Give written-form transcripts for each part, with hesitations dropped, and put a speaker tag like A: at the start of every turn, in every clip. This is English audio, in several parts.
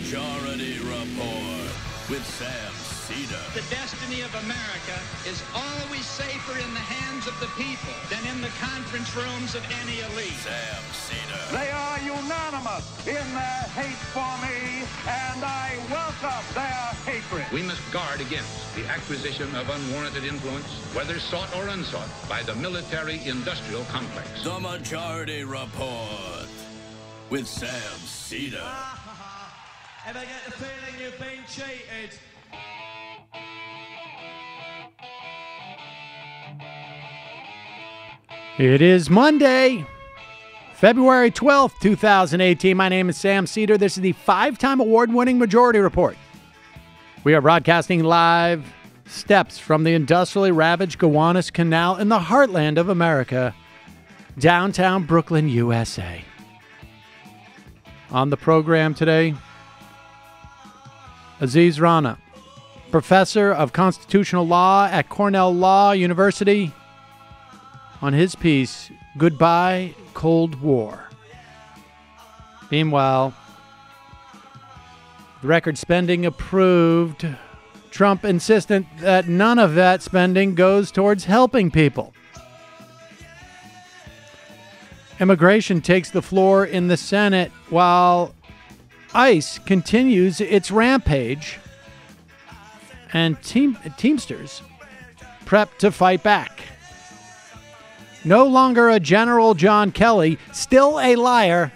A: Majority Report with Sam Seder.
B: The destiny of America is always safer in the hands of the people than in the conference rooms of any elite.
A: Sam Seder.
C: They are unanimous in their hate for me, and I welcome their hatred.
D: We must guard against the acquisition of unwarranted influence, whether sought or unsought, by the military-industrial complex.
A: The Majority Report with Sam Seder.
E: Ever get the feeling you've been cheated?
F: It is Monday, February 12th, 2018. My name is Sam Seder. This is the 5-time award-winning Majority Report. We are broadcasting live steps from the industrially ravaged Gowanus Canal in the heartland of America, downtown Brooklyn, USA. On the program today, Aziz Rana, professor of constitutional law at Cornell Law University, on his piece, Goodbye, Cold War. Meanwhile, the record spending approved. Trump insistent that none of that spending goes towards helping people. Immigration takes the floor in the Senate while ICE continues its rampage, and Teamsters prep to fight back. No longer a General John Kelly, still a liar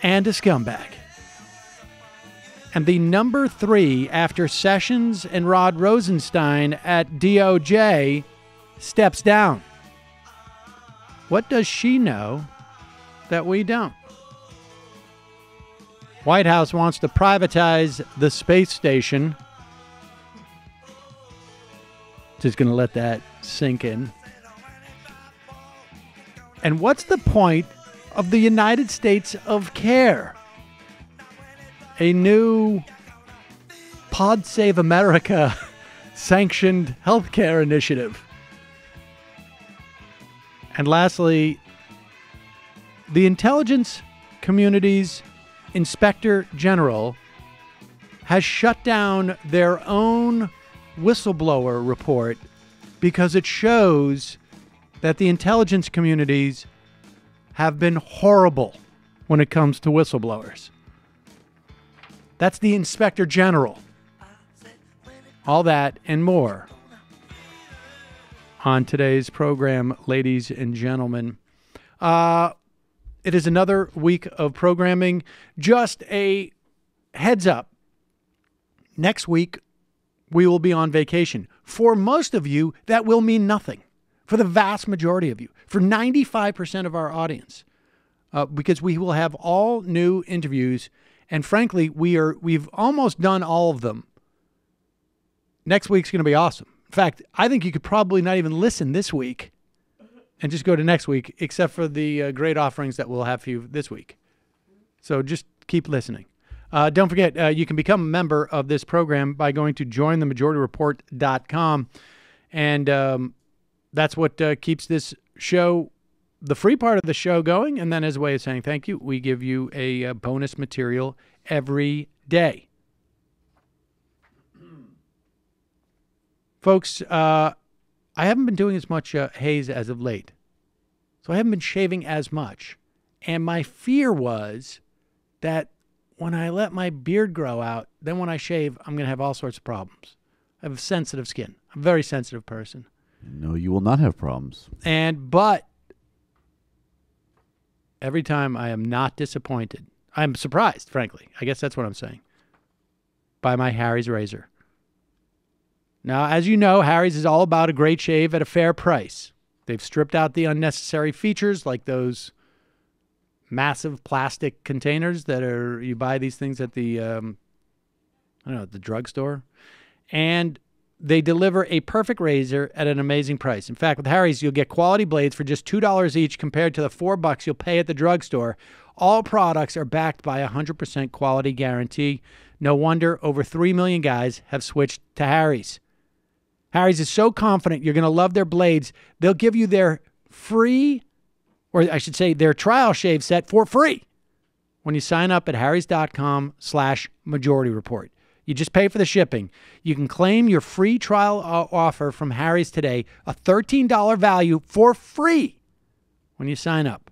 F: and a scumbag. And the number 3 after Sessions and Rod Rosenstein at DOJ steps down. What does she know that we don't? White House wants to privatize the space station. Just going to let that sink in. And what's the point of the United States of Care? A new Pod Save America sanctioned healthcare initiative. And lastly, the intelligence community's Inspector General has shut down their own whistleblower report because it shows that the intelligence communities have been horrible when it comes to whistleblowers. That's the Inspector General. All that and more on today's program, ladies and gentlemen. It is another week of programming. Just a heads up. Next week, we will be on vacation. For most of you, that will mean nothing. For the vast majority of you. For 95% of our audience. Because we will have all new interviews. And frankly, we've almost done all of them. Next week's going to be awesome. In fact, I think you could probably not even listen this week and just go to next week, except for the great offerings that we'll have for you this week. So just keep listening. Don't forget, you can become a member of this program by going to jointhemajorityreport.com. And that's what keeps this show, the free part of the show, going. And then as a way of saying thank you, we give you a bonus material every day. Folks, I haven't been doing as much haze as of late. So I haven't been shaving as much. And my fear was that when I let my beard grow out, then when I shave, I'm going to have all sorts of problems. I have sensitive skin. I'm a very sensitive person.
G: No, you will not have problems.
F: But every time I am not disappointed. I'm surprised, frankly. I guess that's what I'm saying. By my Harry's razor. Now, as you know, Harry's is all about a great shave at a fair price. They've stripped out the unnecessary features like those massive plastic containers that you buy these things at the, the drugstore. And they deliver a perfect razor at an amazing price. In fact, with Harry's, you'll get quality blades for just $2 each compared to the $4 you'll pay at the drugstore. All products are backed by a 100% quality guarantee. No wonder over 3 million guys have switched to Harry's. Harry's is so confident you're going to love their blades, they'll give you their free, or I should say their trial shave set for free. when you sign up at harrys.com/majority report. You just pay for the shipping. You can claim your free trial offer from Harry's today, a $13 value for free when you sign up.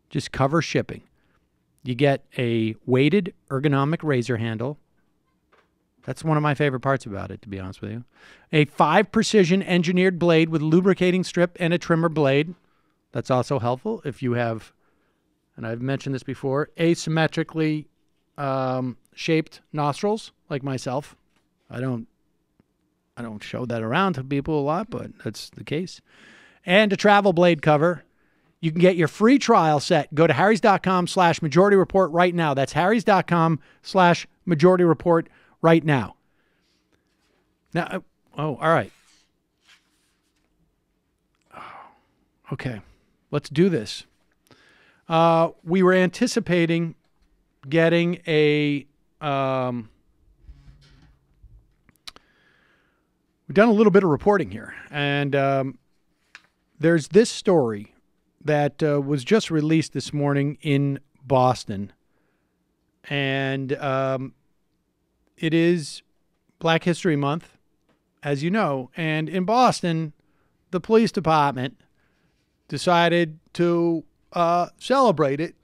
F: Just cover shipping. You get a weighted ergonomic razor handle. That's one of my favorite parts about it, to be honest with you. A 5 precision engineered blade with lubricating strip and a trimmer blade. That's also helpful if you have, and I've mentioned this before, asymmetrically shaped nostrils like myself. I don't show that around to people a lot, but that's the case. And a travel blade cover. You can get your free trial set. Go to harrys.com/majority report right now. That's harrys.com/majority report right now. Now, all right. Okay, let's do this. We were anticipating getting a, we've done a little bit of reporting here, and there's this story that was just released this morning in Boston, and it is Black History Month, as you know, and in Boston, the police department decided to celebrate it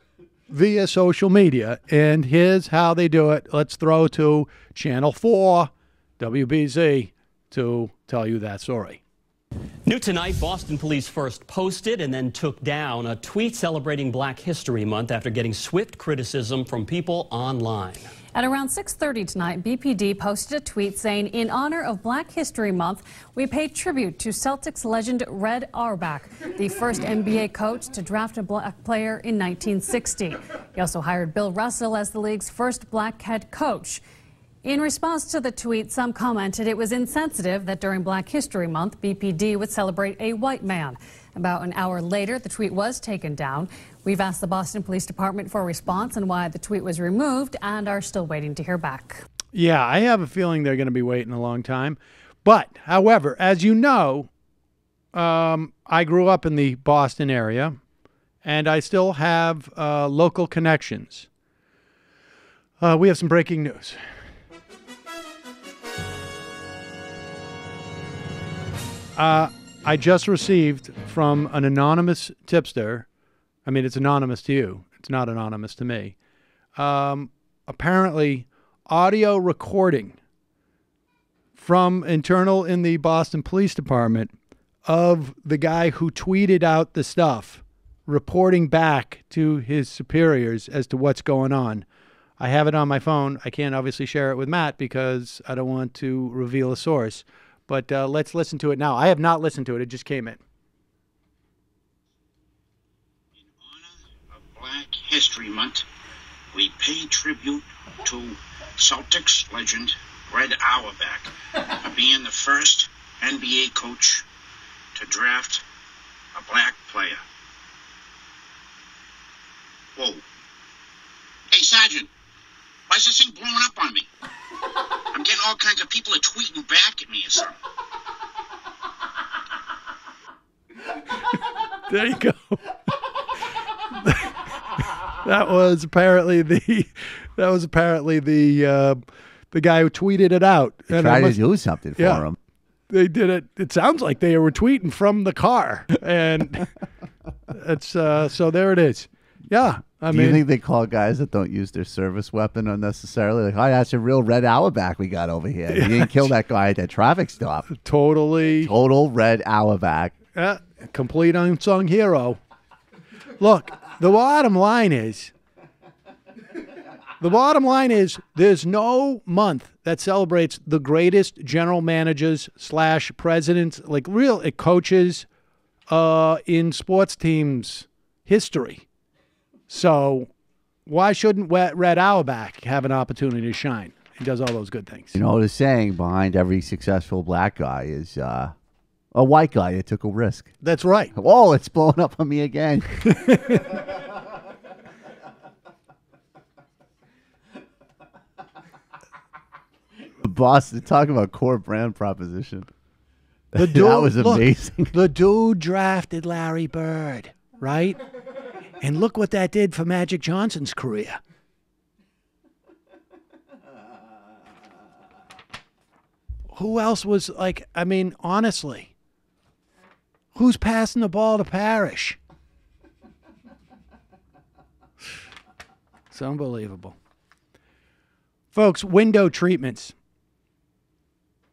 F: via social media, and here's how they do it. Let's throw to Channel 4, WBZ, to tell you that story.
H: New tonight, Boston police first posted and then took down a tweet celebrating Black History Month after getting swift criticism from people online.
I: At around 6:30 tonight, BPD posted a tweet saying, "In honor of Black History Month, we pay tribute to Celtics legend Red Auerbach, the first NBA coach to draft a black player in 1960. He also hired Bill Russell as the league's first black head coach." In response to the tweet, some commented it was insensitive that during Black History Month, BPD would celebrate a white man. About an hour later, the tweet was taken down. We've asked the Boston Police Department for a response on why the tweet was removed and are still waiting to hear back.
F: Yeah, I have a feeling they're going to be waiting a long time. But, however, as you know, I grew up in the Boston area, and I still have local connections. We have some breaking news. I just received from an anonymous tipster. I mean, it's anonymous to you. It's not anonymous to me. Apparently, audio recording from internal in the Boston Police Department of the guy who tweeted out the stuff, reporting back to his superiors as to what's going on. I have it on my phone. I can't obviously share it with Matt because I don't want to reveal a source. But let's listen to it now. I have not listened to it. It just came in.
J: In honor of Black History Month, we pay tribute to Celtics legend Red Auerbach for being the first NBA coach to draft a black player. Whoa. Hey, Sergeant, why is this thing blowing up on me? I'm getting all kinds of people are tweeting back at me or something.
F: There you go. That was apparently the guy who tweeted it out.
G: They tried to do something for him.
F: They did it. It sounds like they were tweeting from the car, and it's so there it is. Yeah.
G: Do you think they call guys that don't use their service weapon unnecessarily? Like, oh, that's a real Red Auerbach we got over here. You didn't kill that guy at that traffic stop.
F: Total
G: Red Auerbach.
F: Yeah, complete unsung hero. Look, the bottom line is there's no month that celebrates the greatest general managers / presidents, like real coaches in sports teams history. So why shouldn't Red Auerbach have an opportunity to shine? He does all those good things.
G: You know, the saying behind every successful black guy is a white guy that took a risk.
F: That's right.
G: Oh, it's blowing up on me again. Boston, talk about core brand proposition.
F: The dude,
G: that was amazing.
F: Look, the dude drafted Larry Bird, right? And look what that did for Magic Johnson's career. who else was like, I mean, honestly, who's passing the ball to Parrish? It's unbelievable. Folks, window treatments.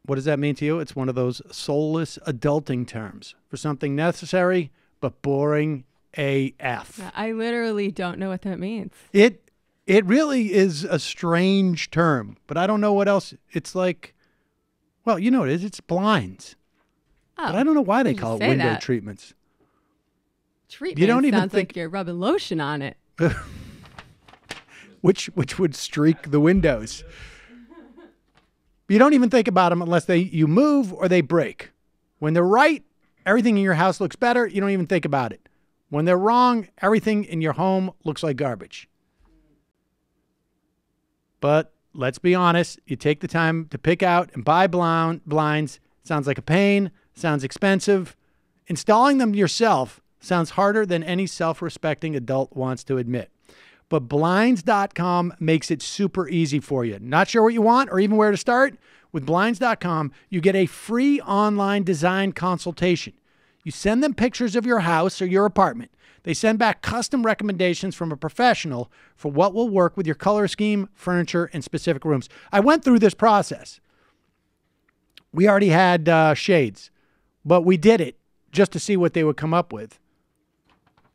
F: What does that mean to you? It's one of those soulless adulting terms for something necessary but boring AF.
K: I literally don't know what that means.
F: It really is a strange term, but I don't know what else. It's like, well, you know what it is. It's blinds.
K: Oh,
F: but I don't know why they call it window
K: that.
F: treatments.
K: Treatment
F: you don't even
K: sounds
F: think
K: like you're rubbing lotion on it.
F: which would streak the windows. You don't even think about them unless you move or they break. When they're right, everything in your house looks better. You don't even think about it. When they're wrong, everything in your home looks like garbage. But let's be honest. You take the time to pick out and buy blinds. Sounds like a pain. Sounds expensive. Installing them yourself sounds harder than any self-respecting adult wants to admit. But Blinds.com makes it super easy for you. Not sure what you want or even where to start? With Blinds.com, you get a free online design consultation. You send them pictures of your house or your apartment. They send back custom recommendations from a professional for what will work with your color scheme, furniture, and specific rooms. I went through this process. We already had shades, but we did it just to see what they would come up with.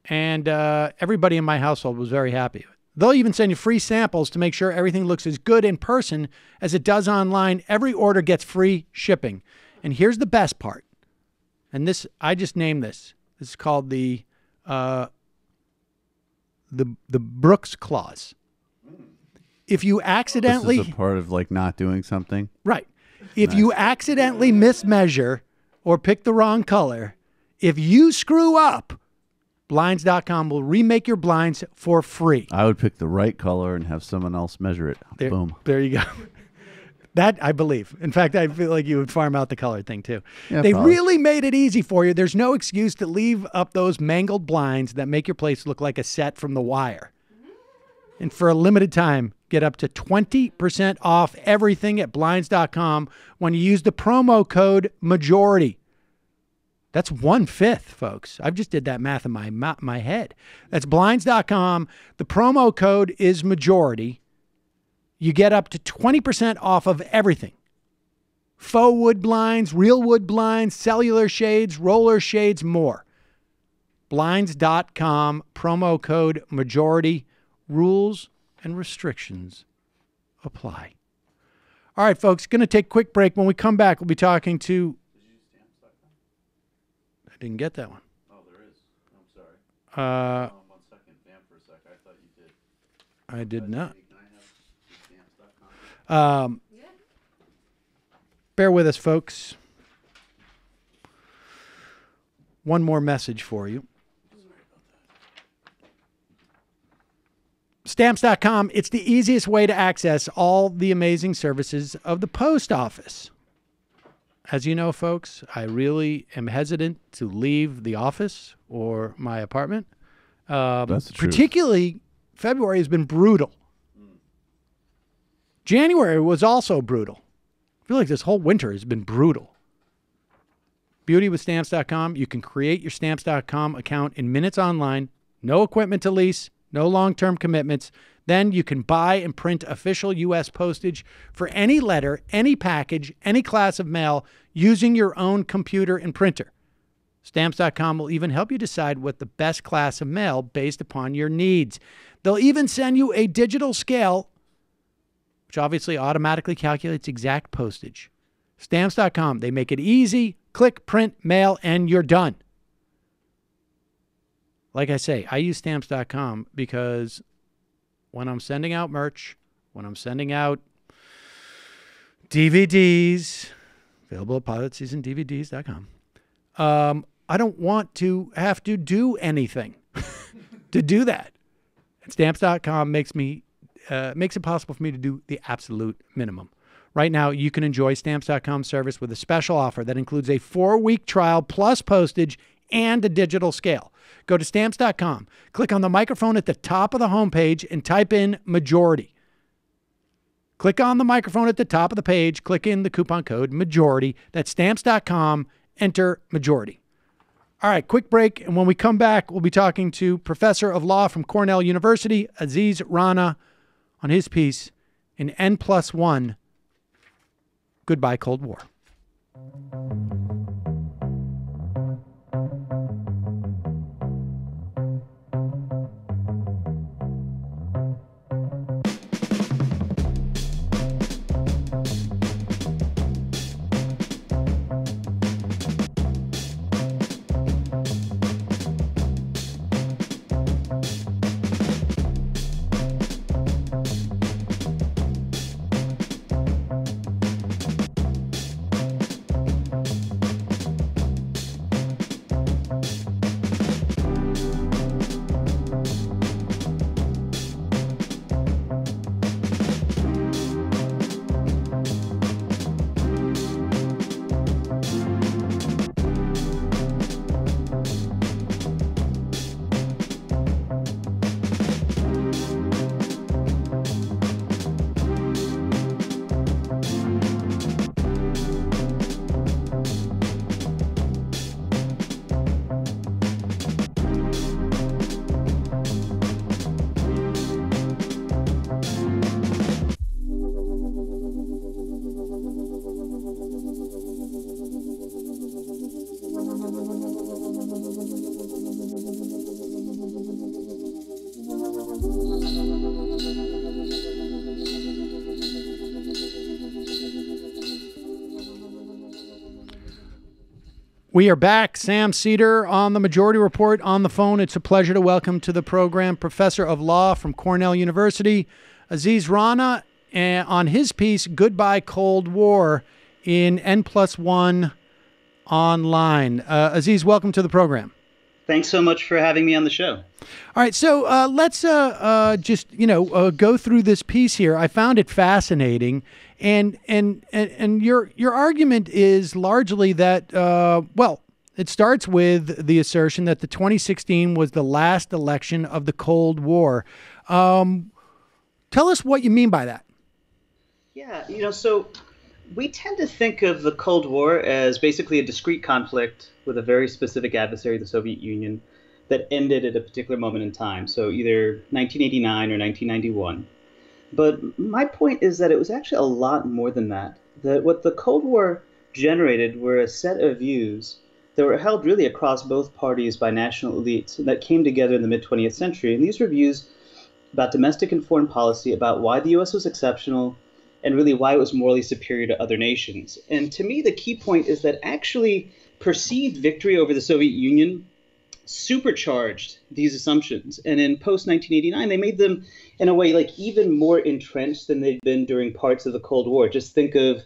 F: And everybody in my household was very happy. They'll even send you free samples to make sure everything looks as good in person as it does online. Every order gets free shipping. And here's the best part. And this, I just named this. This is called the Brooks Clause. If you accidentally...
G: This is a part of like not doing something?
F: Right. If you accidentally mismeasure or pick the wrong color, if you screw up, Blinds.com will remake your blinds for free.
G: I would pick the right color and have someone else measure it. Boom.
F: There you go. That I believe. In fact, I feel like you would farm out the color thing too.
G: Yeah,
F: they
G: probably.
F: really made it easy for you. There's no excuse to leave up those mangled blinds that make your place look like a set from The Wire. And for a limited time, get up to 20% off everything at Blinds.com when you use the promo code MAJORITY. That's 1/5, folks. I've just did that math in my head. That's Blinds.com. The promo code is MAJORITY. You get up to 20% off of everything. Faux wood blinds, real wood blinds, cellular shades, roller shades, more. Blinds.com, promo code MAJORITY. Rules and restrictions apply. All right, folks, going to take a quick break. When we come back, we'll be talking to... I didn't get that one.
G: Oh, there is. I'm sorry. 1 second. Damn for a sec. I thought you did.
F: I did not. Bear with us, folks. One more message for you. Stamps.com, it's the easiest way to access all the amazing services of the post office. As you know, folks, I really am hesitant to leave the office or my apartment.
G: That's the truth.
F: Particularly, February has been brutal. January was also brutal. I feel like this whole winter has been brutal. Beauty with Stamps.com. You can create your Stamps.com account in minutes online. No equipment to lease. No long-term commitments. Then you can buy and print official U.S. postage for any letter, any package, any class of mail using your own computer and printer. Stamps.com will even help you decide what the best class of mail based upon your needs. They'll even send you a digital scale, which obviously automatically calculates exact postage. Stamps.com, they make it easy. Click, print, mail, and you're done. Like I say, I use Stamps.com because when I'm sending out merch, when I'm sending out DVDs, available at pilotseasondvds.com, I don't want to have to do anything to do that. And Stamps.com makes it possible for me to do the absolute minimum. Right now, you can enjoy Stamps.com service with a special offer that includes a 4-week trial plus postage and a digital scale. Go to Stamps.com, click on the microphone at the top of the homepage, and type in majority. Click on the microphone at the top of the page. Click in the coupon code MAJORITY. That's stamps.com. Enter MAJORITY. All right, quick break. And when we come back, we'll be talking to Professor of Law from Cornell University, Aziz Rana, on his piece in N+1, Goodbye Cold War. We are back. Sam Seder on the Majority Report on the phone. It's a pleasure to welcome to the program Professor of Law from Cornell University, Aziz Rana, on his piece, Goodbye Cold War, in N+1 Online. Aziz, welcome to the program.
L: Thanks so much for having me on the show.
F: All right, so let's just go through this piece here. I found it fascinating, and your argument is largely that it starts with the assertion that the 2016 was the last election of the Cold War. Tell us what you mean by that.
L: Yeah, so we tend to think of the Cold War as basically a discrete conflict with a very specific adversary, the Soviet Union, that ended at a particular moment in time, so either 1989 or 1991. But my point is that it was actually a lot more than that. That what the Cold War generated were a set of views that were held really across both parties by national elites that came together in the mid-20th century. And these were views about domestic and foreign policy, about why the U.S. was exceptional, and really why it was morally superior to other nations. And to me, the key point is that actually perceived victory over the Soviet Union supercharged these assumptions. And in post-1989, they made them, in a way, like even more entrenched than they'd been during parts of the Cold War. Just think of,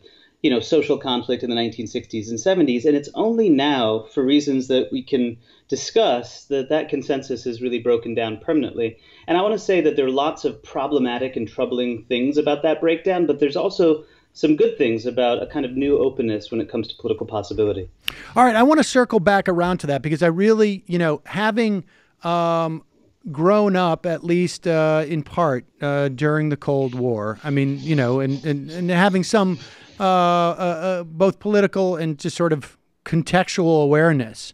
L: social conflict in the 1960s and 70s. And it's only now, for reasons that we can discuss, that consensus is really broken down permanently. And I want to say that there are lots of problematic and troubling things about that breakdown, but there's also some good things about a kind of new openness when it comes to political possibility.
F: All right, I want to circle back around to that because I really, having grown up, at least in part, during the Cold War, I mean, and having some both political and just sort of contextual awareness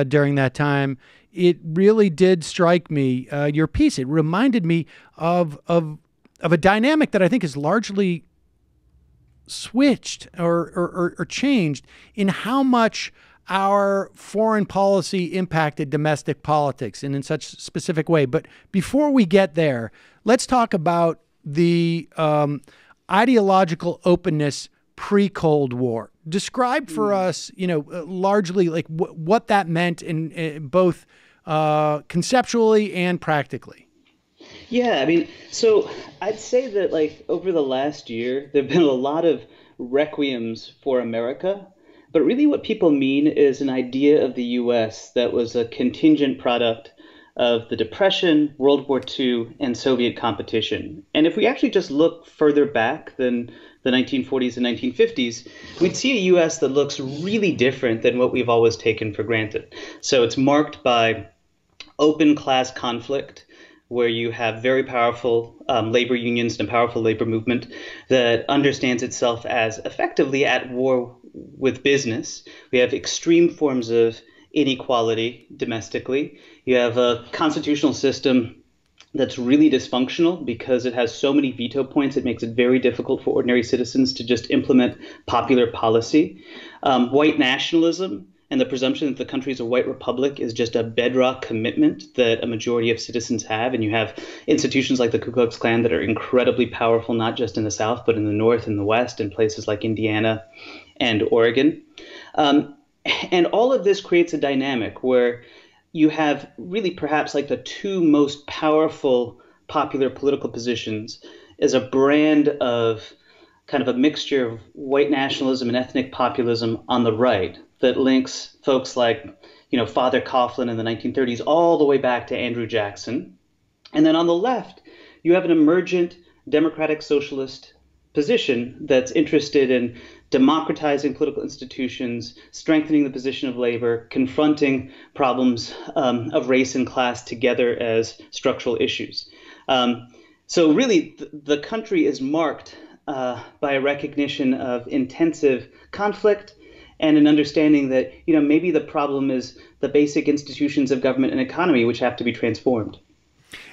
F: during that time, it really did strike me, your piece. It reminded me of a dynamic that I think is largely switched or changed in how much our foreign policy impacted domestic politics and in such a specific way. But before we get there, let's talk about the ideological openness pre-Cold War. Describe for us, largely like what that meant in both conceptually and practically.
L: Yeah, so I'd say that over the last year, there have been a lot of requiems for America, but really what people mean is an idea of the U.S. that was a contingent product of the Depression, World War II, and Soviet competition. And if we actually just look further back than the 1940s and 1950s, we'd see a U.S. that looks really different than what we've always taken for granted. So it's marked by open class conflict, where you have very powerful labor unions and a powerful labor movement that understands itself as effectively at war with business. We have extreme forms of inequality domestically. You have a constitutional system that's really dysfunctional because it has so many veto points. It makes it very difficult for ordinary citizens to just implement popular policy. White nationalism and the presumption that the country is a white republic is just a bedrock commitment that a majority of citizens have. And you have institutions like the Ku Klux Klan that are incredibly powerful, not just in the South, but in the North and the West, in places like Indiana and Oregon. And all of this creates a dynamic where you have really perhaps like the two most powerful popular political positions as a brand of kind of a mixture of white nationalism and ethnic populism on the right that links folks like, Father Coughlin in the 1930s all the way back to Andrew Jackson. And then on the left, you have an emergent democratic socialist position that's interested in democratizing political institutions, strengthening the position of labor, confronting problems of race and class together as structural issues. So really, the country is marked by a recognition of intensive conflict and an understanding that, maybe the problem is the basic institutions of government and economy, which have to be transformed.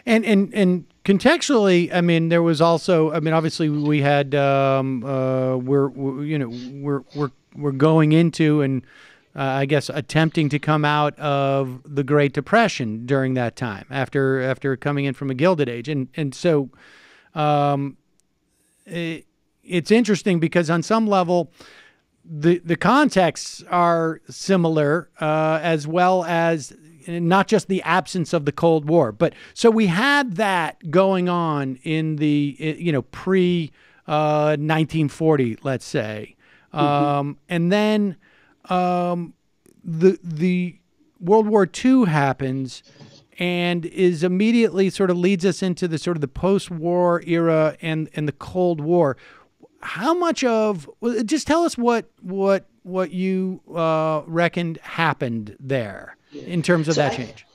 F: And contextually, I mean, there was also, I mean, obviously we had, we're going into and I guess attempting to come out of the Great Depression during that time after coming in from a Gilded Age. And so it's interesting because on some level, the contexts are similar, as well as not just the absence of the Cold War. But so we had that going on in the, pre 1940, let's say. And then the World War II happens and is immediately sort of leads us into the sort of the post-war era and the Cold War. How much of, just tell us what you reckoned happened there in terms of that change.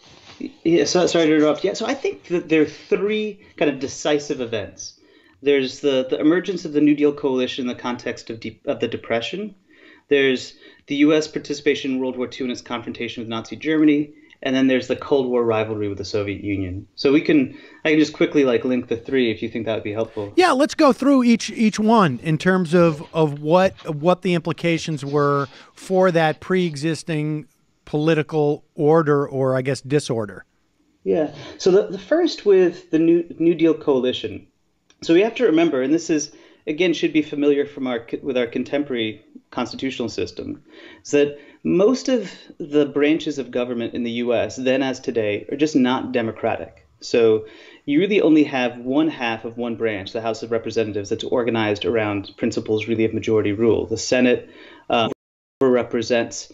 L: Yeah, so sorry to interrupt. Yeah, so I think that there are three kind of decisive events. There's the emergence of the New Deal coalition in the context of the Depression. There's the U.S. participation in World War II and its confrontation with Nazi Germany. And then there's the Cold War rivalry with the Soviet Union. So I can just quickly link the three if you think that would be helpful.
F: Yeah, let's go through each one in terms of what the implications were for that pre-existing political order, or I guess disorder.
L: Yeah. So the first with the New Deal coalition. So we have to remember, and this is again should be familiar with our contemporary constitutional system, is that most of the branches of government in the U.S. then as today are just not democratic. So you really only have one half of one branch, the House of Representatives, that's organized around principles really of majority rule. The Senate represents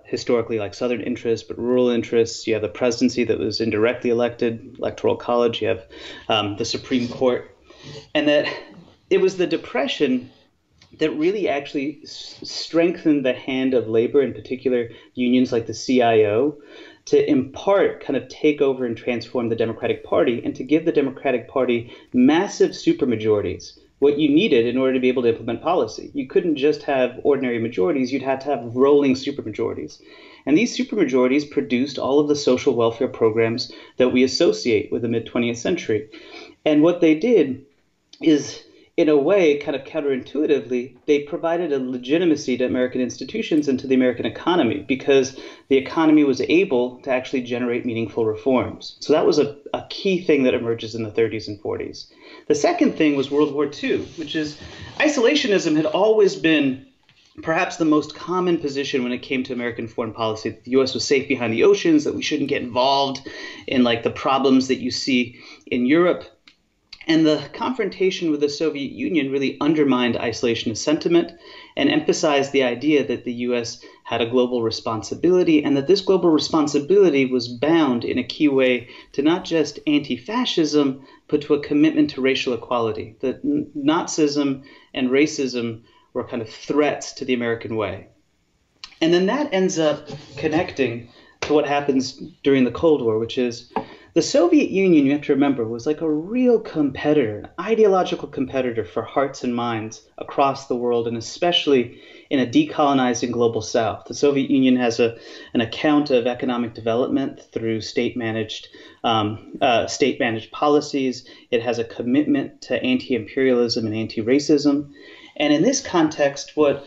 L: historically Southern interests, but rural interests. You have the presidency that was indirectly elected, electoral college. You have the Supreme Court. And that it was the Depression that really actually strengthened the hand of labor, in particular unions like the CIO, to in part kind of take over and transform the Democratic Party and to give the Democratic Party massive supermajorities, what you needed in order to be able to implement policy. You couldn't just have ordinary majorities, you'd have to have rolling supermajorities. And these supermajorities produced all of the social welfare programs that we associate with the mid-20th century. And what they did is, in a way, kind of counterintuitively, they provided a legitimacy to American institutions and to the American economy because the economy was able to actually generate meaningful reforms. So that was a key thing that emerges in the 30s and 40s. The second thing was World War II, which is isolationism had always been perhaps the most common position when it came to American foreign policy. That the U.S. was safe behind the oceans, that we shouldn't get involved in the problems that you see in Europe. And the confrontation with the Soviet Union really undermined isolationist sentiment and emphasized the idea that the U.S. had a global responsibility and that this global responsibility was bound in a key way to not just anti-fascism, but to a commitment to racial equality, that Nazism and racism were kind of threats to the American way. And then that ends up connecting to what happens during the Cold War, which is The Soviet Union, you have to remember, was like a real competitor, an ideological competitor for hearts and minds across the world, and especially in a decolonizing global South. The Soviet Union has an account of economic development through state-managed policies. It has a commitment to anti-imperialism and anti-racism. And in this context, what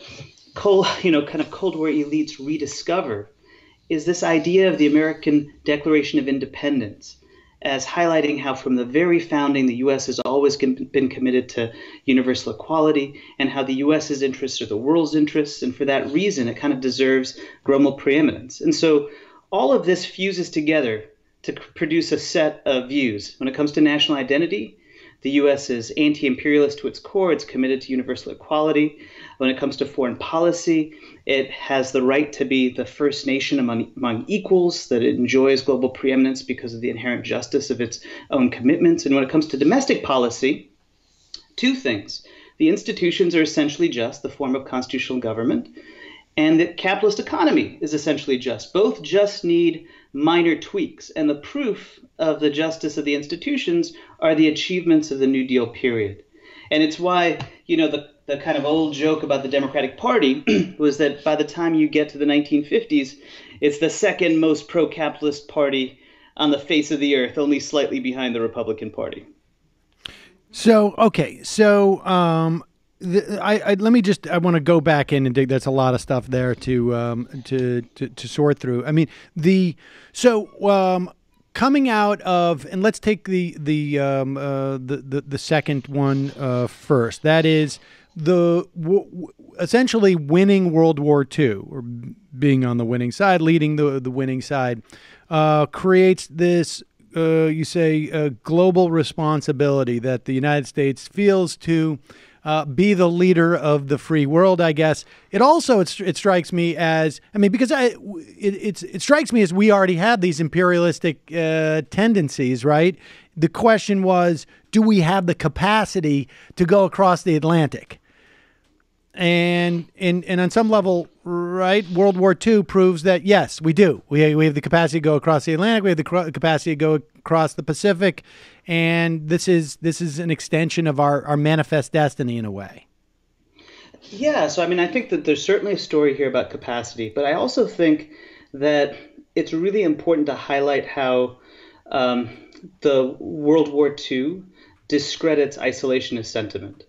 L: Cold War elites rediscover is this idea of the American Declaration of Independence as highlighting how from the very founding the U.S. has always been committed to universal equality, and how the U.S.'s interests are the world's interests, and for that reason it kind of deserves global preeminence. And so all of this fuses together to produce a set of views. When it comes to national identity, the U.S. is anti-imperialist to its core. It's committed to universal equality. When it comes to foreign policy, it has the right to be the first nation among equals, that it enjoys global preeminence because of the inherent justice of its own commitments. And when it comes to domestic policy, two things. The institutions are essentially just, the form of constitutional government, and the capitalist economy is essentially just. Both just need minor tweaks, and the proof of the justice of the institutions are the achievements of the New Deal period. And it's why, the kind of old joke about the Democratic Party was that by the time you get to the 1950s, it's the second most pro-capitalist party on the face of the earth, only slightly behind the Republican Party.
F: So, okay. So, I want to go back in and dig. That's a lot of stuff there to sort through. I mean, coming out of, and let's take the second one first. That is essentially winning World War II, or being on the winning side, leading the winning side, creates this global responsibility that the United States feels to be the leader of the free world, I guess. It also, it strikes me as, because it strikes me as we already have these imperialistic tendencies, right? The question was, do we have the capacity to go across the Atlantic? And on some level, right, World War II proves that, yes, we do. We have the capacity to go across the Atlantic. We have the capacity to go across the Pacific. And this is an extension of our manifest destiny in a way.
L: Yeah, so I think that there's certainly a story here about capacity, but I also think that it's really important to highlight how the World War II discredits isolationist sentiment.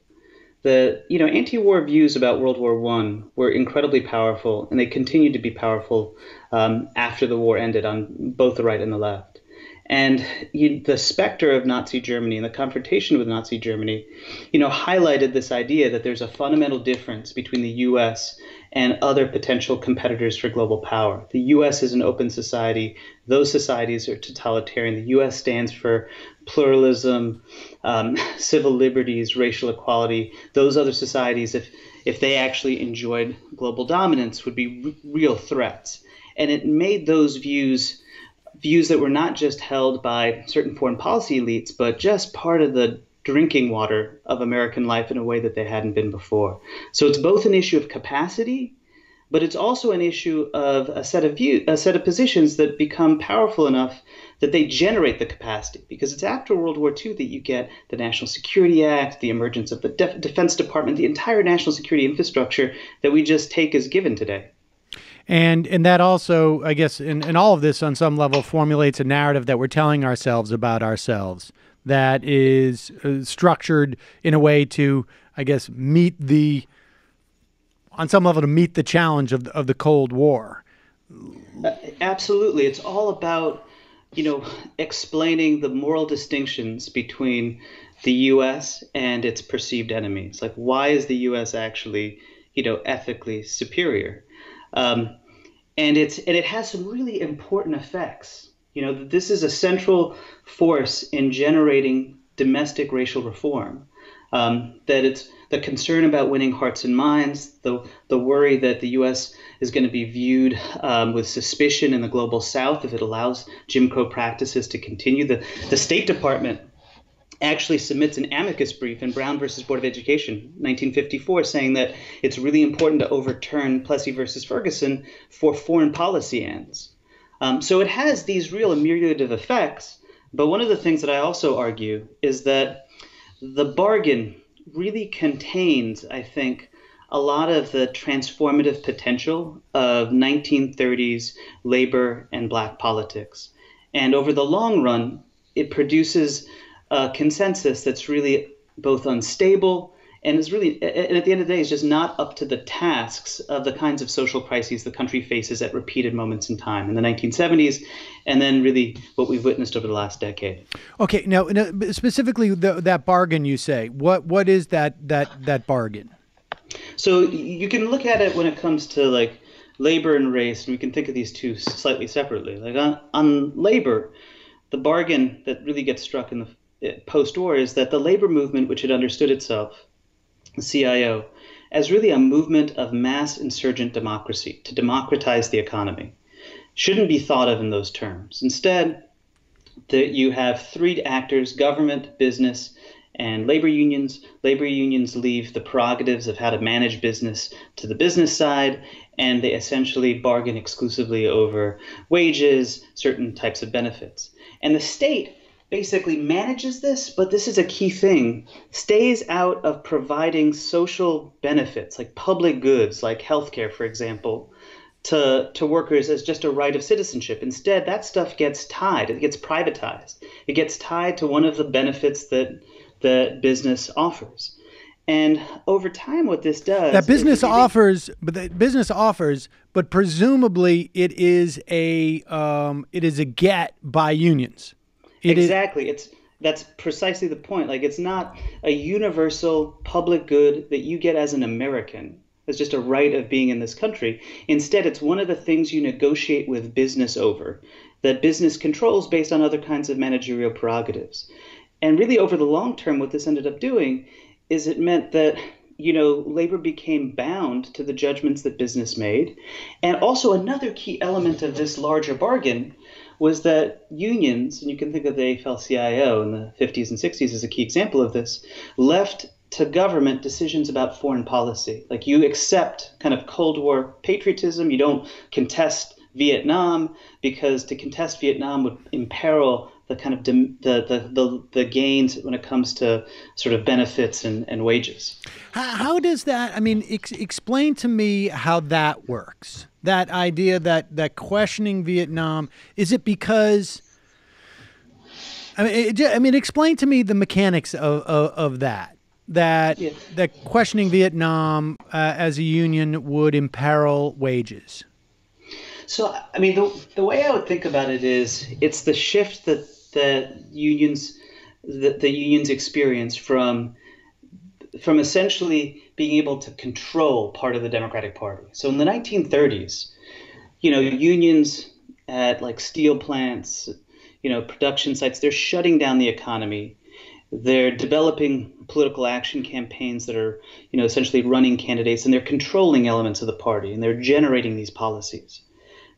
L: The anti-war views about World War I were incredibly powerful, and they continued to be powerful after the war ended on both the right and the left. And the specter of Nazi Germany and the confrontation with Nazi Germany, highlighted this idea that there's a fundamental difference between the U.S. and other potential competitors for global power. The U.S. is an open society. Those societies are totalitarian. The U.S. stands for pluralism, civil liberties, racial equality. Those other societies, if they actually enjoyed global dominance, would be real threats. And it made those views that were not just held by certain foreign policy elites, but just part of the drinking water of American life in a way that they hadn't been before. So it's both an issue of capacity, but it's also an issue of a set of positions that become powerful enough that they generate the capacity. Because it's after World War II that you get the National Security Act, the emergence of the Defense Department, the entire national security infrastructure that we just take as given today.
F: And that also, I guess, in all of this on some level formulates a narrative that we're telling ourselves about ourselves that is structured in a way to, I guess, meet the challenge of the Cold War.
L: Absolutely. It's all about, explaining the moral distinctions between the U.S. and its perceived enemies. Like, why is the U.S. actually, ethically superior? And it has some really important effects. This is a central force in generating domestic racial reform. That it's the concern about winning hearts and minds, the worry that the U.S. is going to be viewed with suspicion in the global South if it allows Jim Crow practices to continue. The State Department actually submits an amicus brief in Brown versus Board of Education, 1954, saying that it's really important to overturn Plessy versus Ferguson for foreign policy ends. So it has these real ameliorative effects, But one of the things that I also argue is that the bargain really contains, I think, a lot of the transformative potential of 1930s labor and black politics. And over the long run, it produces a consensus that's really both unstable and is really, and at the end of the day, is just not up to the tasks of the kinds of social crises the country faces at repeated moments in time in the 1970s, and then really what we've witnessed over the last decade.
F: Okay, now specifically that bargain you say, what is that bargain?
L: So you can look at it when it comes to like labor and race, and we can think of these two slightly separately. Like on labor, the bargain that really gets struck in the post-war is that the labor movement, which had understood itself, the CIO, as really a movement of mass insurgent democracy to democratize the economy, shouldn't be thought of in those terms. Instead, that you have three actors: government, business, and labor unions. Labor unions leave the prerogatives of how to manage business to the business side, and they essentially bargain exclusively over wages, certain types of benefits. And the state basically manages this, but this is a key thing, stays out of providing social benefits like public goods, like healthcare, for example, to workers as just a right of citizenship. Instead, that stuff gets tied, it gets privatized. It gets tied to one of the benefits that business offers. And over time, what this does—
F: That business offers, but presumably it is a get by unions.
L: Exactly. That's precisely the point. Like, it's not a universal public good that you get as an American. It's just a right of being in this country. Instead, it's one of the things you negotiate with business over, that business controls based on other kinds of managerial prerogatives. And really, over the long term, what this ended up doing is it meant that, labor became bound to the judgments that business made. And also another key element of this larger bargain was that unions, and you can think of the AFL-CIO in the 50s and 60s as a key example of this, left to government decisions about foreign policy. Like, you accept kind of Cold War patriotism. You don't contest Vietnam, because to contest Vietnam would imperil the kind of the gains when it comes to sort of benefits and wages.
F: How does that, explain to me how that works. That idea that questioning Vietnam, is it because, explain to me the mechanics of that. That questioning Vietnam as a union would imperil wages.
L: So, the way I would think about it is it's the shift that the unions experience from essentially being able to control part of the Democratic Party. So in the 1930s, unions at like steel plants, production sites, they're shutting down the economy. They're developing political action campaigns that are, essentially running candidates, and they're controlling elements of the party, and they're generating these policies.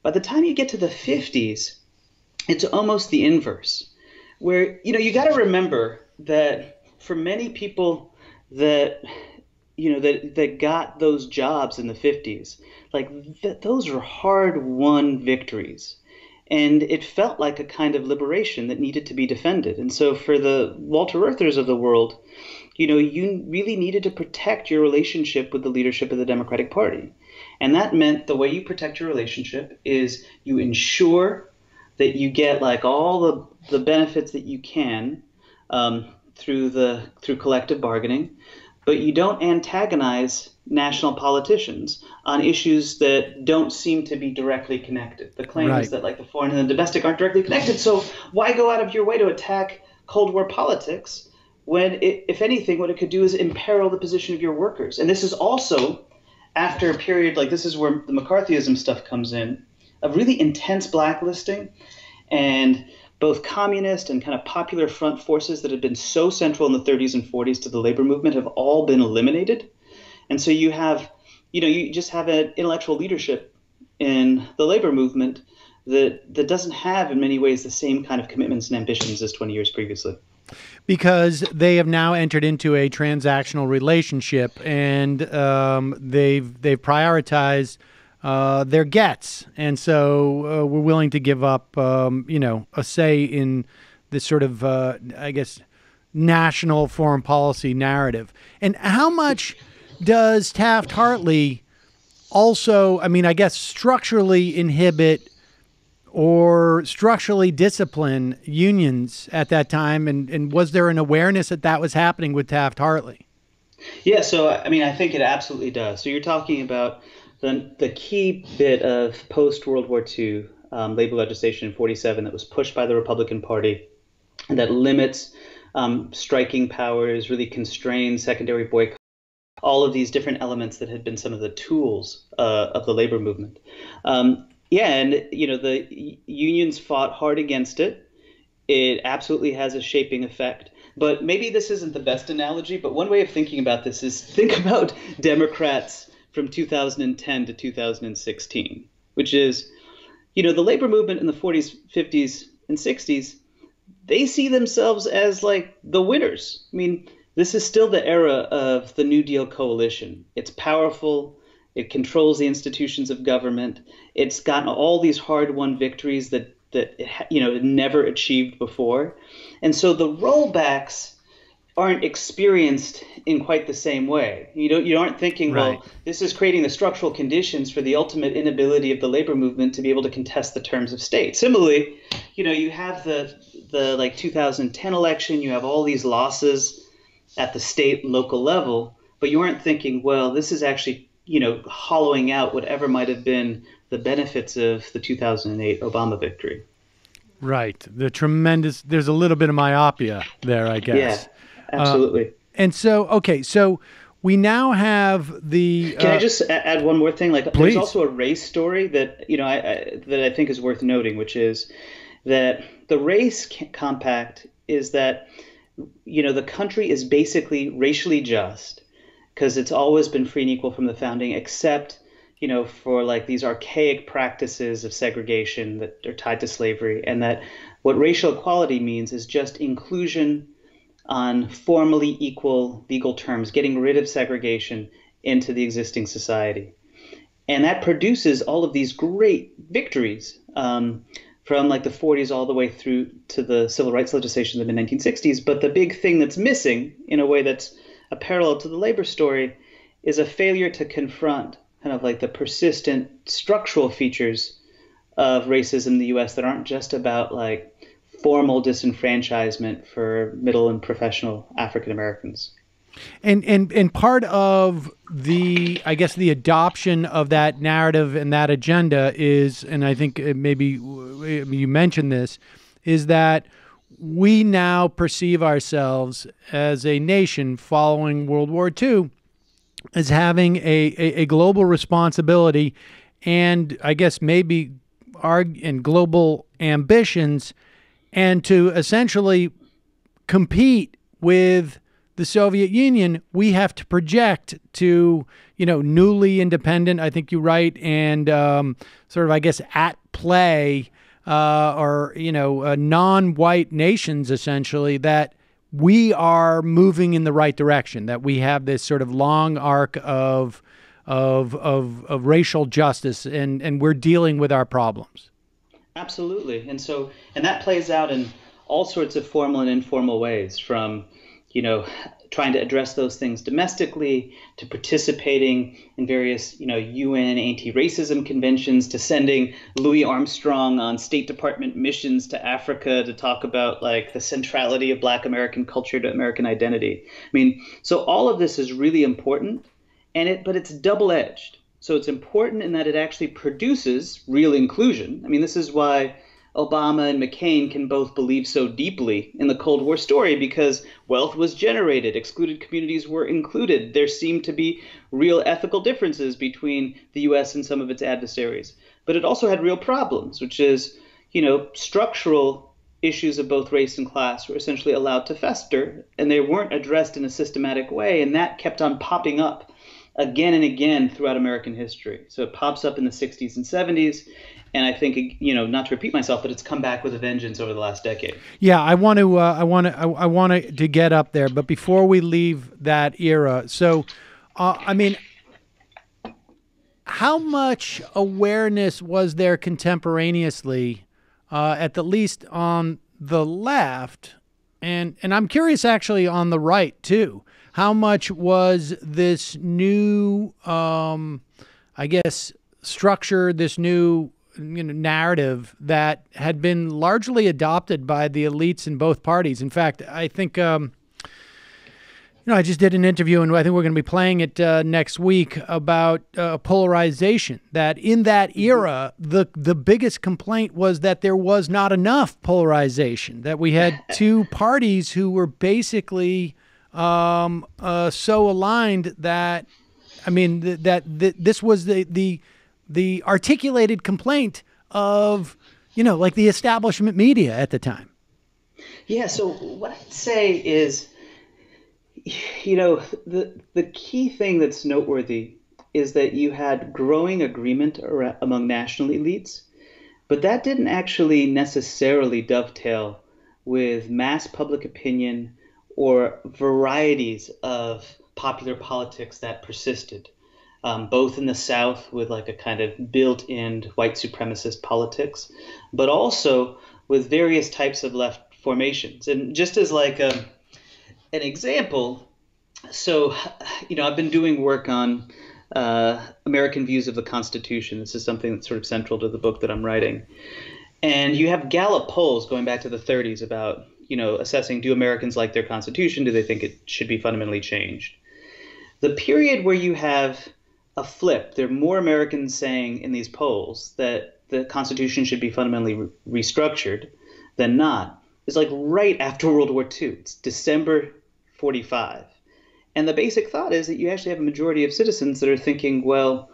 L: By the time you get to the 50s, it's almost the inverse, where, you got to remember that for many people that got those jobs in the 50s, those were hard-won victories. And it felt like a kind of liberation that needed to be defended. And so for the Walter Reuther's of the world, you really needed to protect your relationship with the leadership of the Democratic Party. And that meant the way you protect your relationship is you ensure that you get all the benefits that you can through collective bargaining, but you don't antagonize national politicians on issues that don't seem to be directly connected. The claim is that the foreign and the domestic aren't directly connected. So why go out of your way to attack Cold War politics when, if anything, what it could do is imperil the position of your workers? And this is also after a period, this is where the McCarthyism stuff comes in, of really intense blacklisting, and both communist and kind of popular front forces that had been so central in the 30s and 40s to the labor movement have all been eliminated. And so you have, you just have an intellectual leadership in the labor movement that doesn't have in many ways the same kind of commitments and ambitions as 20 years previously.
F: Because they have now entered into a transactional relationship, and they've prioritized their gets, and so we're willing to give up, a say in this sort of, I guess, national foreign policy narrative. And how much does Taft-Hartley also, I mean, I guess structurally inhibit or structurally discipline unions at that time? And was there an awareness that that was happening with Taft-Hartley?
L: Yeah, so I mean, I think it absolutely does. So you're talking about the key bit of post-World War II labor legislation in 47 that was pushed by the Republican Party that limits striking powers, really constrains secondary boycott, all of these different elements that had been some of the tools of the labor movement. Yeah, and you know, the unions fought hard against it. It absolutely has a shaping effect. But maybe this isn't the best analogy, but one way of thinking about this is think about Democrats from 2010 to 2016, which is, you know, the labor movement in the 40s, 50s, and 60s, they see themselves as like the winners. I mean, this is still the era of the New Deal coalition. It's powerful. It controls the institutions of government. It's gotten all these hard-won victories that it never achieved before. And so the rollbacks aren't experienced in quite the same way. You aren't thinking,
F: Right.
L: well, this is creating the structural conditions for the ultimate inability of the labor movement to be able to contest the terms of state. Similarly, you know, you have the like 2010 election, you have all these losses at the state and local level, but you aren't thinking, well, this is actually, you know, hollowing out whatever might have been the benefits of the 2008 Obama victory.
F: Right. There's a little bit of myopia there, I guess.
L: Yeah, absolutely.
F: And so, okay, so we now have the...
L: Can I just add one more thing? Like,
F: please.
L: There's also a race story that, you know, that I think is worth noting, which is that the race compact is that, you know, the country is basically racially just because it's always been free and equal from the founding, except, you know, for like these archaic practices of segregation that are tied to slavery, and that what racial equality means is just inclusion on formally equal legal terms, getting rid of segregation into the existing society. And that produces all of these great victories from like the 40s all the way through to the civil rights legislation of the mid-1960s. But the big thing that's missing, in a way that's a parallel to the labor story, is a failure to confront kind of like the persistent structural features of racism in the U.S. that aren't just about like formal disenfranchisement for middle and professional African Americans.
F: And part of the, I guess, the adoption of that narrative and that agenda is, and I think maybe you mentioned this, is that we now perceive ourselves as a nation following World War II as having a global responsibility and I guess maybe and global ambitions, and to essentially compete with the Soviet Union, we have to project to, you know, newly independent, I think you're right, and sort of, I guess, at play or, you know, non-white nations, essentially, that we are moving in the right direction, that we have this sort of long arc of racial justice, and we're dealing with our problems.
L: Absolutely. And that plays out in all sorts of formal and informal ways, from, you know, trying to address those things domestically, to participating in various, you know, UN anti-racism conventions, to sending Louis Armstrong on State Department missions to Africa to talk about like the centrality of Black American culture to American identity. I mean, so all of this is really important, but it's double-edged. So it's important in that it actually produces real inclusion. I mean, this is why Obama and McCain can both believe so deeply in the Cold War story, because wealth was generated, excluded communities were included. There seemed to be real ethical differences between the U.S. and some of its adversaries. But it also had real problems, which is, you know, structural issues of both race and class were essentially allowed to fester, and they weren't addressed in a systematic way, and that kept on popping up again and again throughout American history. So it pops up in the 60s and 70s. And I think, you know, not to repeat myself, but it's come back with a vengeance over the last decade.
F: Yeah, I want to get up there, but before we leave that era, so I mean, how much awareness was there contemporaneously, at the least on the left, and I'm curious actually on the right too, how much was this new, I guess, structure, this new narrative that had been largely adopted by the elites in both parties. In fact, I think, I just did an interview, and I think we're going to be playing it next week about polarization, that in that era, the biggest complaint was that there was not enough polarization, that we had two parties who were basically so aligned that, this was the articulated complaint of, like the establishment media at the time.
L: Yeah, so what I'd say is, the key thing that's noteworthy is that you had growing agreement among national elites, but that didn't actually necessarily dovetail with mass public opinion or varieties of popular politics that persisted. Both in the South with like a kind of built-in white supremacist politics, but also with various types of left formations. And just as like an example, so, I've been doing work on American views of the Constitution. This is something that's sort of central to the book that I'm writing. And you have Gallup polls going back to the 30s about, assessing, do Americans like their Constitution? Do they think it should be fundamentally changed? The period where you have a flip, there are more Americans saying in these polls that the Constitution should be fundamentally restructured than not, is like right after World War II. It's December 45. And the basic thought is that you actually have a majority of citizens that are thinking, well,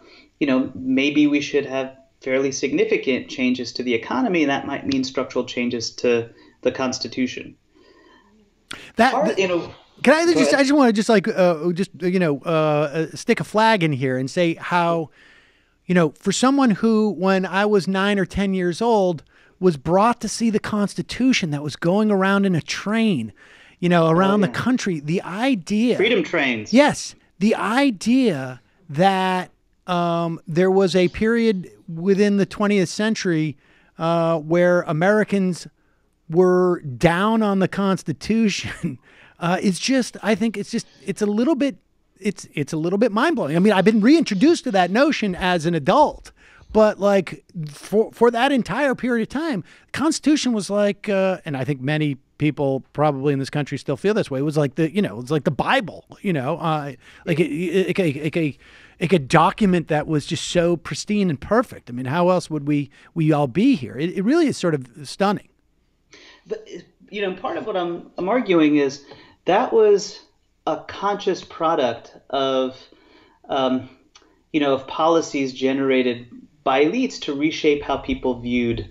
L: maybe we should have fairly significant changes to the economy, and that might mean structural changes to the Constitution.
F: Can I just want to stick a flag in here and say how, for someone who, when I was 9 or 10 years old, was brought to see the Constitution that was going around in a train, around the country, the idea.
L: Freedom trains.
F: Yes. The idea that there was a period within the 20th century where Americans were down on the Constitution it's just, I think it's a little bit mind blowing. I mean, I've been reintroduced to that notion as an adult, but like for that entire period of time, the Constitution was like, and I think many people probably in this country still feel this way. It was like it's like the Bible, like a document that was just so pristine and perfect. I mean, how else would we all be here? It really is sort of stunning.
L: Part of what I'm arguing is that was a conscious product of, of policies generated by elites to reshape how people viewed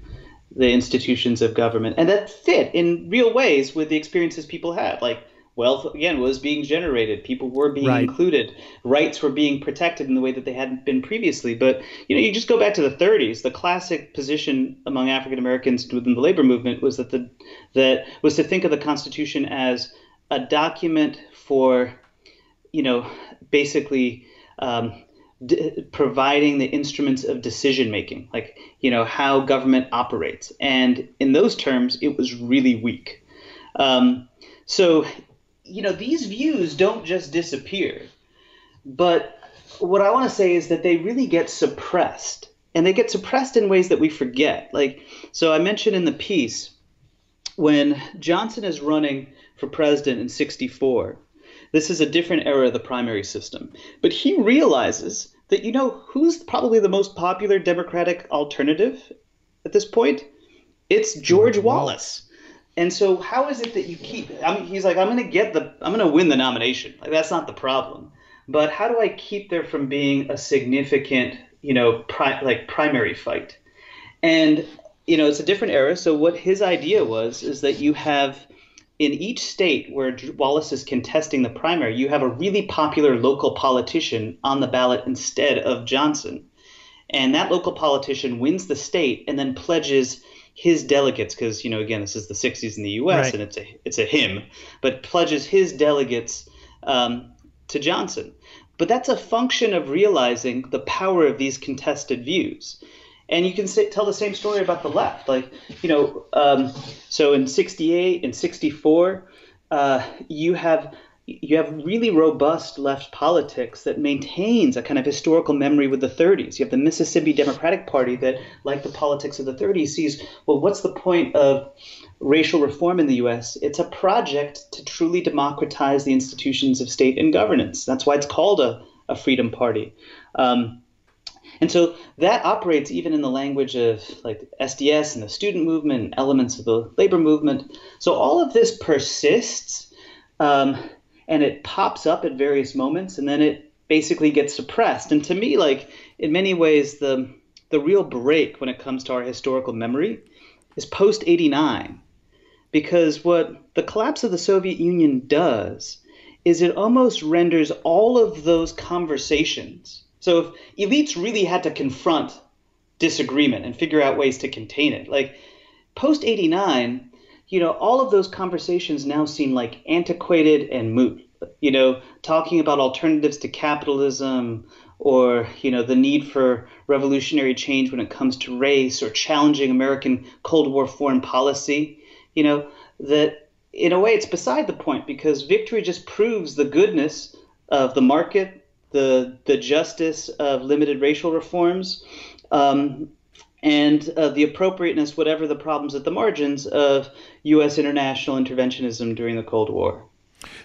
L: the institutions of government. And that fit in real ways with the experiences people had. Like wealth, again, was being generated. People were being included. Rights were being protected in the way that they hadn't been previously. But, you just go back to the 30s. The classic position among African Americans within the labor movement was that was to think of the Constitution as a document for, basically providing the instruments of decision making, like, how government operates. And in those terms, it was really weak. So these views don't just disappear, but what I want to say is that they really get suppressed, and they get suppressed in ways that we forget. So I mentioned in the piece, when Johnson is running for president in 1964, this is a different era of the primary system, but he realizes that, who's probably the most popular Democratic alternative at this point? It's George Wallace. And so how is it that you keep, he's like, I'm going to win the nomination. Like, that's not the problem. But how do I keep there from being a significant, primary fight? And, it's a different era. So what his idea is that you have in each state where Wallace is contesting the primary, you have a really popular local politician on the ballot instead of Johnson. And that local politician wins the state and then pledges his delegates, because, again, this is the 60s in the U.S. and it's a him, but pledges his delegates to Johnson. But that's a function of realizing the power of these contested views. And you can tell the same story about the left. Like, so in 68 and 64, you have really robust left politics that maintains a kind of historical memory with the 30s. You have the Mississippi Democratic Party that, like the politics of the 30s, sees, well, what's the point of racial reform in the U.S.? It's a project to truly democratize the institutions of state and governance. That's why it's called a freedom party. And so that operates even in the language of like SDS and the student movement and elements of the labor movement. So all of this persists, and it pops up at various moments, and then it basically gets suppressed. And to me, like in many ways, the real break when it comes to our historical memory is post 89, because what the collapse of the Soviet Union does is it almost renders all of those conversations. So if elites really had to confront disagreement and figure out ways to contain it, like post 89, all of those conversations now seem like antiquated and moot. Talking about alternatives to capitalism, or the need for revolutionary change when it comes to race, or challenging American Cold War foreign policy, that in a way it's beside the point, because victory just proves the goodness of the market, the justice of limited racial reforms, and the appropriateness, whatever the problems at the margins, of U.S. international interventionism during the Cold War.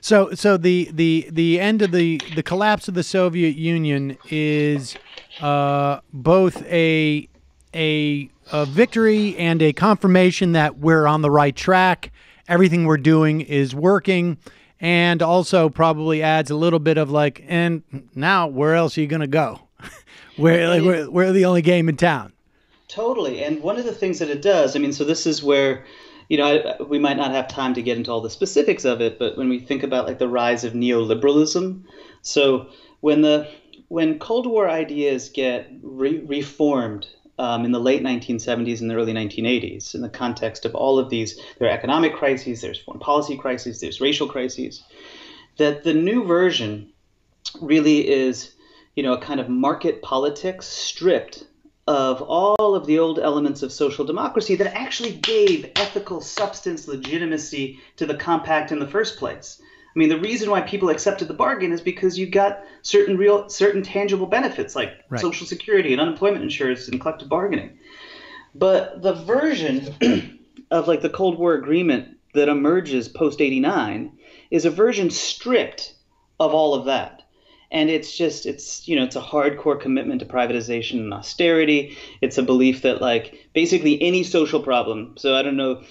F: So the end of the collapse of the Soviet Union is both a victory and a confirmation that we're on the right track. Everything we're doing is working. And also probably adds a little bit of like, and now where else are you going to go? We're the only game in town.
L: Totally. And one of the things that it does, so this is where, we might not have time to get into all the specifics of it, but when we think about like the rise of neoliberalism, so when Cold War ideas get reformed in the late 1970s and the early 1980s, in the context of all of these, there are economic crises, there's foreign policy crises, there's racial crises, that the new version really is, a kind of market politics stripped of all of the old elements of social democracy that actually gave ethical substance, legitimacy to the compact in the first place. The reason why people accepted the bargain is because you got certain tangible benefits like Social Security and unemployment insurance and collective bargaining. But the version of like the Cold War agreement that emerges post 89 is a version stripped of all of that. And it's a hardcore commitment to privatization and austerity. It's a belief that like basically any social problem. So I don't know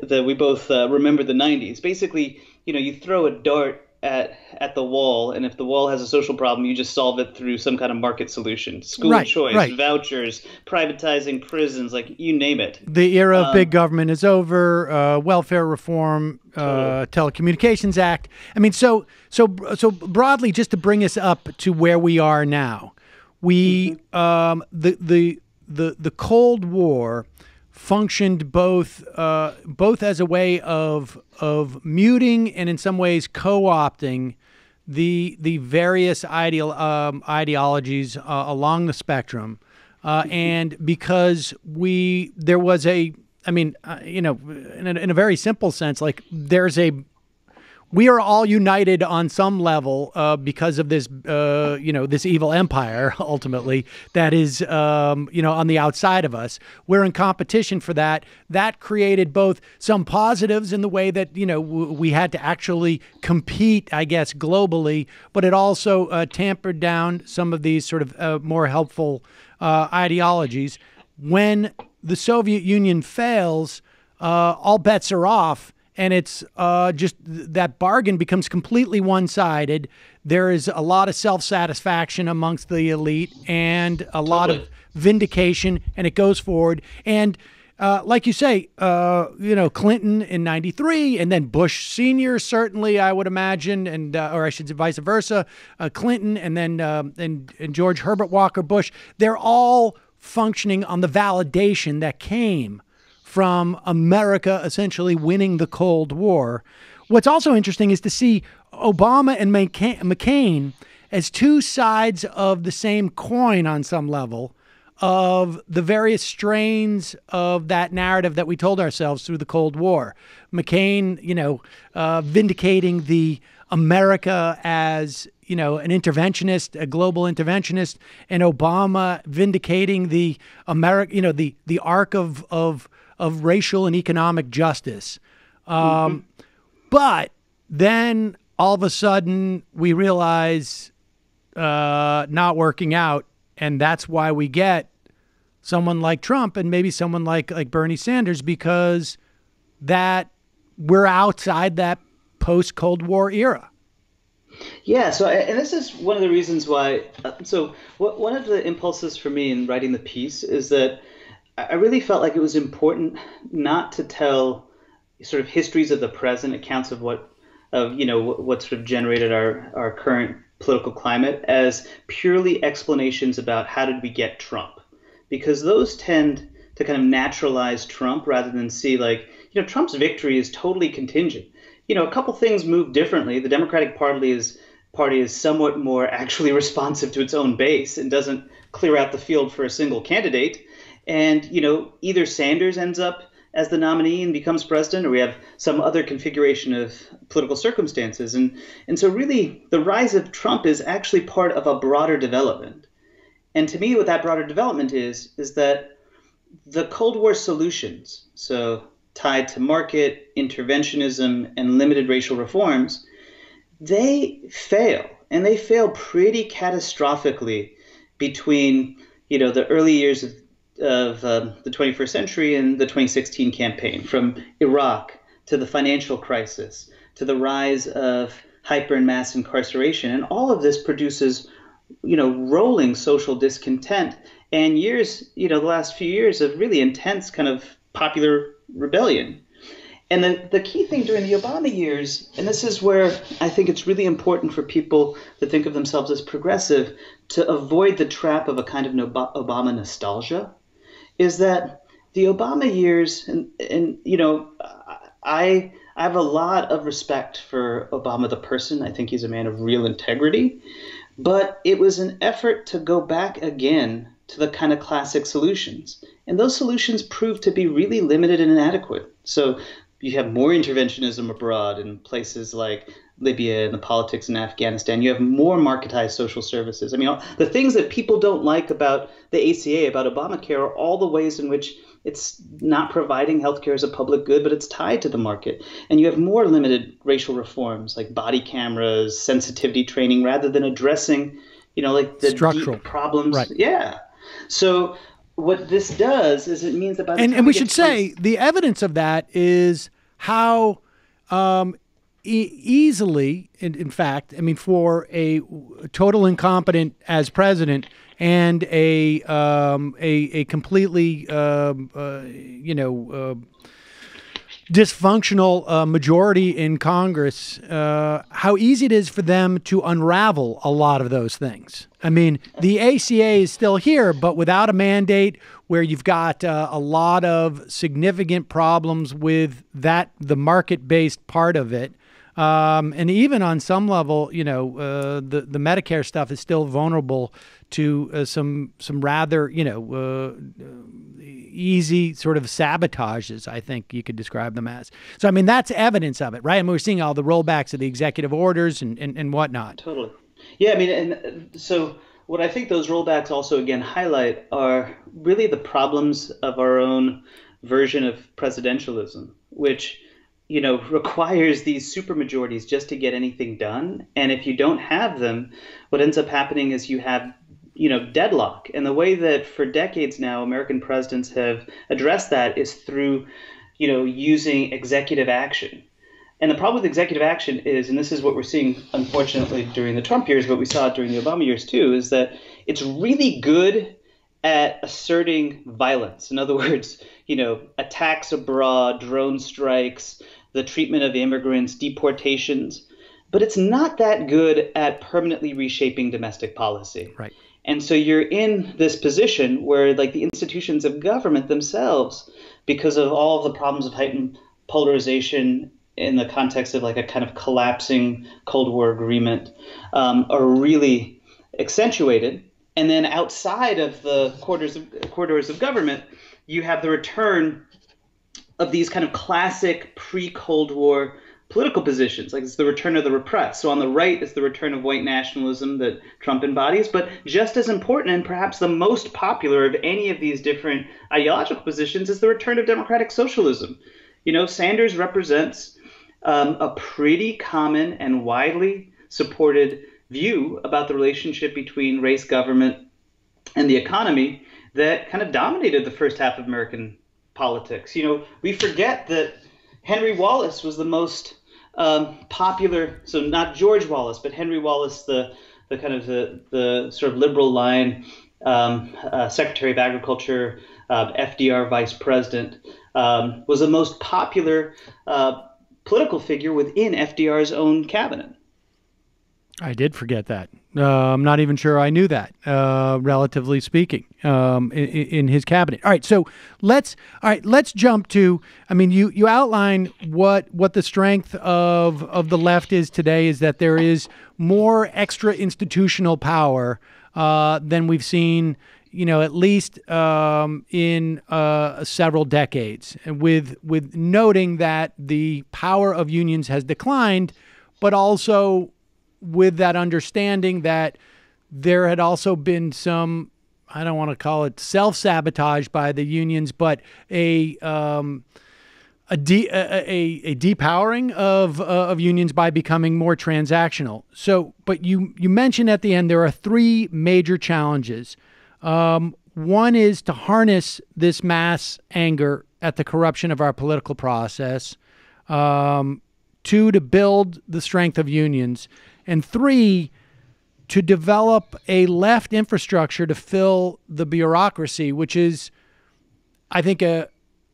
L: that we both remember the 90s. Basically, you throw a dart at the wall, and if the wall has a social problem, you just solve it through some kind of market solution. School choice, vouchers, privatizing prisons, like you name it.
F: The era of big government is over. Welfare reform, Telecommunications Act. So broadly, just to bring us up to where we are now, we the Cold War functioned both as a way of muting and in some ways co-opting the various ideologies along the spectrum, and because there was in a very simple sense, like we are all united on some level because of this, this evil empire, ultimately, that is, on the outside of us. We're in competition for that. That created both some positives in the way that, we had to actually compete, I guess, globally, but it also tampered down some of these sort of more helpful ideologies. When the Soviet Union fails, all bets are off. And it's just that bargain becomes completely one-sided. There is a lot of self-satisfaction amongst the elite and a lot of vindication, and it goes forward. And like you say, Clinton in '93, and then Bush Sr. certainly, I would imagine, and or I should say vice versa, Clinton, and then and George Herbert Walker Bush. They're all functioning on the validation that came from America essentially winning the Cold War. What's also interesting is to see Obama and McCain as two sides of the same coin on some level. of the various strains of that narrative that we told ourselves through the Cold War. McCain, vindicating the America as, an interventionist, a global interventionist, and Obama vindicating the the arc of racial and economic justice. But then all of a sudden we realize not working out, and that's why we get someone like Trump and maybe someone like Bernie Sanders, because that we're outside that post-Cold War era.
L: Yeah, and this is one of the reasons why. One of the impulses for me in writing the piece is that I really felt like it was important not to tell sort of histories of the present, accounts of what sort of generated our current political climate, as purely explanations about how did we get Trump, because those tend to kind of naturalize Trump rather than see Trump's victory is totally contingent. A couple things move differently. The Democratic Party is somewhat more actually responsive to its own base and doesn't clear out the field for a single candidate. And, either Sanders ends up as the nominee and becomes president, or we have some other configuration of political circumstances. And so really the rise of Trump is actually part of a broader development. And to me, what that broader development is that the Cold War solutions, so tied to market, interventionism, and limited racial reforms, they fail. And they fail pretty catastrophically between, the early years of the 21st century and the 2016 campaign, from Iraq to the financial crisis to the rise of hyper and mass incarceration. And all of this produces, rolling social discontent and years, the last few years of really intense kind of popular rebellion. And the key thing during the Obama years, and this is where I think it's really important for people that think of themselves as progressive to avoid the trap of a kind of Obama nostalgia, is that the Obama years, and I have a lot of respect for Obama the person. I think he's a man of real integrity, but it was an effort to go back again to the kind of classic solutions. And those solutions proved to be really limited and inadequate. So you have more interventionism abroad in places like Libya and the politics in Afghanistan. You have more marketized social services. I mean, the things that people don't like about the ACA, about Obamacare, are all the ways in which it's not providing healthcare as a public good, but it's tied to the market. And you have more limited racial reforms like body cameras, sensitivity training, rather than addressing, the
F: structural
L: deep problems.
F: Right.
L: Yeah. So what this does is it means that by the time
F: and we should say the evidence of that is how easily, in fact, I mean, for a total incompetent as president and a completely dysfunctional majority in Congress, how easy it is for them to unravel a lot of those things. I mean, the ACA is still here, but without a mandate, where you've got a lot of significant problems with the market-based part of it. And even on some level, the Medicare stuff is still vulnerable to some rather, easy sort of sabotages, I think you could describe them as. So, I mean, that's evidence of it, right? I mean, we're seeing all the rollbacks of the executive orders and whatnot.
L: Totally. Yeah, I mean, and so what I think those rollbacks also, again, highlight are really the problems of our own version of presidentialism, which requires these supermajorities just to get anything done. And if you don't have them, what ends up happening is you have, deadlock. And the way that for decades now American presidents have addressed that is through, using executive action. And the problem with executive action is, and this is what we're seeing, unfortunately, during the Trump years, but we saw it during the Obama years too, is that it's really good at asserting violence. In other words, attacks abroad, drone strikes, the treatment of immigrants, deportations, but it's not that good at permanently reshaping domestic policy.
F: Right.
L: And so you're in this position where the institutions of government themselves, because of all of the problems of heightened polarization in the context of a kind of collapsing Cold War agreement, are really accentuated. And then outside of the corridors of government, you have the return of these kind of classic pre-Cold War political positions. Like it's the return of the repressed. So on the right is the return of white nationalism that Trump embodies, but just as important and perhaps the most popular of any of these different ideological positions is the return of democratic socialism. Sanders represents a pretty common and widely supported view about the relationship between race, government, and the economy that kind of dominated the first half of American politics. We forget that Henry Wallace was the most popular, so not George Wallace, but Henry Wallace, the kind of the sort of liberal line Secretary of Agriculture, FDR vice president, was the most popular political figure within FDR's own cabinet.
F: I did forget that. I'm not even sure I knew that, relatively speaking, in his cabinet. All right, so let's jump to. I mean, you outline what the strength of the left is today is that there is more extra institutional power than we've seen, at least in several decades. With noting that the power of unions has declined, but also with that understanding that there had also been some, I don't want to call it self-sabotage by the unions, but a depowering of unions by becoming more transactional. So, but you mentioned at the end there are three major challenges. One is to harness this mass anger at the corruption of our political process. Two, to build the strength of unions. And three, to develop a left infrastructure to fill the bureaucracy, which is, I think, an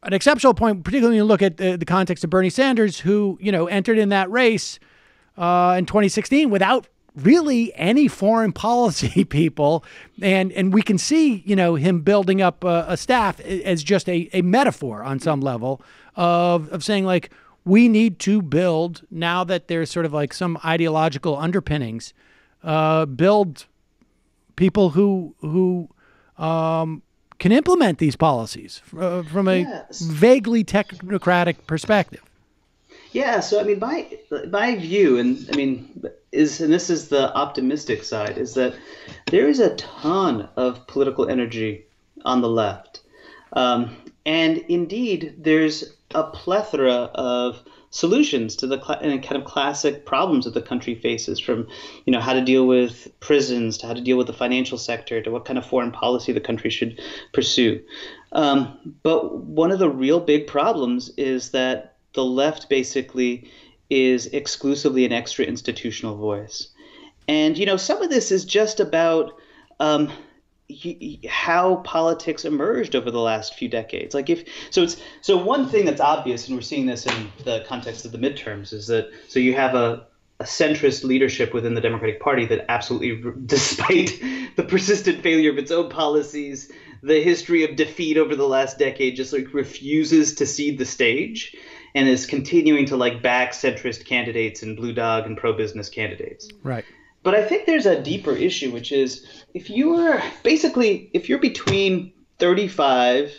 F: exceptional point, particularly when you look at the context of Bernie Sanders, who, entered in that race in 2016 without really any foreign policy people. And we can see, him building up a staff as just a metaphor on some level of saying, like, we need to build, now that there's sort of like some ideological underpinnings, build people who can implement these policies from a vaguely technocratic perspective.
L: Yeah, so I mean, my view, and this is the optimistic side, is that there is a ton of political energy on the left, and indeed there's a plethora of solutions to the kind of classic problems that the country faces, from how to deal with prisons, to how to deal with the financial sector, to what kind of foreign policy the country should pursue. But one of the real big problems is that the left basically is exclusively an extra institutional voice. And some of this is just about how politics emerged over the last few decades. So one thing that's obvious, and we're seeing this in the context of the midterms, is that so you have a centrist leadership within the Democratic Party that absolutely, despite the persistent failure of its own policies, the history of defeat over the last decade, just refuses to cede the stage and is continuing to back centrist candidates and blue dog and pro-business candidates.
F: Right.
L: But I think there's a deeper issue, which is if you're between 35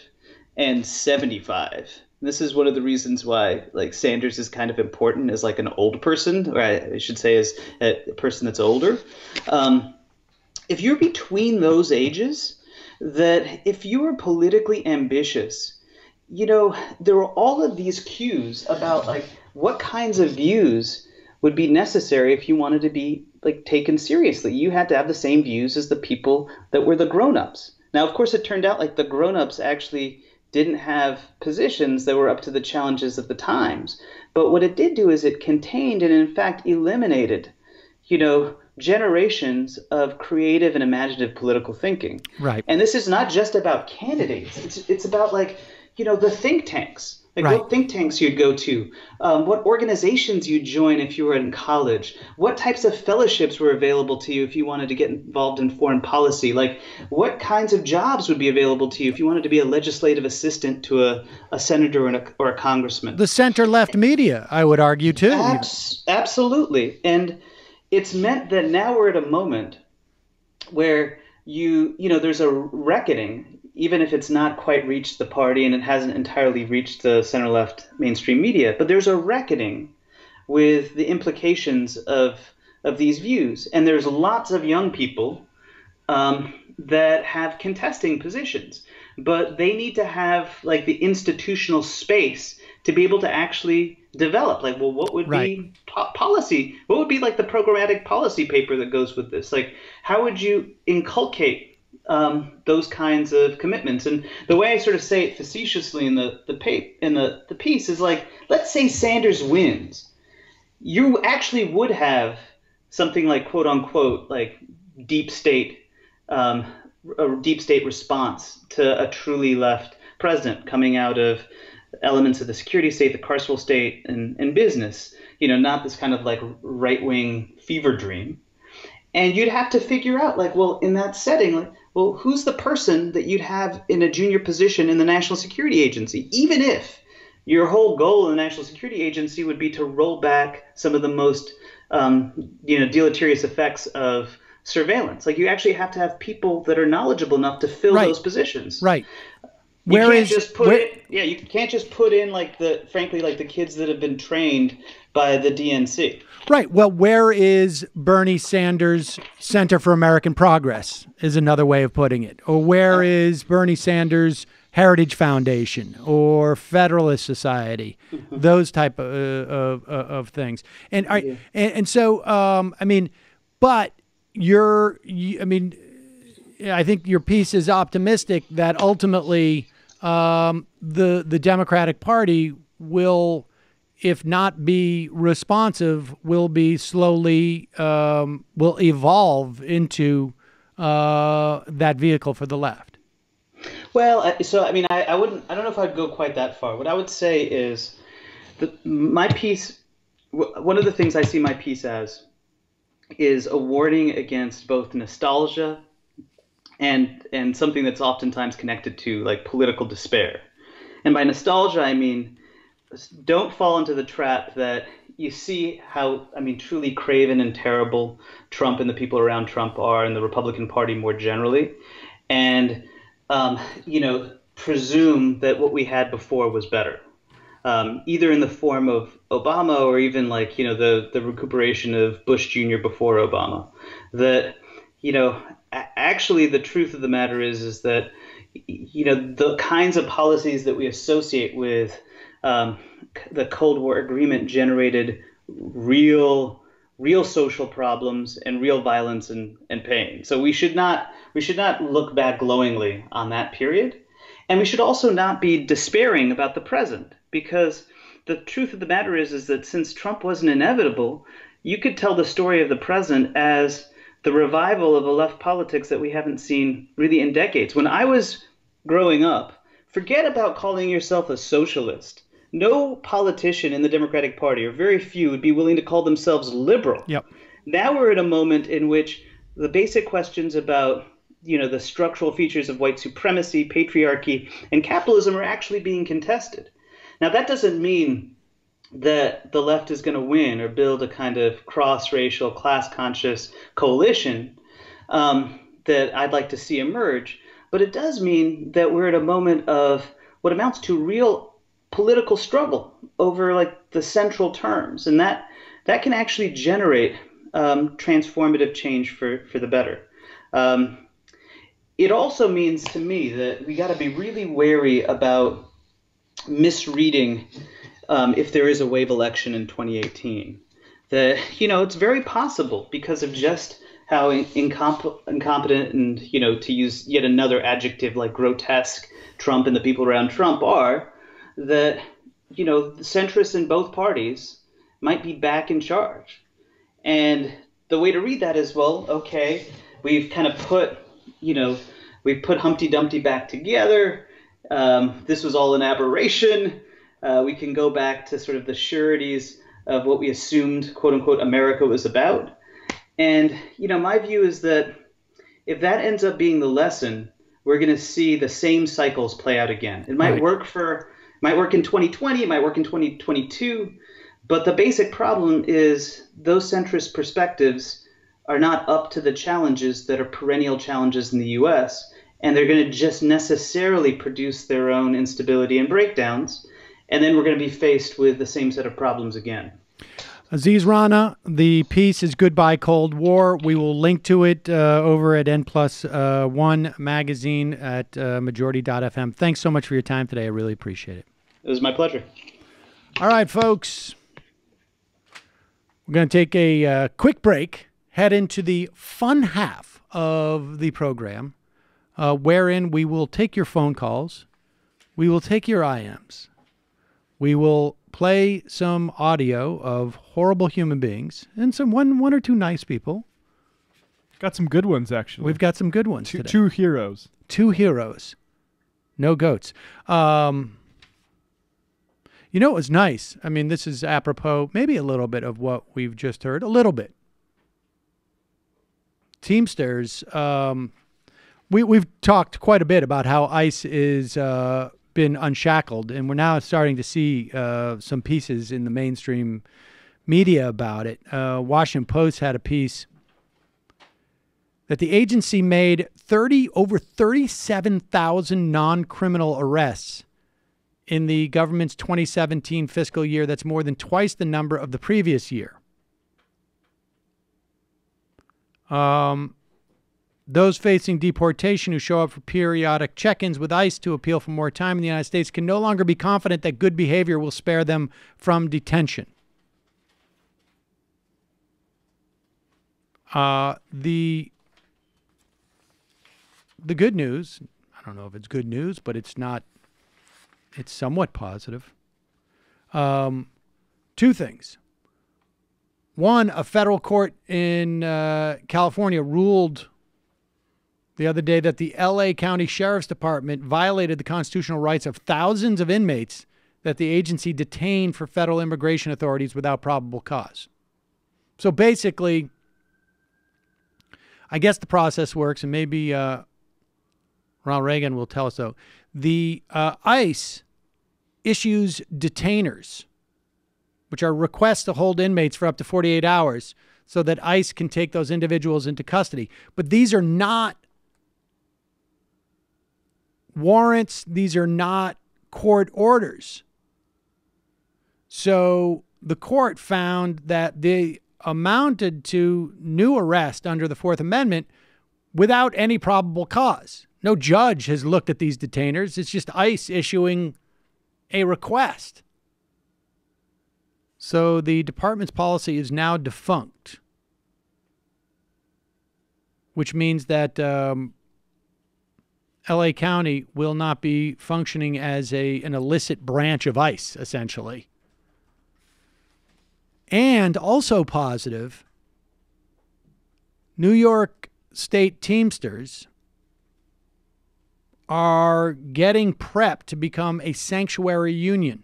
L: and 75, this is one of the reasons why Sanders is kind of important as an old person, or I should say as a person that's older. If you're between those ages, that if you are politically ambitious, there are all of these cues about what kinds of views would be necessary if you wanted to be taken seriously. You had to have the same views as the people that were the grown-ups. Now, of course, it turned out the grown-ups actually didn't have positions that were up to the challenges of the times. But what it did do is it contained and in fact eliminated, generations of creative and imaginative political thinking.
F: Right.
L: And this is not just about candidates. It's about the think tanks.
F: Right.
L: What think tanks you'd go to, what organizations you'd join if you were in college, what types of fellowships were available to you if you wanted to get involved in foreign policy, what kinds of jobs would be available to you if you wanted to be a legislative assistant to a senator or a congressman.
F: The center-left media, I would argue, too.
L: Absolutely. And it's meant that now we're at a moment where there's a reckoning, even if it's not quite reached the party and it hasn't entirely reached the center-left mainstream media, but there's a reckoning with the implications of these views. And there's lots of young people that have contesting positions, but they need to have like the institutional space to be able to actually develop. Like, well, what would be policy? What would be like the programmatic policy paper that goes with this? Like, how would you inculcate those kinds of commitments? And the way I sort of say it facetiously in the piece is like, let's say Sanders wins, you actually would have something like quote unquote like deep state, a deep state response to a truly left president coming out of elements of the security state, the carceral state, and business. Not this kind of like right-wing fever dream. And you'd have to figure out, like, well, in that setting, like, well, who's the person that you'd have in a junior position in the National Security Agency, even if your whole goal in the National Security Agency would be to roll back some of the most, deleterious effects of surveillance. Like, you actually have to have people that are knowledgeable enough to fill those positions.
F: Right.
L: You can't just put in like the kids that have been trained by the DNC.
F: Right. Well, where is Bernie Sanders' Center for American Progress is another way of putting it. Or where is Bernie Sanders' Heritage Foundation or Federalist Society? Those type of things. And so I mean, but I think your piece is optimistic that ultimately the Democratic Party will, if not be responsive, will be slowly will evolve into that vehicle for the left.
L: Well, so I mean, I don't know if I'd go quite that far. What I would say is that my piece, one of the things I see my piece as, is a warning against both nostalgia and something that's oftentimes connected to like political despair. And by nostalgia, I mean, don't fall into the trap that you see how, truly craven and terrible Trump and the people around Trump are, and the Republican Party more generally, and presume that what we had before was better, either in the form of Obama or even like, the recuperation of Bush Jr. before Obama. That, actually the truth of the matter is that, the kinds of policies that we associate with the Cold War agreement generated real social problems and real violence and pain. So we should not look back glowingly on that period. And we should also not be despairing about the present, because the truth of the matter is that since Trump wasn't inevitable, you could tell the story of the present as the revival of a left politics that we haven't seen really in decades. When I was growing up, forget about calling yourself a socialist. No politician in the Democratic Party, or very few, would be willing to call themselves liberal.
F: Yep.
L: Now we're at a moment in which the basic questions about the structural features of white supremacy, patriarchy, and capitalism are actually being contested. Now, that doesn't mean that the left is going to win or build a kind of cross-racial, class-conscious coalition that I'd like to see emerge. But it does mean that we're at a moment of what amounts to real political struggle over like the central terms. And that can actually generate transformative change for the better. It also means to me that we got to be really wary about misreading if there is a wave election in 2018. That, it's very possible because of just how incompetent and, to use yet another adjective like grotesque, Trump and the people around Trump are, that, the centrists in both parties might be back in charge. And the way to read that is, well, okay, we've kind of put, we've put Humpty Dumpty back together. This was all an aberration. We can go back to sort of the sureties of what we assumed, quote unquote, America was about. And, my view is that if that ends up being the lesson, we're going to see the same cycles play out again. It might work in 2020, it might work in 2022, but the basic problem is those centrist perspectives are not up to the challenges that are perennial challenges in the U.S., and they're going to just necessarily produce their own instability and breakdowns, and then we're going to be faced with the same set of problems again.
F: Aziz Rana, the piece is Goodbye Cold War. We will link to it over at N+1 magazine at majority.fm. Thanks so much for your time today. I really appreciate it.
L: It was my pleasure.
F: All right, folks. We're going to take a quick break, head into the fun half of the program, wherein we will take your phone calls. We will take your IMs. We will play some audio of horrible human beings and some one or two nice people.
M: Got some good ones, actually.
F: We've got some good ones today.
M: Two heroes.
F: Two heroes. No goats. You know, it was nice. I mean, this is apropos, maybe a little bit of what we've just heard. A little bit. Teamsters, we've talked quite a bit about how ICE is been unshackled, and we're now starting to see some pieces in the mainstream media about it. Washington Post had a piece that the agency made over 37,000 non-criminal arrests in the government's 2017 fiscal year. That's more than twice the number of the previous year. Those facing deportation who show up for periodic check-ins with ICE to appeal for more time in the United States can no longer be confident that good behavior will spare them from detention. The good news, I don't know if it's good news, but it's not, it's somewhat positive. Two things. One, a federal court in California ruled the other day that the L.A. County Sheriff's Department violated the constitutional rights of thousands of inmates that the agency detained for federal immigration authorities without probable cause. So basically, I guess the process works, and maybe Ronald Reagan will tell us so. The ICE issues detainers, which are requests to hold inmates for up to 48 hours so that ICE can take those individuals into custody. But these are not warrants. These are not court orders. So the court found that they amounted to new arrest under the Fourth Amendment without any probable cause. No judge has looked at these detainers. It's just ICE issuing a request. So the department's policy is now defunct, which means that L.A. County will not be functioning as an illicit branch of ICE, essentially. And also positive, New York State Teamsters are getting prepped to become a sanctuary union.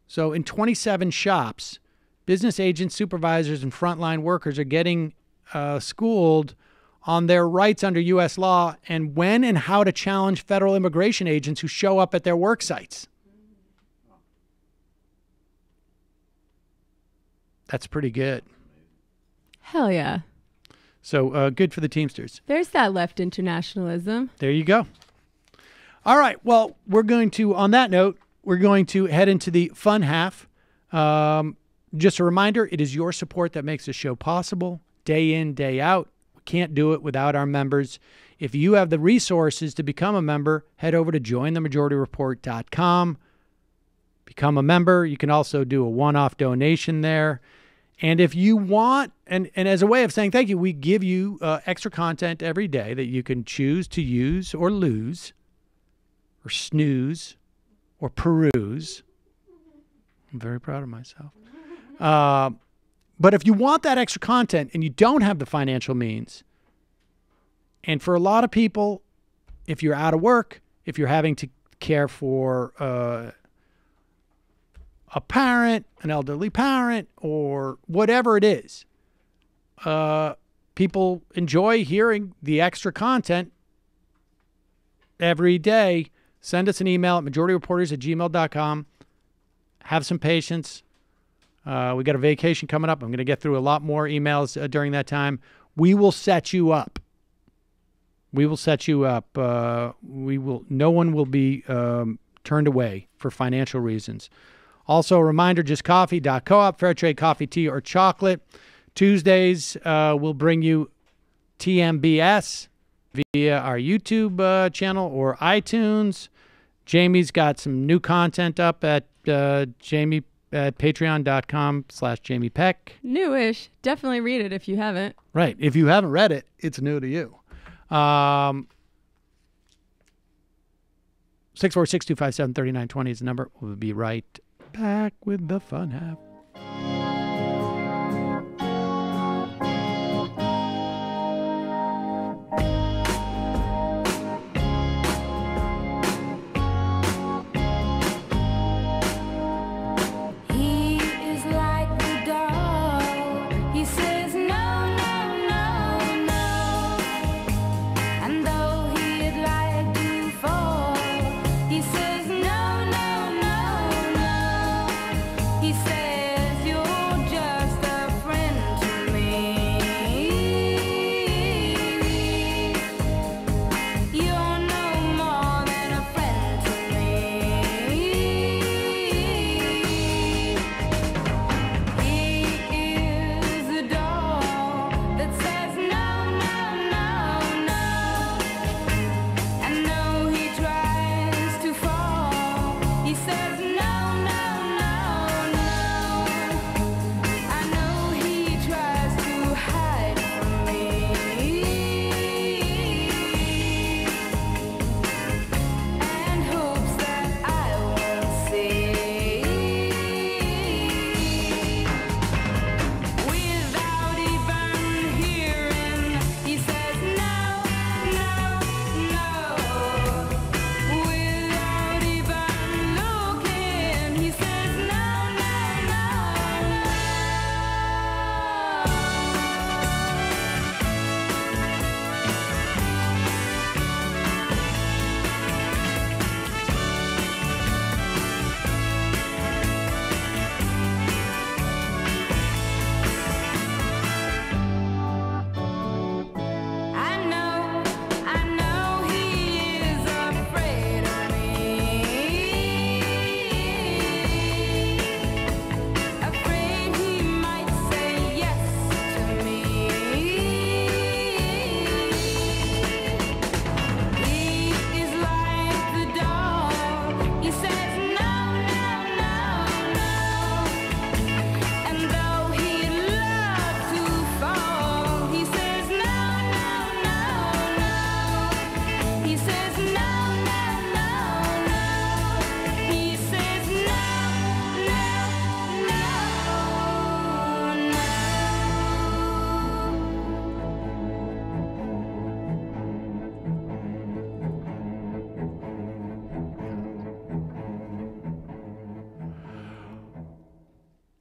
F: So in 27 shops, business agents, supervisors, and frontline workers are getting schooled on their rights under U.S. law and when and how to challenge federal immigration agents who show up at their work sites. That's pretty good.
K: Hell yeah.
F: So good for the Teamsters.
K: There's that left internationalism.
F: There you go. All right. Well, we're going to, on that note, we're going to head into the fun half. Just a reminder, it is your support that makes this show possible, day in, day out. We can't do it without our members. If you have the resources to become a member, head over to jointhemajorityreport.com. Become a member. You can also do a one-off donation there. And if you want, and as a way of saying thank you, we give you extra content every day that you can choose to use or lose or snooze or peruse. I'm very proud of myself. But if you want that extra content and you don't have the financial means, and for a lot of people, if you're out of work, if you're having to care for a parent, an elderly parent, or whatever it is, people enjoy hearing the extra content every day. Send us an email at majorityreporters@gmail.com. Have some patience. We got a vacation coming up. I'm going to get through a lot more emails during that time. We will set you up. We will set you up. No one will be turned away for financial reasons. Also, a reminder, justcoffee.coop, fair trade coffee, tea, or chocolate. Tuesdays, we'll bring you TMBS via our YouTube channel or iTunes. Jamie's got some new content up at Jamie at patreon.com/Jamie Peck.
K: Newish. Definitely read it if you haven't.
F: Right. If you haven't read it, it's new to you. 646-257-3920 is the number. We'll be right back with the fun half.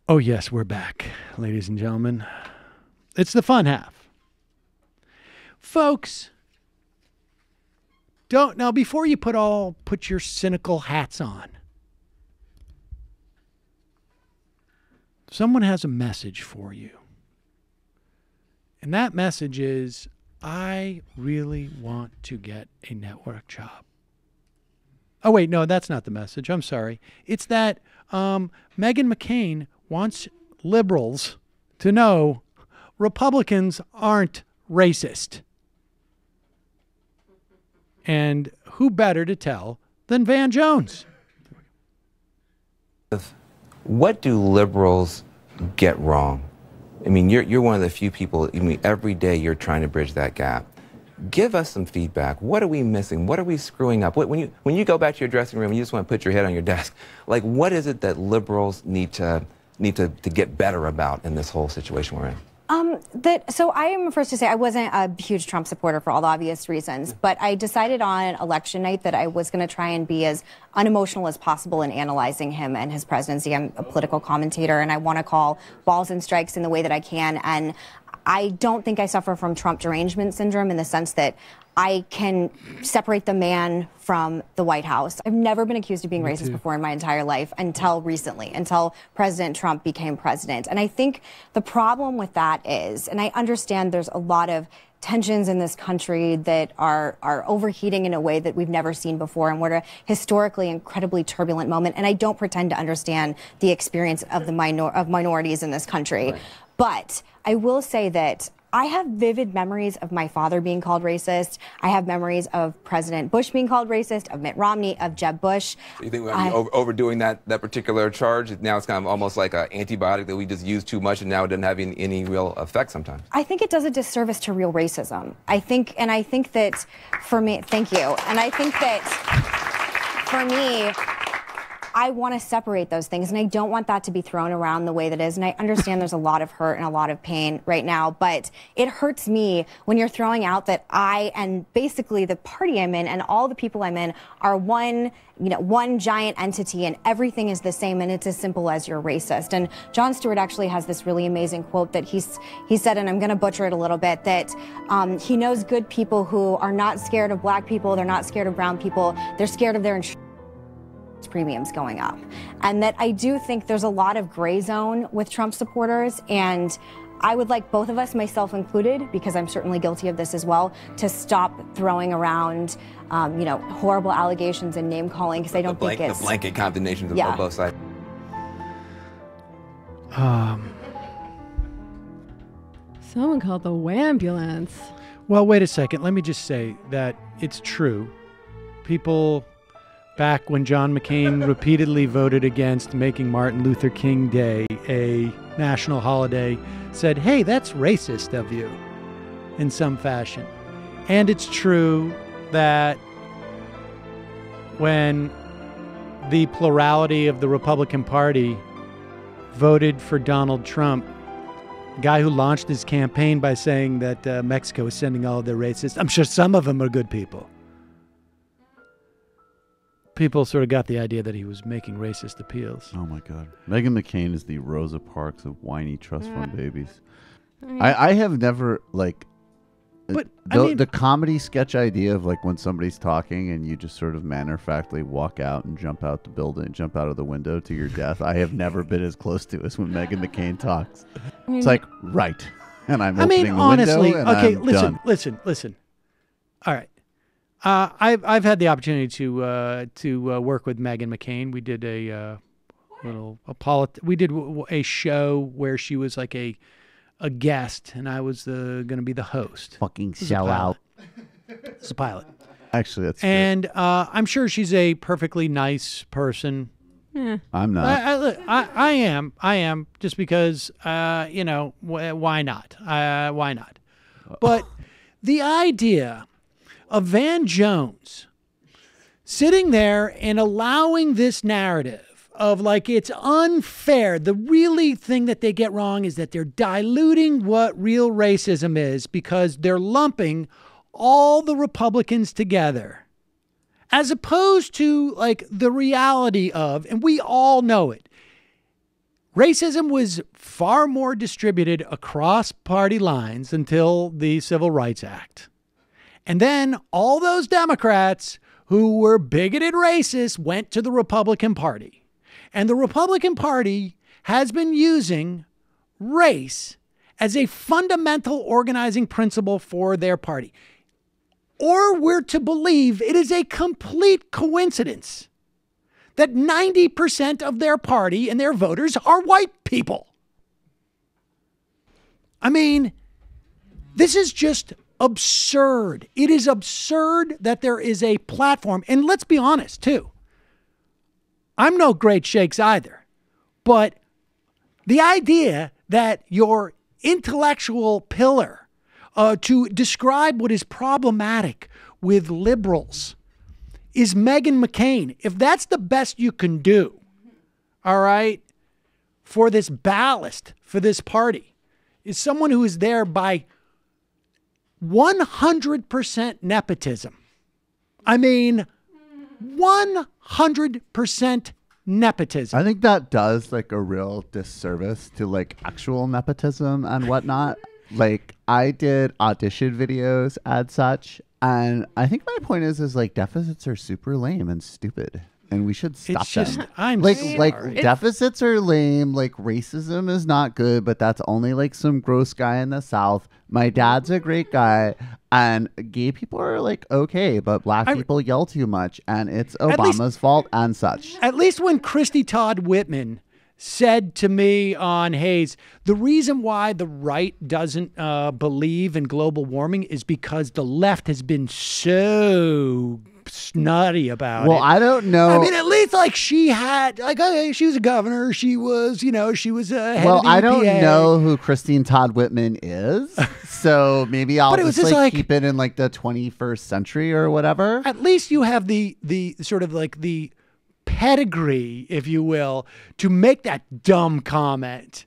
F: Oh, yes, we're back, ladies and gentlemen. It's the fun half. Folks, now before you put your cynical hats on, someone has a message for you. And that message is, I really want to get a network job. Oh, wait, no, that's not the message. I'm sorry. It's that Meghan McCain wants liberals to know Republicans aren't racist. And who better to tell than Van Jones?
N: What do liberals get wrong? I mean, you're one of the few people, I mean, every day you're trying to bridge that gap. Give us some feedback. What are we missing? What are we screwing up? When you go back to your dressing room and you just want to put your head on your desk, like, what is it that liberals need to get better about in this whole situation we're in?
O: So I am first to say I wasn't a huge Trump supporter for all the obvious reasons, but I decided on election night that I was going to try and be as unemotional as possible in analyzing him and his presidency. I'm a political commentator, and I want to call balls and strikes in the way that I can. And I don't think I suffer from Trump derangement syndrome in the sense that I can separate the man from the White House. I've never been accused of being racist before in my entire life until recently, until President Trump became president. And I think the problem with that is, and I understand there's a lot of tensions in this country that are overheating in a way that we've never seen before, and we're at a historically incredibly turbulent moment. And I don't pretend to understand the experience of the minorities in this country. Right. But I will say that I have vivid memories of my father being called racist. I have memories of President Bush being called racist, of Mitt Romney, of Jeb Bush.
N: So you think we're overdoing that particular charge? Now it's kind of almost like an antibiotic that we just use too much and now it doesn't have any real effect sometimes.
O: I think it does a disservice to real racism. I think that for me, thank you. And I think that for me, I want to separate those things, and I don't want that to be thrown around the way that is. And I understand there's a lot of hurt and a lot of pain right now, but it hurts me when you're throwing out that I and basically the party I'm in and all the people I'm in are one giant entity, and everything is the same, and it's as simple as you're racist. And Jon Stewart actually has this really amazing quote that he said, and I'm going to butcher it a little bit, that he knows good people who are not scared of black people, they're not scared of brown people, they're scared of their premiums going up. And that I do think there's a lot of gray zone with Trump supporters, and I would like both of us, myself included, because I'm certainly guilty of this as well, to stop throwing around horrible allegations and name calling, because I don't think it's
N: the blanket condemnations of both sides.
K: Someone called the Wambulance.
F: Well, wait a second. Let me just say that it's true. People back when John McCain repeatedly voted against making Martin Luther King Day a national holiday, said, hey, that's racist of you in some fashion. And it's true that when the plurality of the Republican Party voted for Donald Trump, the guy who launched his campaign by saying that Mexico is sending all of their racists, I'm sure some of them are good people. People sort of got the idea that he was making racist appeals.
G: Oh, my God. Meghan McCain is the Rosa Parks of whiny trust fund babies. I have never, but the comedy sketch idea of, when somebody's talking and you just sort of matter-of-factly walk out and jump out the building, jump out of the window to your death, I have never been as close to as when Meghan McCain talks. It's like, right. And I'm opening the
F: honestly,
G: window and
F: okay,
G: I'm
F: listen,
G: done.
F: listen. All right. I've had the opportunity to work with Meghan McCain. We did we did a show where she was like a guest, and I was going to be the host.
G: Fucking sell out.
F: It's a pilot.
G: Actually, that's
F: and I'm sure she's a perfectly nice person.
K: Yeah.
G: I'm not.
F: I am just because why not? Why not? But the idea of Van Jones sitting there and allowing this narrative of it's unfair. The really thing that they get wrong is that they're diluting what real racism is because they're lumping all the Republicans together, as opposed to the reality of, and we all know it, racism was far more distributed across party lines until the Civil Rights Act. And then all those Democrats who were bigoted racists went to the Republican Party. And the Republican Party has been using race as a fundamental organizing principle for their party. Or we're to believe it is a complete coincidence that 90% of their party and their voters are white people. I mean, this is just absurd. It is absurd that there is a platform. And let's be honest, too. I'm no great shakes either. But the idea that your intellectual pillar to describe what is problematic with liberals is Meghan McCain, if that's the best you can do, all right, for this ballast, for this party, is someone who is there by 100% nepotism. I mean, 100% nepotism.
G: I think that does a real disservice to actual nepotism and whatnot. Like, I did audition videos and such, and I think my point is like deficits are super lame and stupid, and we should stop them. Like deficits are lame. Like racism is not good, but that's only like some gross guy in the South. My dad's a great guy, and gay people are like okay, but black people yell too much, and it's Obama's fault and such.
F: At least when Christy Todd Whitman said to me on Hayes, the reason why the right doesn't believe in global warming is because the left has been so snotty about it.
G: Well, I don't know.
F: I mean, at least like she had, like, okay, she was a governor. She was, she was a head of the
G: I don't
F: EPA.
G: know who Christine Todd Whitman is, so maybe I'll just like keep it in like the 21st century or whatever.
F: At least you have the sort of like the pedigree, if you will, to make that dumb comment.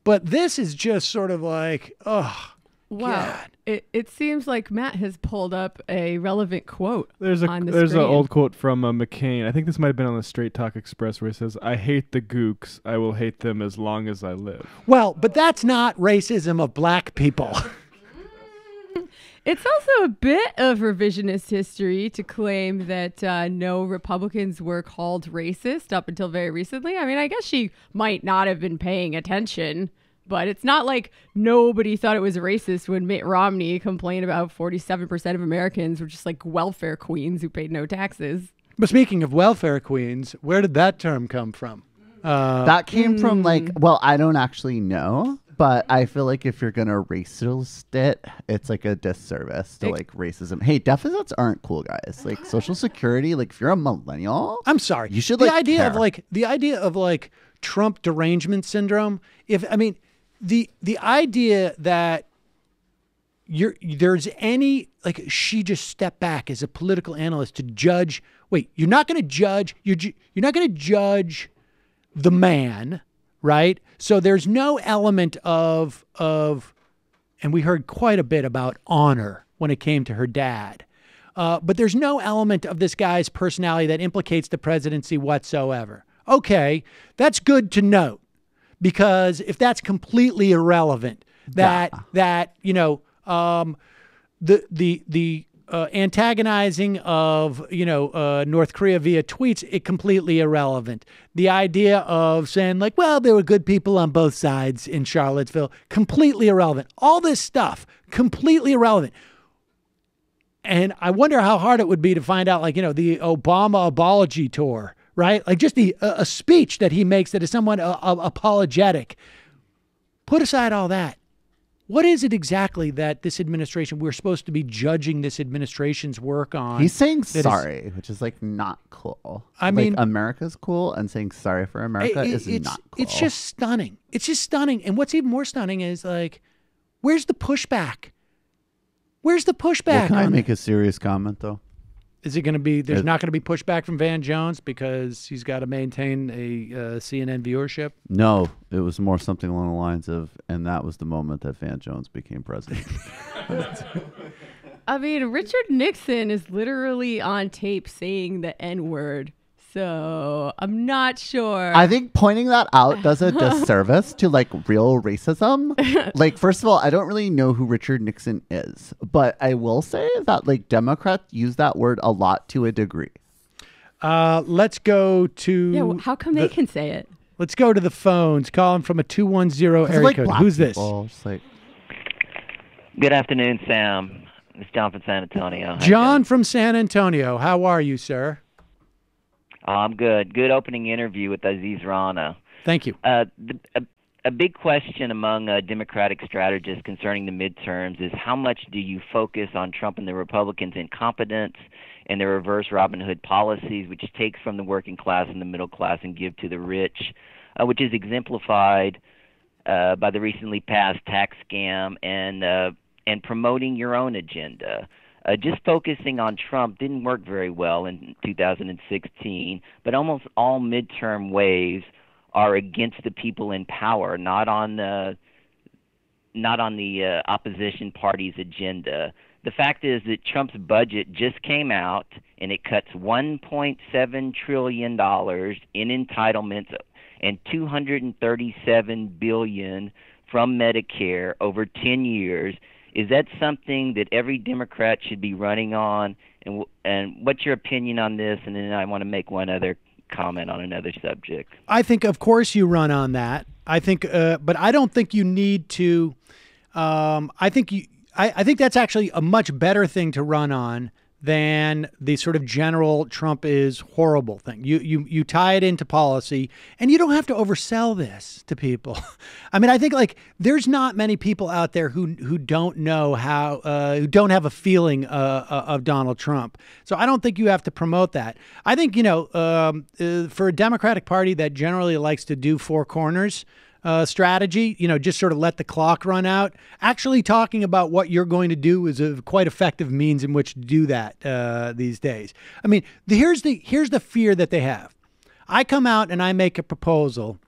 F: But this is just sort of like, oh,
K: wow. It seems like Matt has pulled up a relevant quote.
M: There's an old quote from McCain. I think this might have been on the Straight Talk Express where he says, "I hate the gooks. I will hate them as long as I live."
F: Well, but that's not racism of black people.
K: It's also a bit of revisionist history to claim that no Republicans were called racist up until very recently. I mean, I guess she might not have been paying attention, but it's not like nobody thought it was racist when Mitt Romney complained about 47% of Americans were just like welfare queens who paid no taxes.
F: But speaking of welfare queens, where did that term come from?
G: That came from I don't actually know. But I feel like if you're going to racist it, it's like a disservice to like racism. Hey, deficits aren't cool, guys. Like Social Security, like if you're a millennial,
F: I'm sorry.
G: You should
F: the idea of Trump derangement syndrome. The idea that there's any she just stepped back as a political analyst to judge. Wait, you're not going to judge. You're not going to judge the man. Right. So there's no element of, and we heard quite a bit about honor when it came to her dad. But there's no element of this guy's personality that implicates the presidency whatsoever. Okay. That's good to note, because if that's completely irrelevant, the antagonizing of, North Korea via tweets, it completely irrelevant. The idea of saying like, well, there were good people on both sides in Charlottesville, completely irrelevant. All this stuff, completely irrelevant. And I wonder how hard it would be to find out, the Obama apology tour, right? Like just a speech that he makes that is somewhat apologetic. Put aside all that. What is it exactly that this administration, we're supposed to be judging this administration's work on?
G: He's saying sorry, which is not cool. I mean, America's cool, and saying sorry for America is not cool.
F: It's just stunning. It's just stunning. And what's even more stunning is where's the pushback? Where's the pushback?
G: Well, can I make a serious comment though?
F: Is it going to be, there's not going to be pushback from Van Jones because he's got to maintain a CNN viewership?
G: No, it was more something along the lines of, and that was the moment that Van Jones became president.
K: I mean, Richard Nixon is literally on tape saying the N-word. So I'm not sure.
G: I think pointing that out does a disservice to real racism. First of all, I don't really know who Richard Nixon is, but I will say that Democrats use that word a lot to a degree.
F: Let's go to.
K: Yeah, well, how come they can say it?
F: Let's go to the phones. Calling from a 210 area code. Who's this?
P: Good afternoon, Sam. It's John from San Antonio.
F: John from San Antonio. How are you, sir?
P: I'm good. Good opening interview with Aziz Rana.
F: Thank you.
P: A big question among Democratic strategists concerning the midterms is how much do you focus on Trump and the Republicans' incompetence and their reverse Robin Hood policies, which takes from the working class and the middle class and give to the rich, which is exemplified by the recently passed tax scam and promoting your own agenda. Just focusing on Trump didn't work very well in 2016, but almost all midterm waves are against the people in power, not on the opposition party's agenda. The fact is that Trump's budget just came out, and it cuts $1.7 trillion in entitlements and $237 billion from Medicare over 10 years. Is that something that every Democrat should be running on? And what's your opinion on this? And then I want to make one other comment on another subject.
F: I think, of course, you run on that. I think, but I don't think you need to. I think that's actually a much better thing to run on than the sort of general Trump is horrible thing. You tie it into policy, and you don't have to oversell this to people. I mean, I think like there's not many people out there who don't know how, who don't have a feeling of Donald Trump. So I don't think you have to promote that. I think, for a Democratic Party that generally likes to do four corners strategy, just sort of let the clock run out. Actually talking about what you're going to do is a quite effective means in which to do that these days. I mean, here's the fear that they have. I come out and I make a proposal,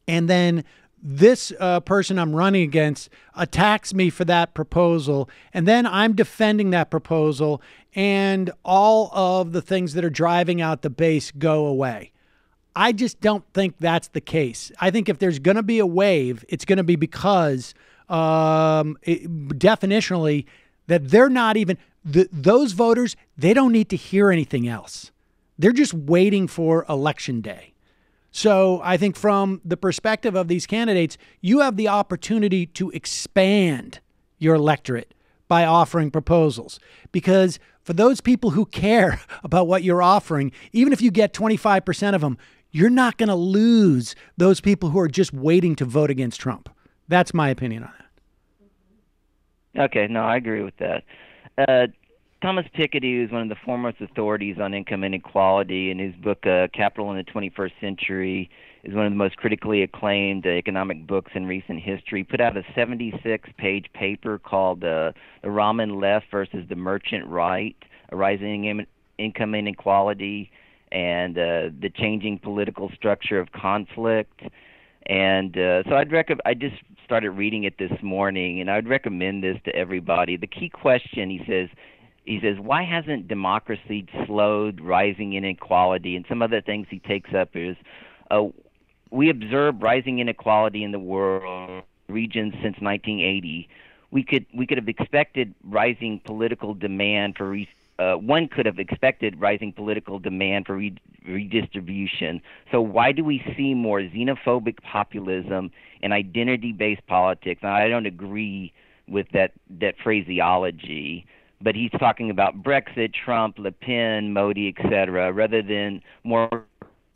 F: and then this person I'm running against attacks me for that proposal, and then I'm defending that proposal, and all of the things that are driving out the base go away. I just don't think that's the case. I think if there's going to be a wave, it's going to be because definitionally that they're not even those voters. They don't need to hear anything else. They're just waiting for election day. So I think from the perspective of these candidates, you have the opportunity to expand your electorate by offering proposals, because for those people who care about what you're offering, even if you get 25% of them, you're not going to lose those people who are just waiting to vote against Trump. That's my opinion on that.
P: Okay, no, I agree with that. Thomas Piketty, who's one of the foremost authorities on income inequality, in his book Capital in the 21st Century, is one of the most critically acclaimed economic books in recent history, put out a 76-page paper called The Ramen Left versus the Merchant Right, a rising income inequality, and the changing political structure of conflict. And so I just started reading it this morning, and I'd recommend this to everybody. The key question, he says, why hasn't democracy slowed rising inequality? And some other things he takes up is, we observe rising inequality in the world regions since 1980. We could have expected rising political demand for one could have expected rising political demand for redistribution. So why do we see more xenophobic populism and identity-based politics? Now, I don't agree with that phraseology, but he's talking about Brexit, Trump, Le Pen, Modi, etc., rather than more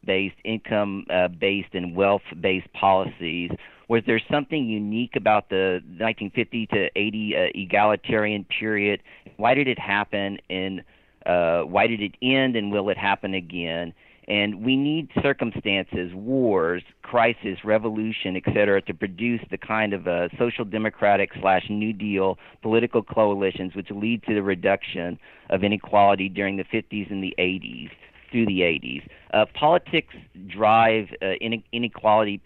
P: based, income-based, and wealth-based policies. Was there something unique about the 1950 to 80 egalitarian period? Why did it happen, and why did it end, and will it happen again? And we need circumstances, wars, crisis, revolution, etc., to produce the kind of social democratic / New Deal political coalitions which lead to the reduction of inequality during the 50s and the 80s. Through the 80s. Politics drive inequality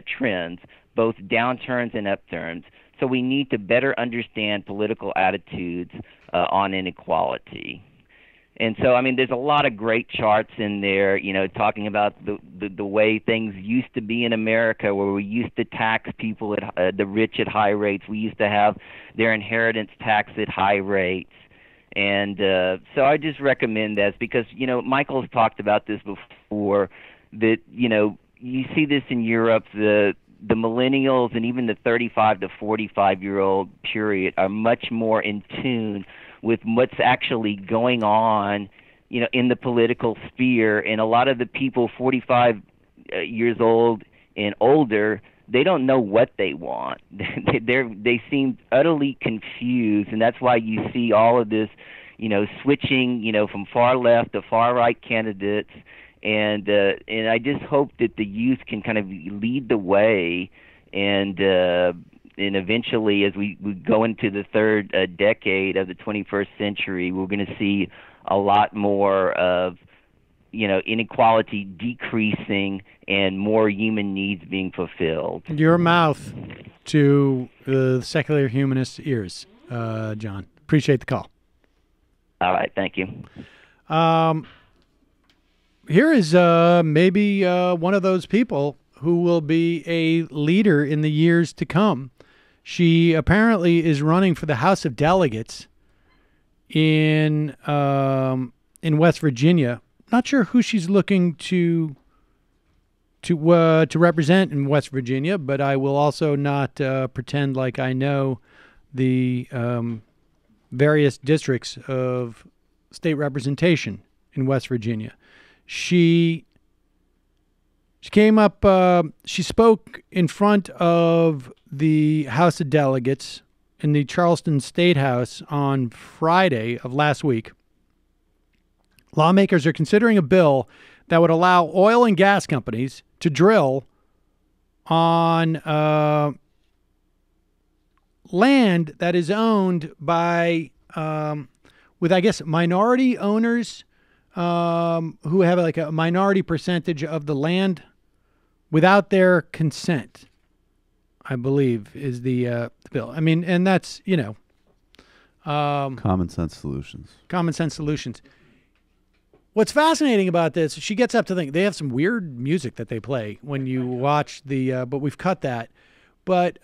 P: trends, both downturns and upturns, so we need to better understand political attitudes on inequality. And so, I mean, there's a lot of great charts in there, talking about the way things used to be in America, where we used to tax people, the rich at high rates. We used to have their inheritance tax at high rates. And so I just recommend this because, Michael's talked about this before, that, you see this in Europe, the millennials and even the 35 to 45-year-old period are much more in tune with what's actually going on, in the political sphere. And a lot of the people 45 years old and older, they don't know what they want. They seem utterly confused, and that's why you see all of this, switching, from far left to far right candidates. And I just hope that the youth can kind of lead the way, and eventually, as we go into the third decade of the 21st century, we're going to see a lot more of inequality decreasing and more human needs being fulfilled.
F: Your mouth to secular humanist ears, John. Appreciate the call.
P: All right, thank you.
F: Here is maybe one of those people who will be a leader in the years to come. She apparently is running for the House of Delegates in West Virginia. Not sure who she's looking to represent in West Virginia, but I will also not pretend like I know the various districts of state representation in West Virginia. She came up, she spoke in front of the House of Delegates in the Charleston State House on Friday of last week. Lawmakers are considering a bill that would allow oil and gas companies to drill on land that is owned by, with, I guess, minority owners who have like a minority percentage of the land without their consent, I believe, is the bill. I mean, and that's,
G: common sense solutions.
F: Common sense solutions. What's fascinating about this, she gets up to think, they have some weird music that they play when you watch the, but we've cut that. But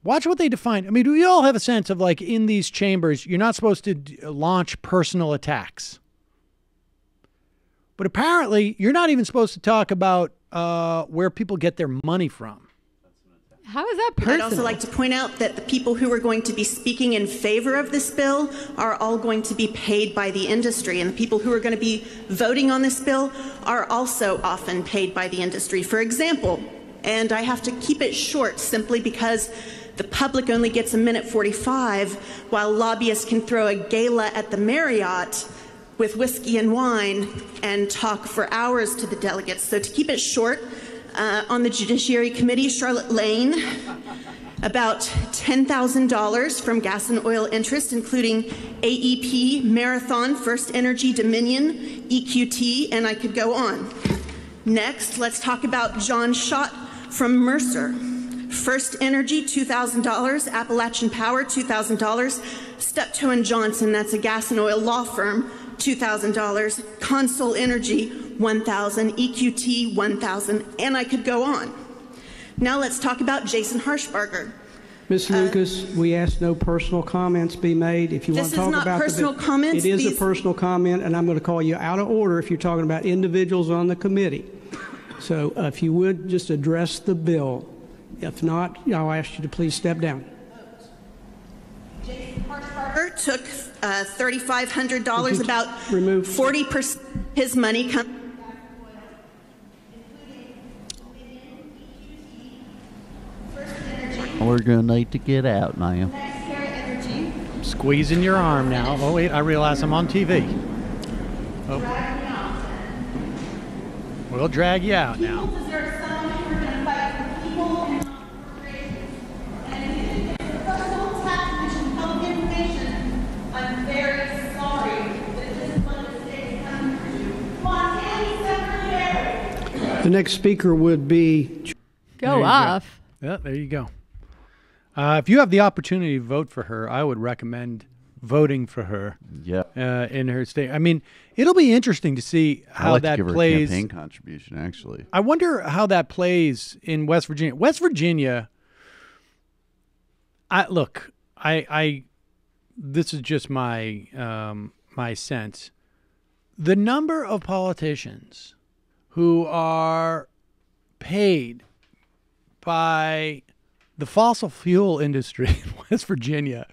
F: watch what they define. I mean, we all have a sense of, like, in these chambers, you're not supposed to launch personal attacks. But apparently, you're not even supposed to talk about where people get their money from.
K: How is that personal?
Q: I'd also like to point out that the people who are going to be speaking in favor of this bill are all going to be paid by the industry, and the people who are going to be voting on this bill are also often paid by the industry. For example, and I have to keep it short simply because the public only gets 1:45, while lobbyists can throw a gala at the Marriott with whiskey and wine and talk for hours to the delegates. So to keep it short, on the Judiciary Committee, Charlotte Lane, about $10,000 from gas and oil interests, including AEP, Marathon, First Energy, Dominion, EQT, and I could go on. Next, let's talk about John Schott from Mercer. First Energy, $2,000. Appalachian Power, $2,000. Steptoe & Johnson, that's a gas and oil law firm, $2,000. Consol Energy, $1,000. EQT, $1,000. And I could go on. Now let's talk about Jason Harshbarger.
R: Ms. Lucas, we ask no personal comments be made. If you want to talk about
Q: this is not personal comments.
R: It is a personal comment, and I'm going to call you out of order if you're talking about individuals on the committee. So if you would just address the bill. If not, I'll ask you to please step down.
Q: Jason Harshbarger took $3,500, about 40% his money comes.
G: We're going to need to get out now.
F: Squeezing your arm now. Oh, wait, I realize I'm on TV. Oh. We'll drag you out now.
Q: I'm very sorry that this is what the state is coming for you. Come on,
R: The next speaker would be...
K: Go off.
F: Yeah, there you go. If you have the opportunity to vote for her, I would recommend voting for her.
G: Yeah.
F: In her state. I mean, it'll be interesting to see how
G: like
F: that
G: to give
F: plays.
G: Her a campaign contribution, actually.
F: I wonder how that plays in West Virginia. West Virginia. This is just my my sense. The number of politicians who are paid by the fossil fuel industry in West Virginia,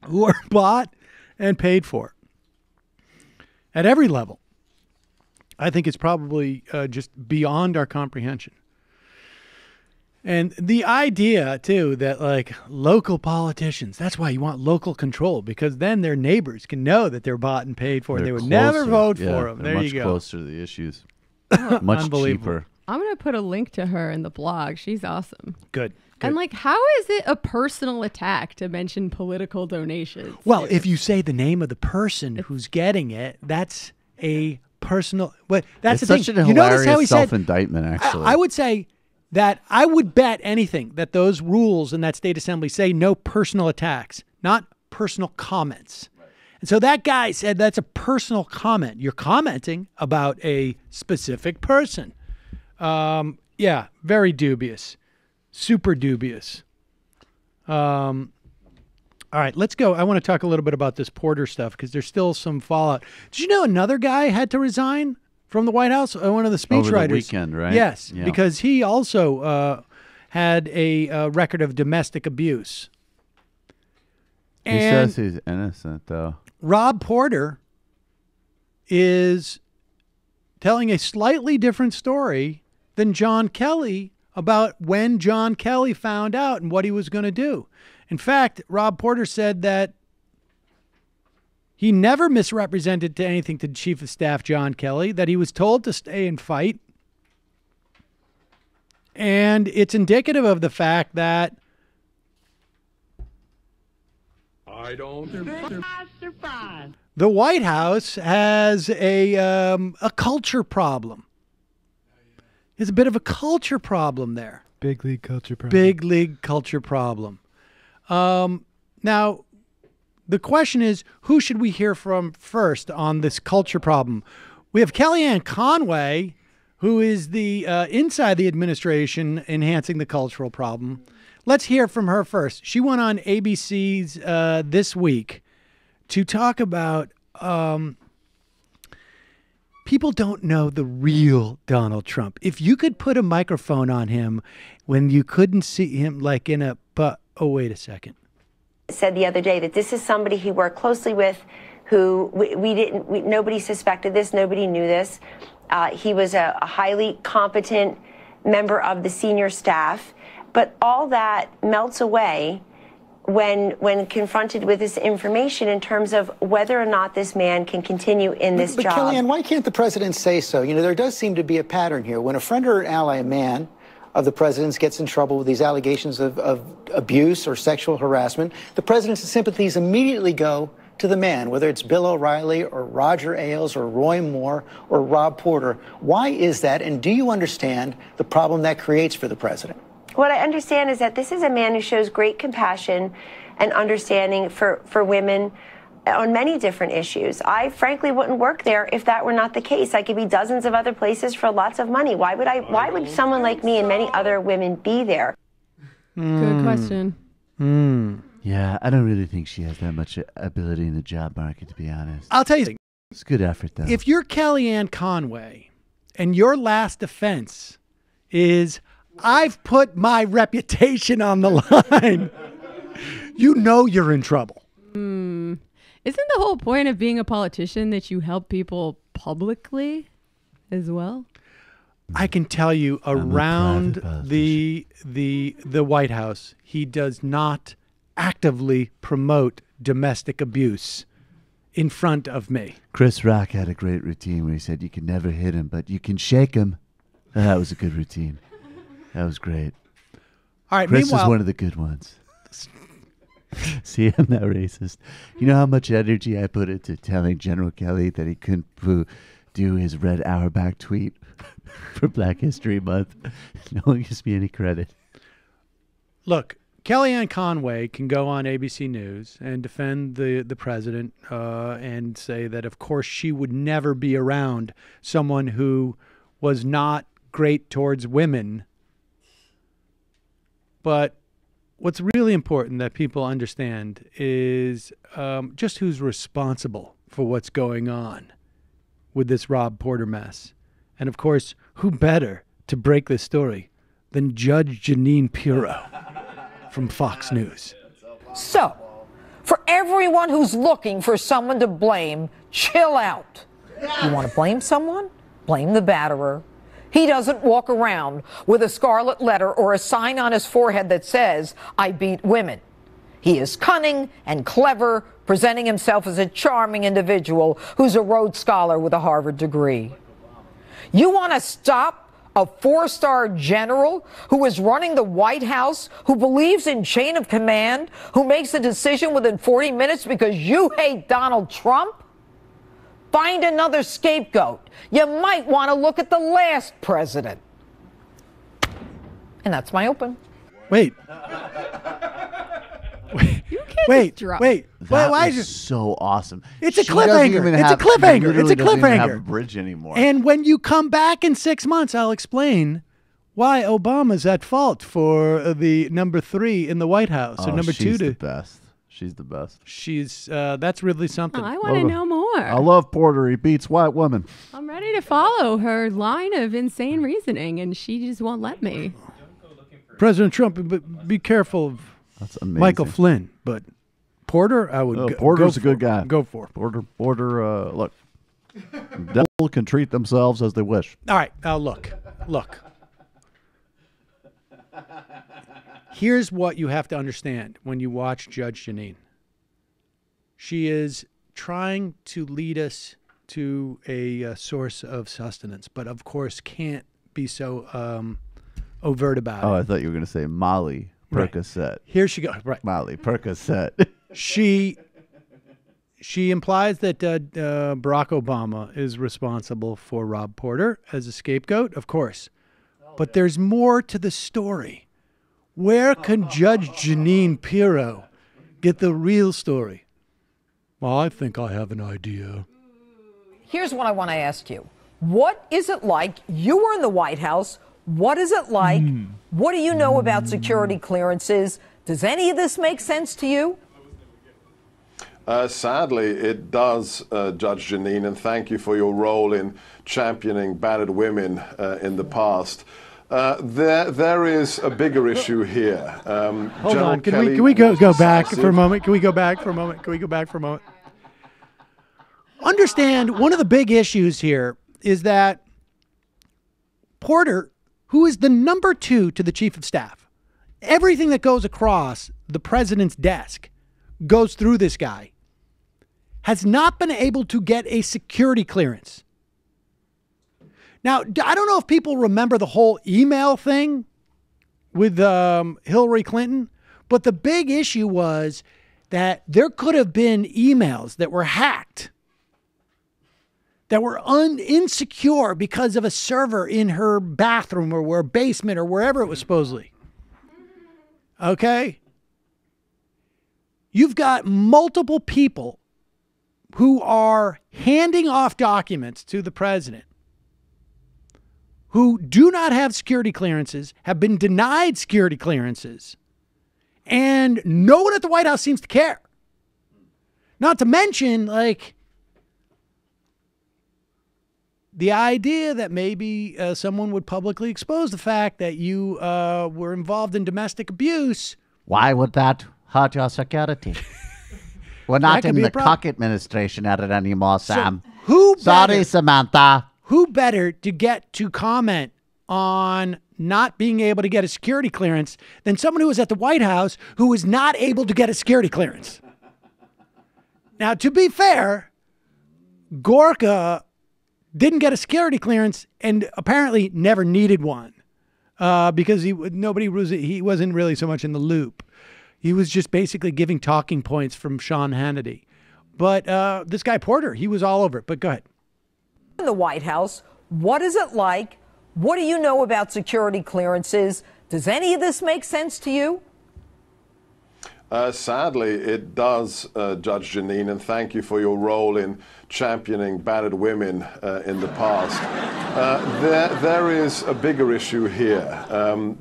F: who are bought and paid for at every level, I think it's probably just beyond our comprehension. And the idea, too, that like local politicians, that's why you want local control, because then their neighbors can know that they're bought and paid for. They would never vote for them. There you go.
G: Much closer to the issues.
F: Much cheaper.
K: I'm going to put a link to her in the blog. She's awesome.
F: Good.
K: And like, how is it a personal attack to mention political donations?
F: Well, if you say the name of the person who's getting it, that's a personal. But that's
G: it's
F: the thing.
G: such an
F: You notice how he said
G: self-indictment, actually.
F: I would say that I would bet anything that those rules in that state assembly say no personal attacks, not personal comments. Right. And so that guy said that's a personal comment. You're commenting about a specific person. Yeah, very dubious. Super dubious. All right, let's go. I want to talk a little bit about this Porter stuff because there's still some fallout. Did you know another guy had to resign from the White House? One of the speechwriters.
G: Over the weekend, right?
F: Yes,
G: Yeah.
F: because he also had a record of domestic abuse.
G: He
F: And
G: says he's innocent, though.
F: Rob Porter is telling a slightly different story than John Kelly about when John Kelly found out and what he was going to do. In fact, Rob Porter said that he never misrepresented to anything to Chief of Staff John Kelly, that he was told to stay and fight. And it's indicative of the fact that the White House has a culture problem. There's a bit of a culture problem there.
M: Big league culture problem.
F: Big league culture problem. Now, the question is, who should we hear from first on this culture problem? We have Kellyanne Conway, who is the inside the administration enhancing the cultural problem. Let's hear from her first. She went on ABC's this week to talk about people don't know the real Donald Trump. If you could put a microphone on him when you couldn't see him, like in a, but, oh, wait a second.
S: Said the other day that this is somebody he worked closely with, who nobody suspected this, nobody knew this. He was a highly competent member of the senior staff, but all that melts away when confronted with this information in terms of whether or not this man can continue in this job.
T: But Kellyanne, why can't the president say so? You know, there does seem to be a pattern here. When a friend or an ally, a man of the president's, gets in trouble with these allegations of abuse or sexual harassment, the president's sympathies immediately go to the man, whether it's Bill O'Reilly or Roger Ailes or Roy Moore or Rob Porter. Why is that? And do you understand the problem that creates for the president?
S: What I understand is that this is a man who shows great compassion and understanding for women on many different issues. I frankly wouldn't work there if that were not the case. I could be dozens of other places for lots of money. Why would someone like me and many other women be there?
K: Good question.
G: Yeah, I don't really think she has that much ability in the job market, to be honest.
F: I'll tell you.
G: It's a good effort, though.
F: If you're Kellyanne Conway and your last defense is, I've put my reputation on the line, you know you're in trouble.
K: Isn't the whole point of being a politician that you help people publicly as well?
F: I can tell you around the White House, he does not actively promote domestic abuse in front of me.
G: Chris Rock had a great routine where he said you can never hit him, but you can shake him. That was a good routine. That was great.
F: All right,
G: Chris is
F: meanwhile,
G: one of the good ones. See, I'm not racist. You know how much energy I put into telling General Kelly that he couldn't do his Red Auerbach tweet for Black History Month? No one gives me any credit.
F: Look, Kellyanne Conway can go on ABC News and defend the president and say that, of course, she would never be around someone who was not great towards women. But what's really important that people understand is just who's responsible for what's going on with this Rob Porter mess. And, of course, who better to break this story than Judge Jeanine Pirro from Fox News.
U: So, for everyone who's looking for someone to blame, chill out. You want to blame someone? Blame the batterer. He doesn't walk around with a scarlet letter or a sign on his forehead that says, "I beat women." He is cunning and clever, presenting himself as a charming individual who's a Rhodes Scholar with a Harvard degree. You want to stop a four-star general who is running the White House, who believes in chain of command, who makes a decision within 40 minutes because you hate Donald Trump? Find another scapegoat. You might want to look at the last president. And that's my open.
F: Wait.
K: You
F: Wait.
G: That
F: Why
G: is so awesome.
F: It's a
G: She doesn't
F: cliffhanger.
G: even
F: It's a
G: have- she
F: cliffhanger.
G: literally
F: It's a
G: doesn't even have
F: cliffhanger.
G: a bridge anymore.
F: And when you come back in 6 months, I'll explain why Obama's at fault for the number 3 in the White House, or number 2
G: she's
F: to.
G: the best. She's the best.
F: She's that's really something.
K: I want to know more.
G: I love Porter. He beats white women.
K: I'm ready to follow her line of insane reasoning, and she just won't let me.
F: President Trump, but be careful of
G: That's amazing.
F: Michael Flynn. But Porter, I would.
G: Porter's
F: go
G: a good
F: for.
G: guy.
F: Go for
G: Porter. Look, devil can treat themselves as they wish.
F: All right, now look. Here's what you have to understand when you watch Judge Jeanine. She is trying to lead us to a source of sustenance, but of course can't be so overt about it.
G: Oh, I thought you were going to say Molly Percocet.
F: Right. Here she goes. Right.
G: Molly Percocet.
F: She implies that Barack Obama is responsible for Rob Porter as a scapegoat, of course. But there's more to the story. Where can Judge Jeanine Pirro get the real story? Well, I think I have an idea.
U: Here's what I want to ask you. What is it like? You were in the White House. What is it like? What do you know about security clearances? Does any of this make sense to you?
B: Sadly, it does, Judge Jeanine, and thank you for your role in championing battered women in the past. There is a bigger issue here.
F: Hold on. Can we go back for a moment? Can we go back for a moment? Understand, one of the big issues here is that Porter, who is the number 2 to the chief of staff, everything that goes across the president's desk goes through this guy, has not been able to get a security clearance. Now, I don't know if people remember the whole email thing with Hillary Clinton, but the big issue was that there could have been emails that were hacked, that were insecure because of a server in her bathroom or basement or wherever it was supposedly. Okay? You've got multiple people who are handing off documents to the president who do not have security clearances, have been denied security clearances, and no one at the White House seems to care. Not to mention, the idea that maybe someone would publicly expose the fact that you were involved in domestic abuse.
G: Why would that hurt your security? We're not in the Koch administration at it anymore, Sam. Sorry, Samantha.
F: Who better to get to comment on not being able to get a security clearance than someone who was at the White House who was not able to get a security clearance? Now, to be fair, Gorka didn't get a security clearance and apparently never needed one because he wasn't really so much in the loop. He was just basically giving talking points from Sean Hannity. But this guy Porter, he was all over it. But go ahead.
U: In the White House, what is it like? What do you know about security clearances? Does any of this make sense to you?
B: Sadly, it does, Judge Jeanine, and thank you for your role in championing battered women in the past. There is a bigger issue here.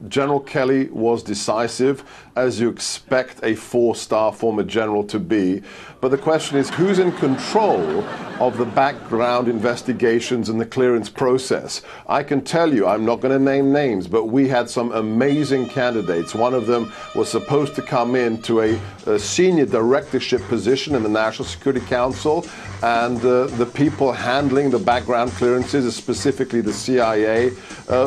B: General Kelly was decisive, as you expect a 4-star former general to be. But the question is, who's in control of the background investigations and the clearance process? I can tell you, I'm not going to name names, but we had some amazing candidates. One of them was supposed to come into a senior directorship position in the National Security Council, and the people handling the background clearances, specifically the CIA,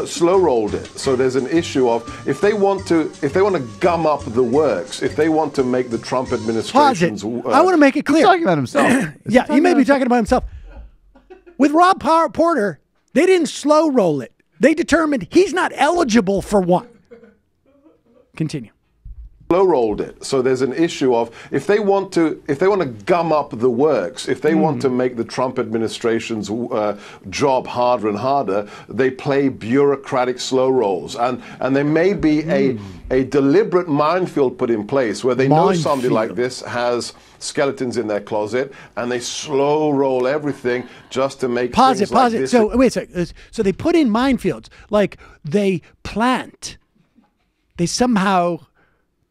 B: slow-rolled it. So there's an issue of if they want to gum up the works, if they want to make the Trump administration's
F: I want to make it clear.
G: He's talking about himself.
F: Yeah, he may be talking about himself. With Rob Porter, they didn't slow roll it. They determined he's not eligible for one. Continue.
B: slow rolled it. So there's an issue of if they want to gum up the works, if they want to make the Trump administration's job harder and harder, they play bureaucratic slow rolls, and there may be a deliberate minefield put in place where they know somebody like this has skeletons in their closet, and they slow roll everything just to make things like this.
F: So wait a second. So they put in minefields, like they plant. They somehow.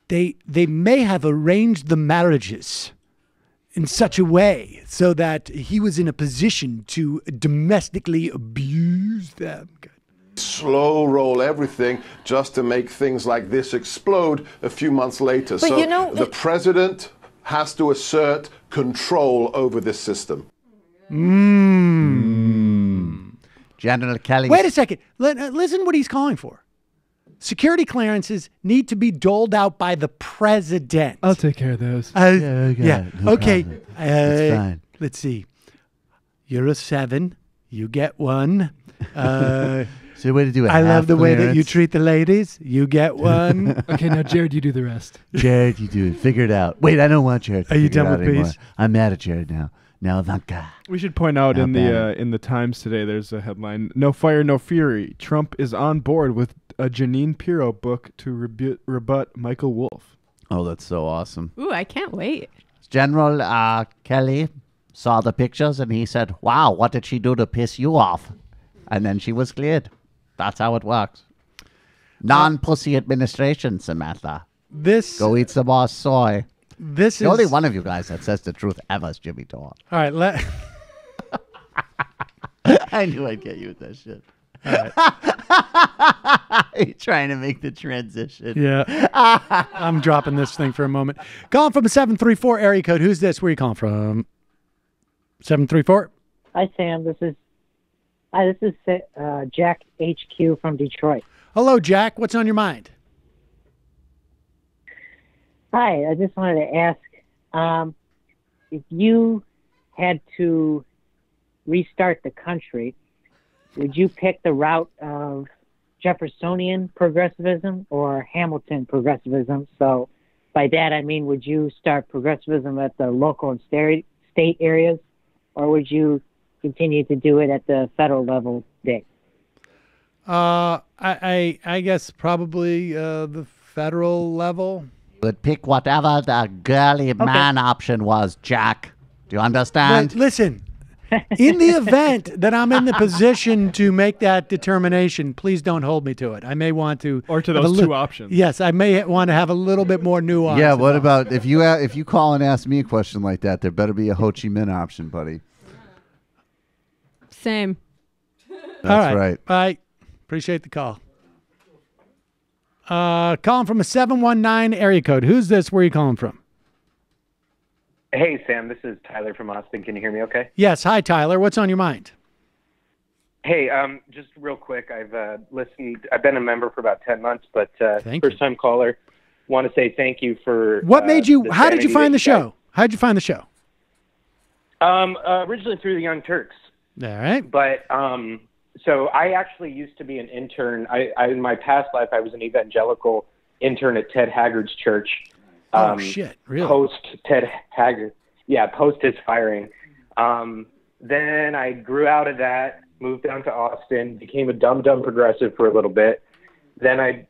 F: They may have arranged the marriages in such a way so that he was in a position to domestically abuse them.
B: Slow roll everything just to make things like this explode a few months later.
U: But
B: so
U: you know,
B: the president has to assert control over this system.
G: General Kelly.
F: Wait a second. Listen what he's calling for. Security clearances need to be doled out by the president.
M: I'll take care of those.
F: Yeah.
G: No
F: Okay.
G: problem. It's fine.
F: Let's see. You're a 7. You get 1.
G: So way to do it.
F: I love the way that you treat the ladies. You get 1.
M: Okay, now Jared, you do the rest.
G: Jared, you do it. Figure it out. Wait, I don't want Jared to
F: Are you
G: figure it
F: done
G: out
F: with
G: anymore.
F: peace?
G: I'm mad at Jared now. Now Ivanka.
M: We should point out
G: Now
M: in the Times today, there's a headline: "No Fire, No Fury. Trump is on board with a Janine Pirro book to rebut Michael Wolff."
G: Oh, that's so awesome.
K: Ooh, I can't wait.
G: General Kelly saw the pictures and he said, "Wow, what did she do to piss you off?" And then she was cleared. That's how it works. Non-pussy administration, Samantha. Go eat some more soy.
F: The
G: only one of you guys that says the truth ever is Jimmy Dore.
F: All right,
G: I knew I'd get you with that shit.
F: All right.
G: You're trying to make the transition.
F: Yeah. I'm dropping this thing for a moment. Calling from a 734 area code. Who's this? Where are you calling from? 734?
C: Hi, Sam. This is Jack HQ from Detroit.
F: Hello, Jack. What's on your mind?
C: Hi. I just wanted to ask, if you had to restart the country, would you pick the route of Jeffersonian progressivism or Hamilton progressivism? So by that, I mean, would you start progressivism at the local and state areas, or would you continue to do it at the federal level, Dick?
F: I guess probably the federal level.
G: Would pick whatever the girly man option was, Jack. Do you understand?
F: But listen, in the event that I'm in the position to make that determination, please don't hold me to it. I may want to,
M: or to those two options.
F: Yes, I may want to have a little bit more nuance.
G: Yeah. What about if you call and ask me a question like that? There better be a Ho Chi Minh option, buddy.
K: Same.
G: That's right.
F: I appreciate the call. Calling from a 719 area code. Who's this? Where are you calling from?
V: Hey, Sam. This is Tyler from Austin. Can you hear me okay?
F: Yes. Hi, Tyler. What's on your mind?
V: Hey, just real quick. I've listened. I've been a member for about 10 months, but first-time caller. Want to say thank you for
F: what made you? How did you find the show? How did you find the show?
V: Originally through the Young Turks.
F: All right.
V: But so I actually used to be an intern. I in my past life, I was an evangelical intern at Ted Haggard's church.
F: Oh, shit. Really?
V: Post Ted Haggard. Yeah, post his firing. Then I grew out of that, moved down to Austin, became a dumb progressive for a little bit. Then I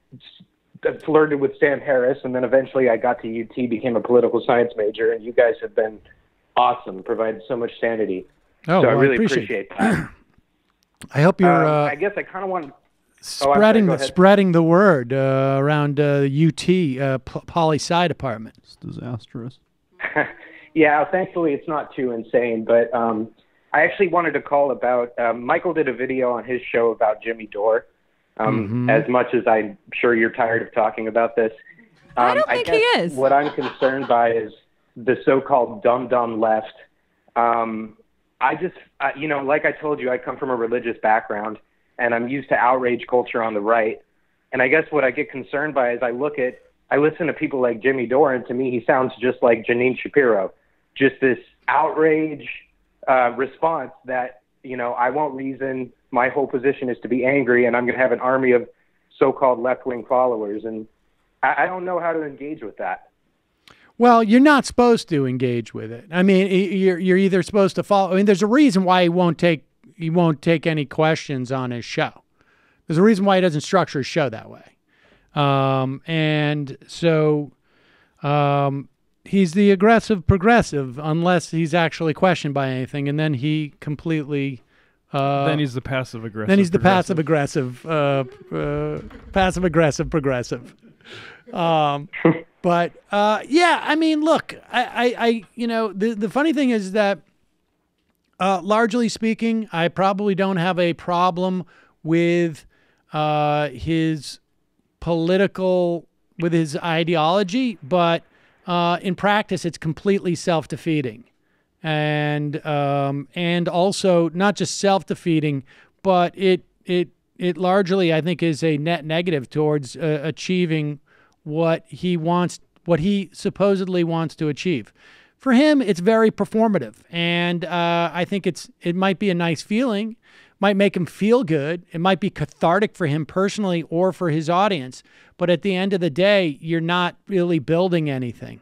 V: flirted with Sam Harris, and then eventually I got to UT, became a political science major, and you guys have been awesome, provided so much sanity.
F: Oh,
V: so
F: well,
V: I really
F: appreciate
V: that.
F: I hope you're
V: I guess I kind of want
F: spreading the word around UT Poli Sci Department.
G: It's disastrous.
V: Yeah, thankfully it's not too insane, but I actually wanted to call about Michael did a video on his show about Jimmy Dore. As much as I'm sure you're tired of talking about this,
K: I don't think he is.
V: What I'm concerned by is the so-called dumb left. I just, like I told you, I come from a religious background, and I'm used to outrage culture on the right. And I guess what I get concerned by is I listen to people like Jimmy Dore, and to me, he sounds just like Janine Shapiro. Just this outrage response that, I won't reason. My whole position is to be angry, and I'm going to have an army of so-called left-wing followers. And I don't know how to engage with that.
F: Well, you're not supposed to engage with it. I mean, you're either supposed to follow. I mean, there's a reason why he won't take any questions on his show. There's a reason why he doesn't structure his show that way. And so he's the aggressive progressive unless he's actually questioned by anything, and then he completely.
M: Then he's the passive aggressive.
F: Then he's the passive aggressive progressive. But yeah, I mean, look, I the funny thing is that largely speaking, I probably don't have a problem with his ideology, but in practice, it's completely self-defeating. And also not just self-defeating, but it largely, I think, is a net negative towards achieving what he supposedly wants to achieve. For him, it's very performative, and I think it might be a nice feeling, might make him feel good, it might be cathartic for him personally or for his audience, but at the end of the day, you're not really building anything.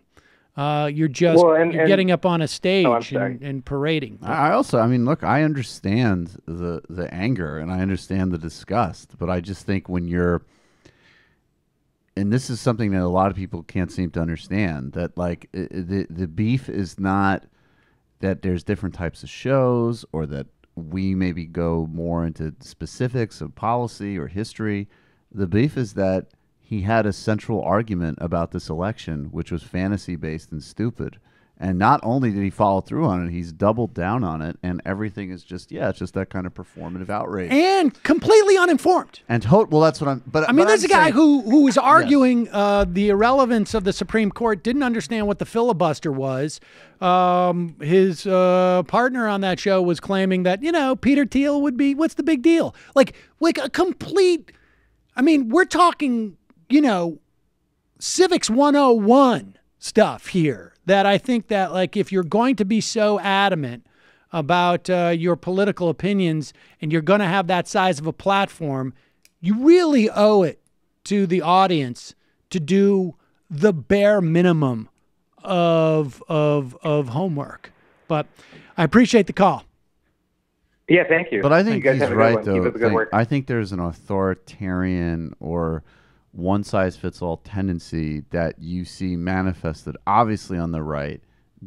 F: You're just you're getting up on a stage and parading.
G: I mean, look, I understand the anger and I understand the disgust, but I just think when you're, and this is something that a lot of people can't seem to understand, that like the beef is not that there's different types of shows or that we maybe go more into specifics of policy or history. The beef is that he had a central argument about this election, which was fantasy-based and stupid. And not only did he follow through on it, he's doubled down on it, and everything is just, it's just that kind of performative outrage.
F: And completely uninformed.
G: And well, that's what I'm... But
F: I mean, there's a guy who was arguing the irrelevance of the Supreme Court, didn't understand what the filibuster was. His partner on that show was claiming that, Peter Thiel would be, what's the big deal? Like a complete... I mean, we're talking... civics 101 stuff here that I think that, like, if you're going to be so adamant about your political opinions and you're going to have that size of a platform, you really owe it to the audience to do the bare minimum of homework. But I appreciate the call.
V: Yeah, thank you.
G: But I think he's right, though.
V: Keep up the good work.
G: I think there's an authoritarian or one-size-fits-all tendency that you see manifested, obviously on the right,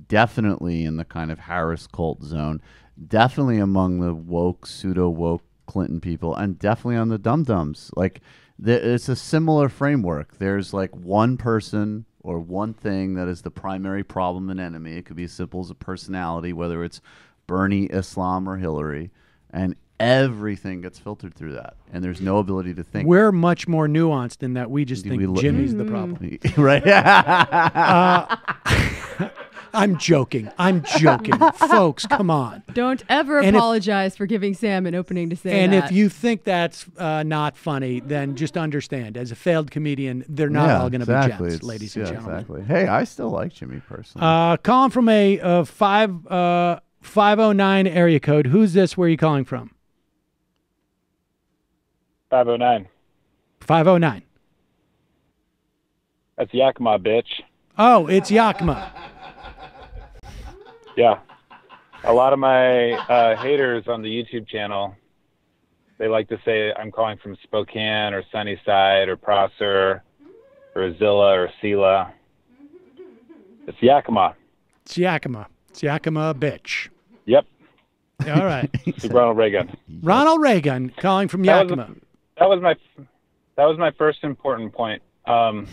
G: definitely in the kind of Harris cult zone, definitely among the woke, pseudo-woke Clinton people, and definitely on the dum-dums. Like, it's a similar framework. There's like one person or one thing that is the primary problem and enemy. It could be as simple as a personality, whether it's Bernie, Islam, or Hillary, and everything gets filtered through that, and there's no ability to think.
F: We're much more nuanced in that we just think Jimmy's the problem.
G: Right?
F: I'm joking. Folks, come on.
K: Don't ever apologize for giving Sam an opening to say that.
F: And if you think that's not funny, then just understand, as a failed comedian, they're not all going to be gents, ladies and gentlemen.
G: Exactly. Hey, I still like Jimmy personally.
F: Calling from a 509 area code. Who's this? Where are you calling from?
A: 509.
F: 509.
A: That's Yakima, bitch.
F: Oh, it's Yakima.
A: Yeah. A lot of my haters on the YouTube channel, they like to say I'm calling from Spokane or Sunnyside or Prosser or Zilla or Sela. It's Yakima.
F: It's Yakima. It's Yakima, bitch.
A: Yep.
F: All right.
A: It's Ronald Reagan.
F: Ronald Reagan calling from Yakima.
A: That was my first important point. My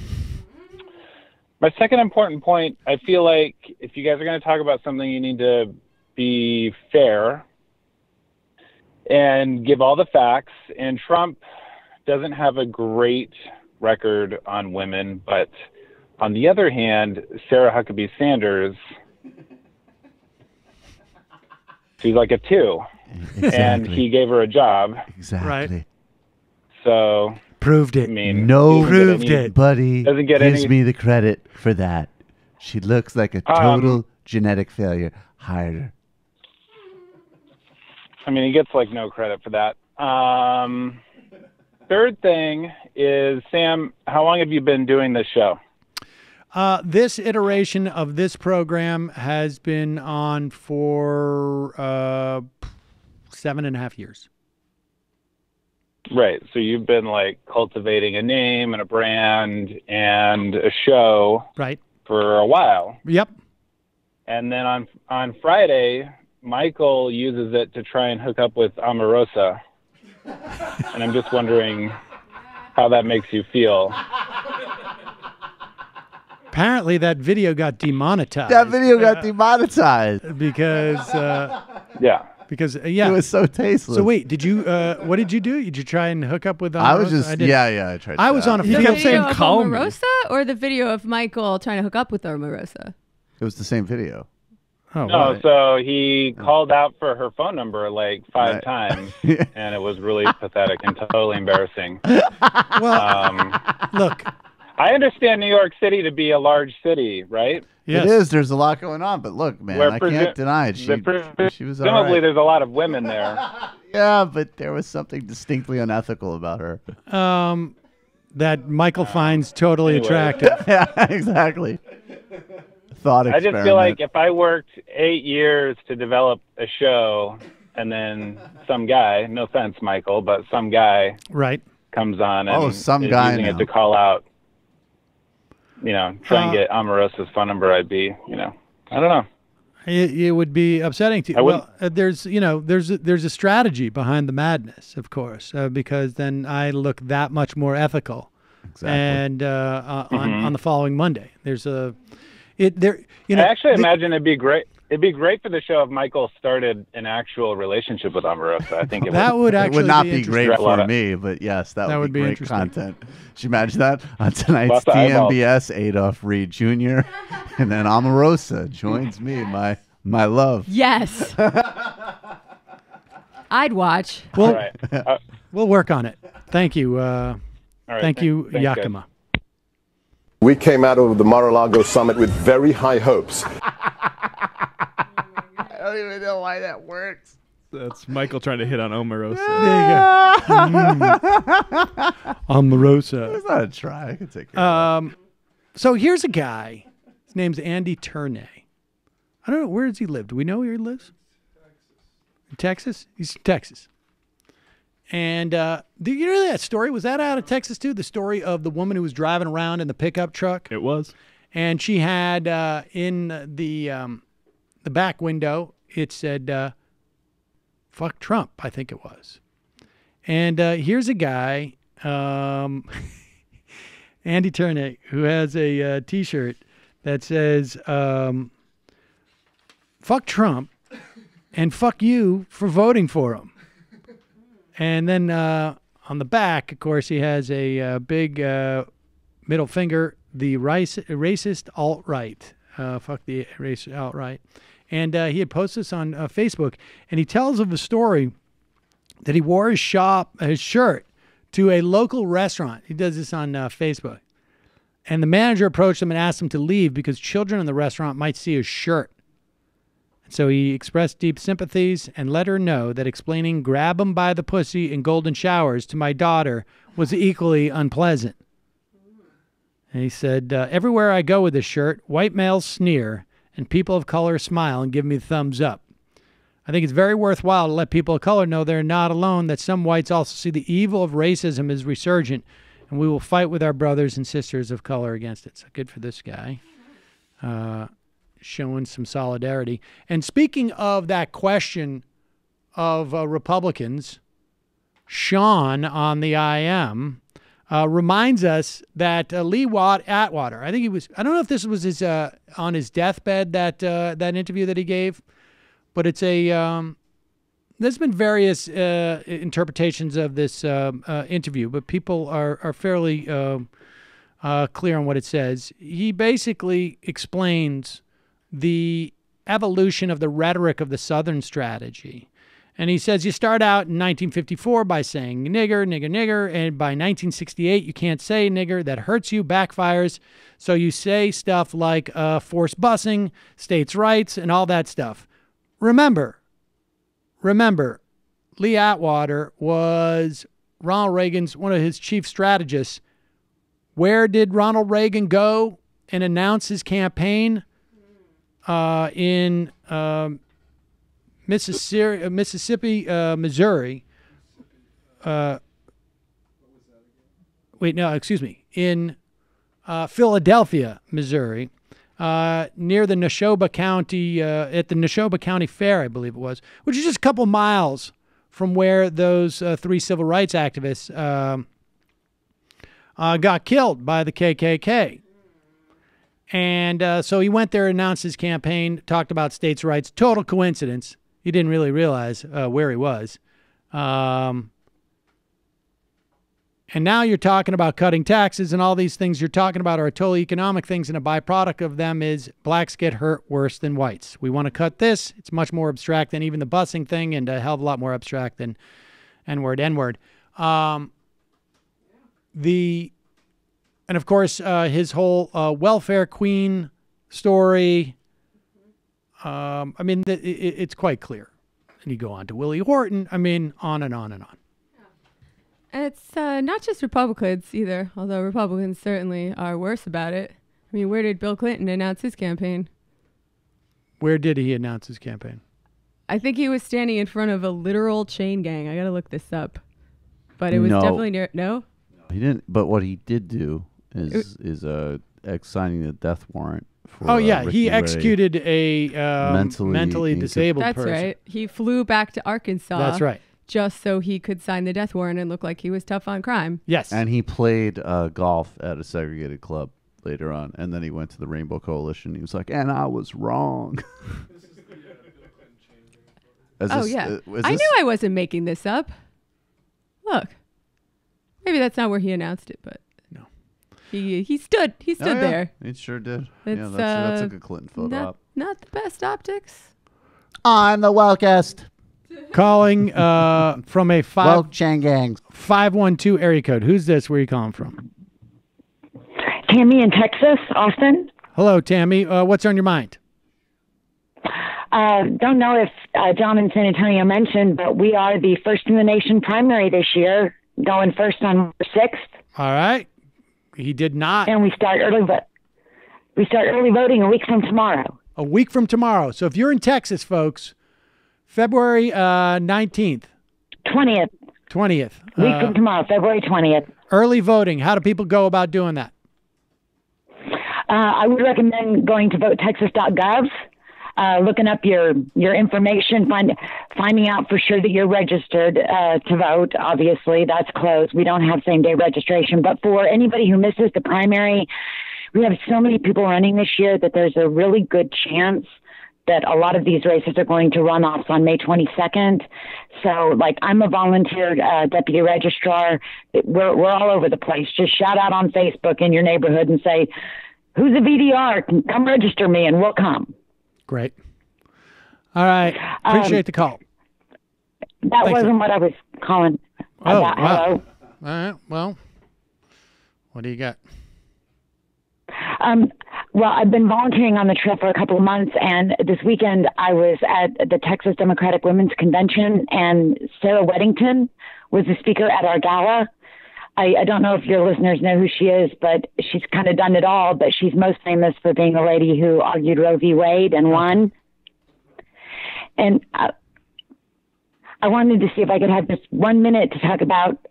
A: second important point, I feel like if you guys are going to talk about something, you need to be fair and give all the facts. And Trump doesn't have a great record on women, but on the other hand, Sarah Huckabee Sanders, she's like a 2. Exactly. And he gave her a job.
G: Exactly.
F: Right.
G: So
F: proved it.
G: I mean, nobody gives me the credit for that. She looks like a total genetic failure. Hired her.
A: I mean, he gets like no credit for that. third thing is, Sam, how long have you been doing this show?
F: This iteration of this program has been on for 7.5 years.
A: Right. So you've been like cultivating a name and a brand and a show
F: right
A: for a while.
F: Yep.
A: And then on Friday, Michael uses it to try and hook up with Omarosa. And I'm just wondering how that makes you feel.
F: Apparently that video got demonetized.
G: That video got demonetized.
F: Because
A: yeah.
F: Because yeah,
G: it was so tasteless.
F: So wait, did you? What did you do? Did you try and hook up with? Omarosa?
G: I was just I tried.
F: I was on a.
K: The video of Omarosa or the video of Michael trying to hook up with Omarosa?
G: It was the same video.
F: Oh
A: no,
F: wow.
A: So he called out for her phone number like 5 times, and it was really pathetic and totally embarrassing.
F: Well, look.
A: I understand New York City to be a large city, right?
G: Yes. It is. There's a lot going on, but look, man, I can't deny it. She was all
A: presumably
G: right.
A: There's a lot of women there.
G: Yeah, but there was something distinctly unethical about her.
F: That Michael finds totally attractive.
G: Yeah, exactly. Thought experiment.
A: I just feel like if I worked 8 years to develop a show, and then some guy, no offense, Michael, but some guy comes on and
G: some
A: is
G: guy
A: using
G: now.
A: it to call out, try and get Omarosa's phone number, I'd be, I don't know.
F: It would be upsetting to you. Well, there's a strategy behind the madness, of course, because then I look that much more ethical.
G: Exactly.
F: And on the following Monday, there's a
A: I actually imagine it'd be great. It'd be great for the show if Michael started an actual relationship with Omarosa. I think
F: that would actually
G: it would not
F: be
G: great for me, but yes, that would be great
F: interesting
G: content. Should you imagine that on tonight's TMBS? Adolph Reed Jr. and then Omarosa joins me, my love.
K: Yes, I'd watch.
F: Well, we'll work on it. Thank you. Thank you,
B: thanks,
F: Yakima.
B: guys. We came out of the Mar-a-Lago summit with very high hopes.
G: I don't even know why that works.
M: That's Michael trying to hit on Omarosa.
F: There you go. Omarosa.
G: It's not a try. I can take care of that.
F: So here's a guy. His name's Andy Turnay. I don't know. Where does he live? Do we know where he lives? In Texas? He's in Texas. And do you know that story? Was that out of Texas too? The story of the woman who was driving around in the pickup truck?
M: It was.
F: And she had in the back window, it said, fuck Trump, I think it was. And here's a guy, Andy Turnay, who has a T-shirt that says, fuck Trump and fuck you for voting for him. And then on the back, of course, he has a big middle finger, the racist alt-right. Fuck the racist alt-right. And he had posted this on Facebook, and he tells of a story that he wore his shirt to a local restaurant. He does this on Facebook. And the manager approached him and asked him to leave because children in the restaurant might see his shirt. So he expressed deep sympathies and let her know that explaining grab 'em by the pussy in golden showers to my daughter was equally unpleasant. And he said, everywhere I go with this shirt, white males sneer and people of color smile and give me the thumbs up. I think it's very worthwhile to let people of color know they're not alone, that some whites also see the evil of racism as resurgent, and we will fight with our brothers and sisters of color against it. So good for this guy. Showing some solidarity. And speaking of that question of Republicans, Sean on the IM reminds us that Lee Atwater, I think he was, I don't know if this was his on his deathbed, that interview that he gave, but it's there's been various interpretations of this interview, but people are fairly clear on what it says. He basically explains the evolution of the rhetoric of the Southern strategy. And he says you start out in 1954 by saying nigger, nigger, nigger, and by 1968 you can't say nigger. That hurts you, backfires. So you say stuff like forced busing, states' rights, and all that stuff. Remember, Lee Atwater was Ronald Reagan's one of his chief strategists. Where did Ronald Reagan go and announce his campaign? In Mississippi, Missouri. In Philadelphia, Missouri, near the Neshoba County, at the Neshoba County Fair, I believe it was, which is just a couple miles from where those three civil rights activists got killed by the KKK. And so he went there, announced his campaign, talked about states' rights. Total coincidence. He didn't really realize where he was. And now you're talking about cutting taxes, and all these things you're talking about are totally economic things, and a byproduct of them is blacks get hurt worse than whites. We want to cut this. It's much more abstract than even the busing thing, and a hell of a lot more abstract than N-word. And of course, his whole welfare queen story. It's quite clear. And you go on to Willie Horton. On and on and on.
K: It's not just Republicans either, although Republicans certainly are worse about it. Where did Bill Clinton announce his campaign?
F: Where did he announce his campaign?
K: I think he was standing in front of a literal chain gang. I got to look this up. But it was definitely near... No?
G: He didn't. But what he did do is signing the death warrant for
F: he
G: Ricky
F: executed
G: Ray.
F: a mentally disabled person.
K: That's right. He flew back to Arkansas.
F: That's right.
K: Just so he could sign the death warrant and look like he was tough on crime.
F: Yes.
G: And he played golf at a segregated club later on. And then he went to the Rainbow Coalition. He was like, and I was wrong.
K: I knew I wasn't making this up. Look. Maybe that's not where he announced it, but
F: no.
K: He stood there.
G: He sure did.
K: It's,
G: that's a good Clinton photo op.
K: Not the best optics.
G: On the Wildcast.
F: Calling from a
G: 512
F: area code. Who's this? Where are you calling from?
D: Tammy in Texas, Austin.
F: Hello, Tammy. What's on your mind?
D: Don't know if John in San Antonio mentioned, but we are the first in the nation primary this year, going first on March 6th.
F: All right. He did not.
D: And we start early voting a week from tomorrow.
F: A week from tomorrow. So if you're in Texas, folks, February 19th.
D: 20th.
F: 20th.
D: Week from tomorrow, February 20th.
F: Early voting. How do people go about doing that?
D: I would recommend going to votetexas.gov, looking up your information, finding out for sure that you're registered to vote. Obviously, that's closed. We don't have same-day registration. But for anybody who misses the primary, we have so many people running this year that there's a really good chance that a lot of these races are going to run off on May 22nd. So, I'm a volunteer deputy registrar. We're all over the place. Just shout out on Facebook in your neighborhood and say, who's a VDR? Come register me, and we'll come.
F: Great. All right. Appreciate the call.
D: That wasn't what I was calling about.
F: Wow.
D: Hello.
F: All right. Well, what do you got?
D: Well, I've been volunteering on the trail for a couple of months, and this weekend I was at the Texas Democratic Women's Convention, and Sarah Weddington was the speaker at our gala. I don't know if your listeners know who she is, but she's kind of done it all, but she's most famous for being the lady who argued Roe v. Wade and won. And I wanted to see if I could have just 1 minute to talk about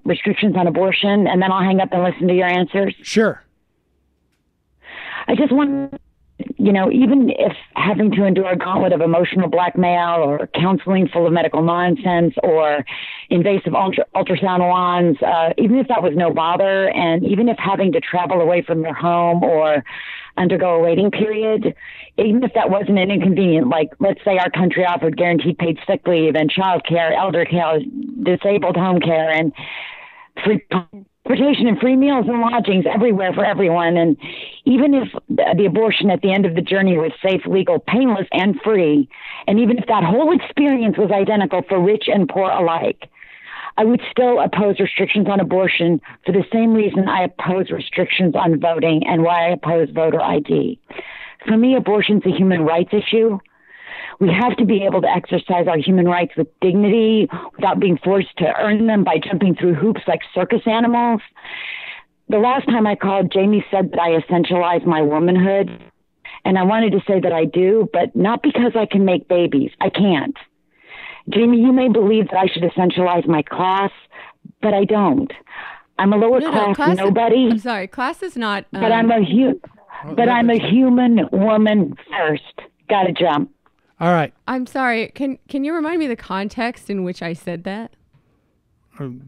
D: restrictions on abortion, and then I'll hang up and listen to your answers.
F: Sure.
D: I just want, even if having to endure a gauntlet of emotional blackmail or counseling full of medical nonsense or invasive ultrasound wands, even if that was no bother, and even if having to travel away from your home or undergo a waiting period, even if that wasn't an inconvenient, let's say our country offered guaranteed paid sick leave and child care, elder care, disabled home care, and free transportation and free meals and lodgings everywhere for everyone. And even if the abortion at the end of the journey was safe, legal, painless, and free, and even if that whole experience was identical for rich and poor alike, I would still oppose restrictions on abortion for the same reason I oppose restrictions on voting and why I oppose voter ID. For me, abortion's a human rights issue. We have to be able to exercise our human rights with dignity without being forced to earn them by jumping through hoops like circus animals. The last time I called, Jamie said that I essentialize my womanhood. And I wanted to say that I do, but not because I can make babies. I can't. Jamie, you may believe that I should essentialize my class, but I don't. I'm a lower class nobody.
K: I'm sorry, class is not.
D: But I'm a human woman first. Gotta jump.
F: All right.
K: I'm sorry. Can you remind me the context in which I said that?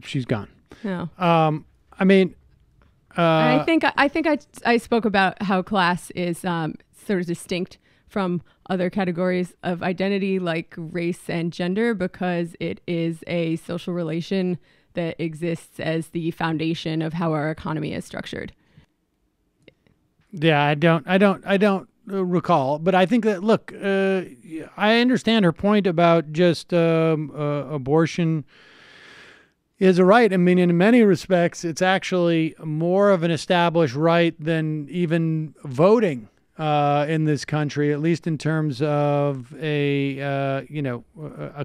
F: She's gone.
K: No.
F: I mean,
K: I think I spoke about how class is sort of distinct from other categories of identity like race and gender because it is a social relation that exists as the foundation of how our economy is structured.
F: Yeah, I don't recall, but I think that, look, I understand her point about just abortion is a right. I mean, in many respects, it's actually more of an established right than even voting in this country, at least in terms of a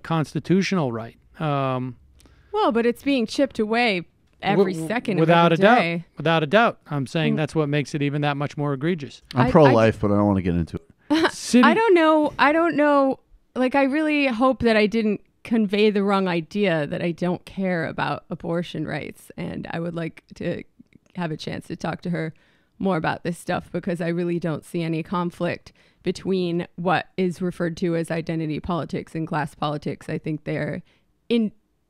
F: constitutional right.
K: Well, but it's being chipped away every second
F: without
K: of every day.
F: Without a doubt. I'm saying that's what makes it even that much more egregious.
G: I'm pro-life, but I don't want to get into it.
K: I don't know. Like, I really hope that I didn't convey the wrong idea that I don't care about abortion rights. And I would like to have a chance to talk to her more about this stuff because I really don't see any conflict between what is referred to as identity politics and class politics. I think they're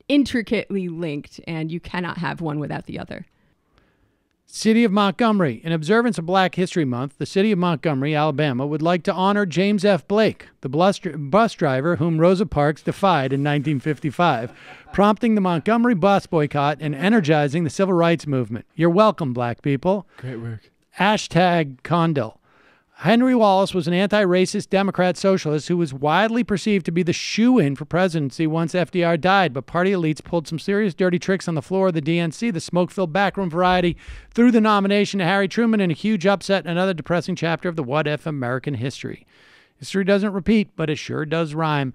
K: intricately linked and you cannot have one without the other.
F: City of Montgomery. In observance of Black History Month, the city of Montgomery, Alabama, would like to honor James F. Blake, the bus driver whom Rosa Parks defied in 1955, prompting the Montgomery bus boycott and energizing the civil rights movement. You're welcome, Black people.
M: Great work.
F: #Condell. Henry Wallace was an anti-racist Democrat socialist who was widely perceived to be the shoo-in for presidency once FDR died, but party elites pulled some serious dirty tricks on the floor of the DNC, the smoke-filled backroom variety, threw the nomination to Harry Truman in a huge upset and another depressing chapter of the what-if American history. History doesn't repeat, but it sure does rhyme.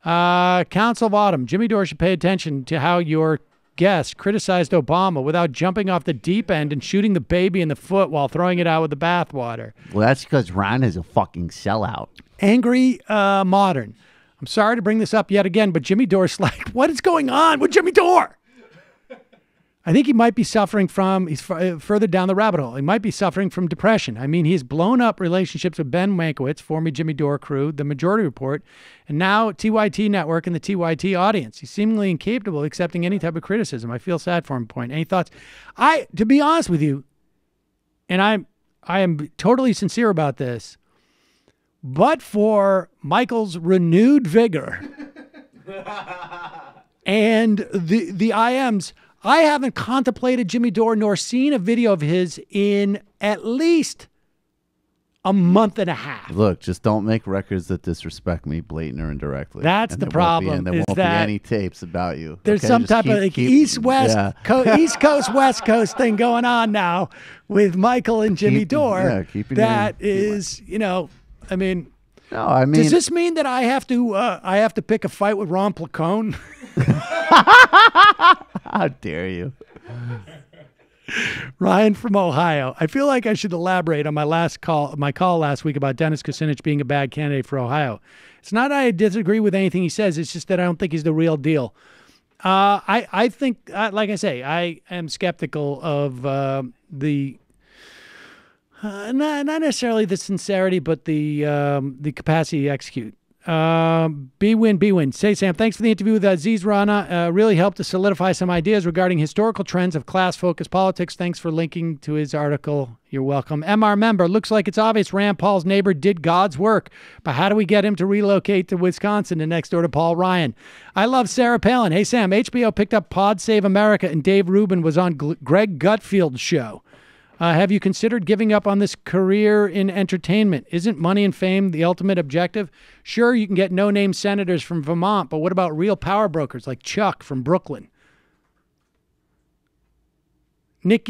F: Council of Autumn. Jimmy Dore should pay attention to how your guest criticized Obama without jumping off the deep end and shooting the baby in the foot while throwing it out with the bathwater.
G: Well, that's because Ron is a fucking sellout.
F: Angry Modern. I'm sorry to bring this up yet again, but Jimmy Dore's like, what is going on with Jimmy Dore? I think he might be suffering from, he's further down the rabbit hole. He might be suffering from depression. I mean, he's blown up relationships with Ben Mankiewicz, former Jimmy Dore crew, The Majority Report, and now TYT Network and the TYT audience. He's seemingly incapable of accepting any type of criticism. I feel sad for him. Point. Any thoughts? To be honest with you, and I am totally sincere about this, but for Michael's renewed vigor and the IMs, I haven't contemplated Jimmy Dore nor seen a video of his in at least a month and a half.
G: Look, just don't make records that disrespect me, blatant or indirectly.
F: That's the problem.
G: There won't be any tapes about you.
F: There's some type of East-West, East Coast, West Coast thing going on now with Michael and Jimmy Dore. That is, I mean.
G: No, I mean.
F: Does this mean that I have to pick a fight with Ron Placone?
G: How dare you?
F: Ryan from Ohio. I feel like I should elaborate on my call last week about Dennis Kucinich being a bad candidate for Ohio. It's not that I disagree with anything he says. It's just that I don't think he's the real deal. I think, like I say, I am skeptical of the not necessarily the sincerity, but the capacity to execute. B-Win. Say, Sam, thanks for the interview with Aziz Rana. Really helped to solidify some ideas regarding historical trends of class-focused politics. Thanks for linking to his article. You're welcome. MR member, looks like it's obvious Rand Paul's neighbor did God's work, but how do we get him to relocate to Wisconsin and next door to Paul Ryan? I love Sarah Palin. Hey, Sam, HBO picked up Pod Save America and Dave Rubin was on Greg Gutfield's show. Have you considered giving up on this career in entertainment? Isn't money and fame the ultimate objective? Sure, you can get no-name senators from Vermont, but what about real power brokers like Chuck from Brooklyn? Nick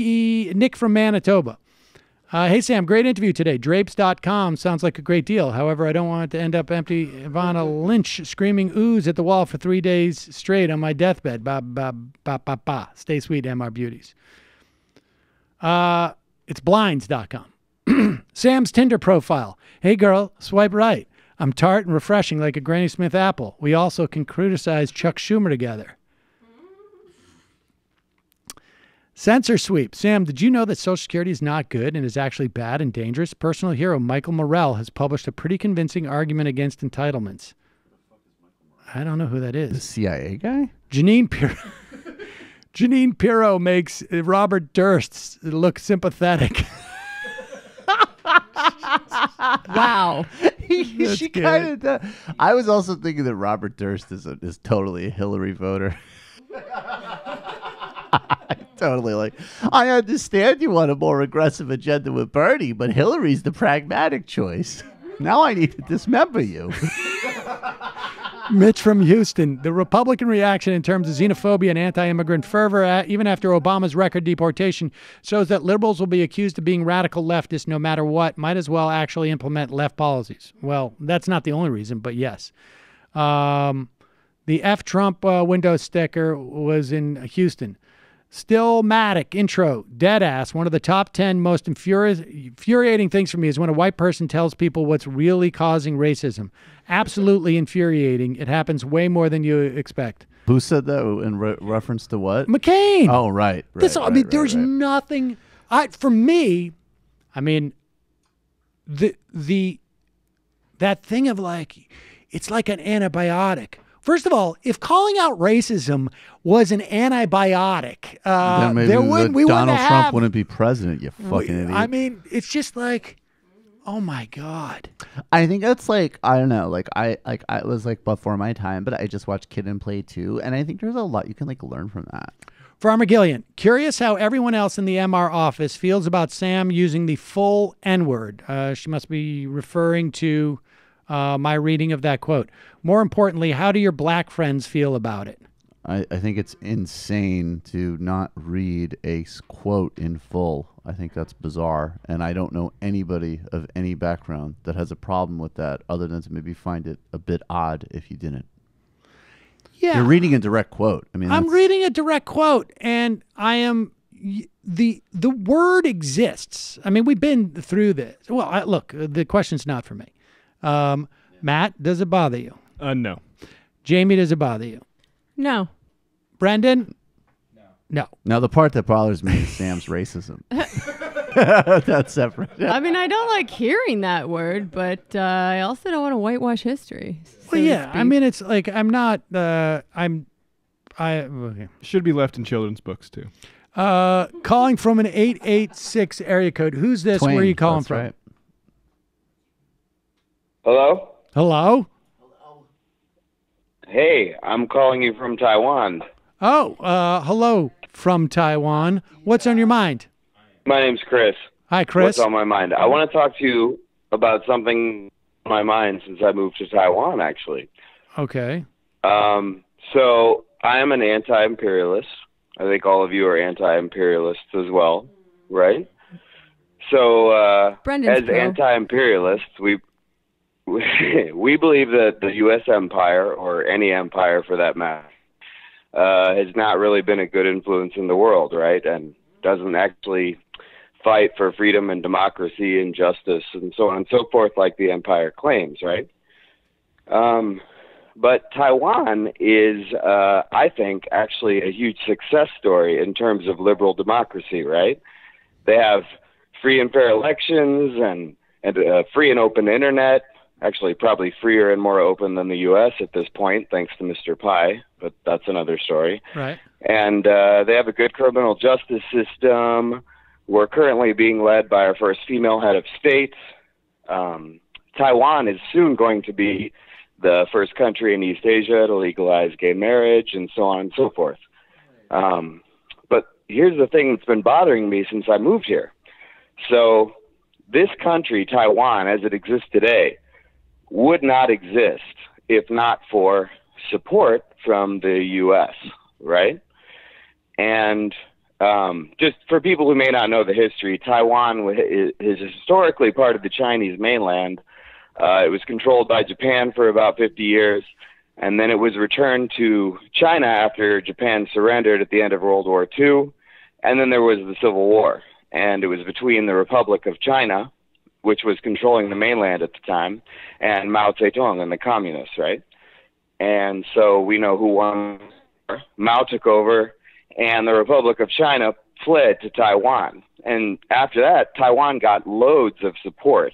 F: from Manitoba. Hey, Sam, great interview today. Drapes.com sounds like a great deal. However, I don't want it to end up empty. Ivana Lynch screaming ooze at the wall for 3 days straight on my deathbed. Ba, ba, ba, ba, ba. Stay sweet, MR Beauties. It's blinds.com. Sam's Tinder profile. Hey, girl, swipe right. I'm tart and refreshing like a Granny Smith apple. We also can criticize Chuck Schumer together. Censor sweep. Sam, did you know that Social Security is not good and is actually bad and dangerous? Personal hero Michael Morell has published a pretty convincing argument against entitlements. I don't know who that is.
G: The CIA guy?
F: Janine Pirro makes Robert Durst look sympathetic.
K: Wow.
G: She kind of does. I was also thinking that Robert Durst is totally a Hillary voter. Totally like, I understand you want a more aggressive agenda with Bernie, but Hillary's the pragmatic choice. Now I need to dismember you.
F: Mitch from Houston. The Republican reaction in terms of xenophobia and anti-immigrant fervor, even after Obama's record deportation, shows that liberals will be accused of being radical leftists no matter what, might as well actually implement left policies. Well, that's not the only reason, but yes. The F Trump window sticker was in Houston. Stillmatic intro, deadass. One of the top 10 most infuriating things for me is when a white person tells people what's really causing racism. Absolutely infuriating. It happens way more than you expect.
G: Who said that in reference to what?
F: McCain.
G: Oh, right.
F: There's nothing. For me, I mean, that thing of like, it's like an antibiotic. First of all, if calling out racism was an antibiotic,
G: then maybe Donald Trump wouldn't be president, you fucking idiot.
F: I mean, it's just like, oh my God.
G: I think that's like, I don't know, like I was like before my time, but I just watched Kid and Play too, and I think there's a lot you can like learn from that.
F: Farmer Gillian, curious how everyone else in the MR office feels about Sam using the full N-word. She must be referring to my reading of that quote. More importantly, how do your black friends feel about it?
G: I think it's insane to not read a quote in full. I think that's bizarre, and I don't know anybody of any background that has a problem with that other than to maybe find it a bit odd if you didn't.
F: Yeah.
G: You're reading a direct quote. I mean,
F: I'm reading a direct quote, and I am... The word exists. I mean, we've been through this. Well, look, the question's not for me. Matt, does it bother you?
M: No.
F: Jamie, does it bother you?
K: No.
F: Brendan? No.
G: Now, the part that bothers me is Sam's racism. That's separate.
K: I mean, I don't like hearing that word, but I also don't want to whitewash history.
F: Well, yeah. I mean, it's like, I'm not, okay.
M: Should be left in children's books, too.
F: Calling from an 886 area code. Who's this?
G: Twain,
F: where are you calling
G: that's
F: from?
G: right.
E: Hello?
F: Hello?
E: Hey, I'm calling you from Taiwan.
F: Oh, hello from Taiwan. What's on your mind?
E: My name's Chris.
F: Hi, Chris.
E: What's on my mind? I want to talk to you about something on my mind since I moved to Taiwan, actually.
F: Okay.
E: So I am an anti-imperialist. I think all of you are anti-imperialists as well, right? So as anti-imperialists, we believe that the U.S. empire, or any empire for that matter, has not really been a good influence in the world, right? And doesn't actually fight for freedom and democracy and justice and so on and so forth like the empire claims, right? But Taiwan is, I think, actually a huge success story in terms of liberal democracy, right? They have free and fair elections and a free and open internet. Actually, probably freer and more open than the U.S. at this point, thanks to Mr. Pai, but that's another story.
F: Right.
E: And they have a good criminal justice system. We're currently being led by our first female head of state. Taiwan is soon going to be the first country in East Asia to legalize gay marriage and so on and so forth. But here's the thing that's been bothering me since I moved here. So this country, Taiwan, as it exists today, would not exist if not for support from the U.S., right? And just for people who may not know the history, Taiwan is historically part of the Chinese mainland. It was controlled by Japan for about 50 years, and then it was returned to China after Japan surrendered at the end of World War II, and then there was the Civil War, and it was between the Republic of China, which was controlling the mainland at the time, and Mao Zedong and the communists, right? And so we know who won. Mao took over, and the Republic of China fled to Taiwan. And after that, Taiwan got loads of support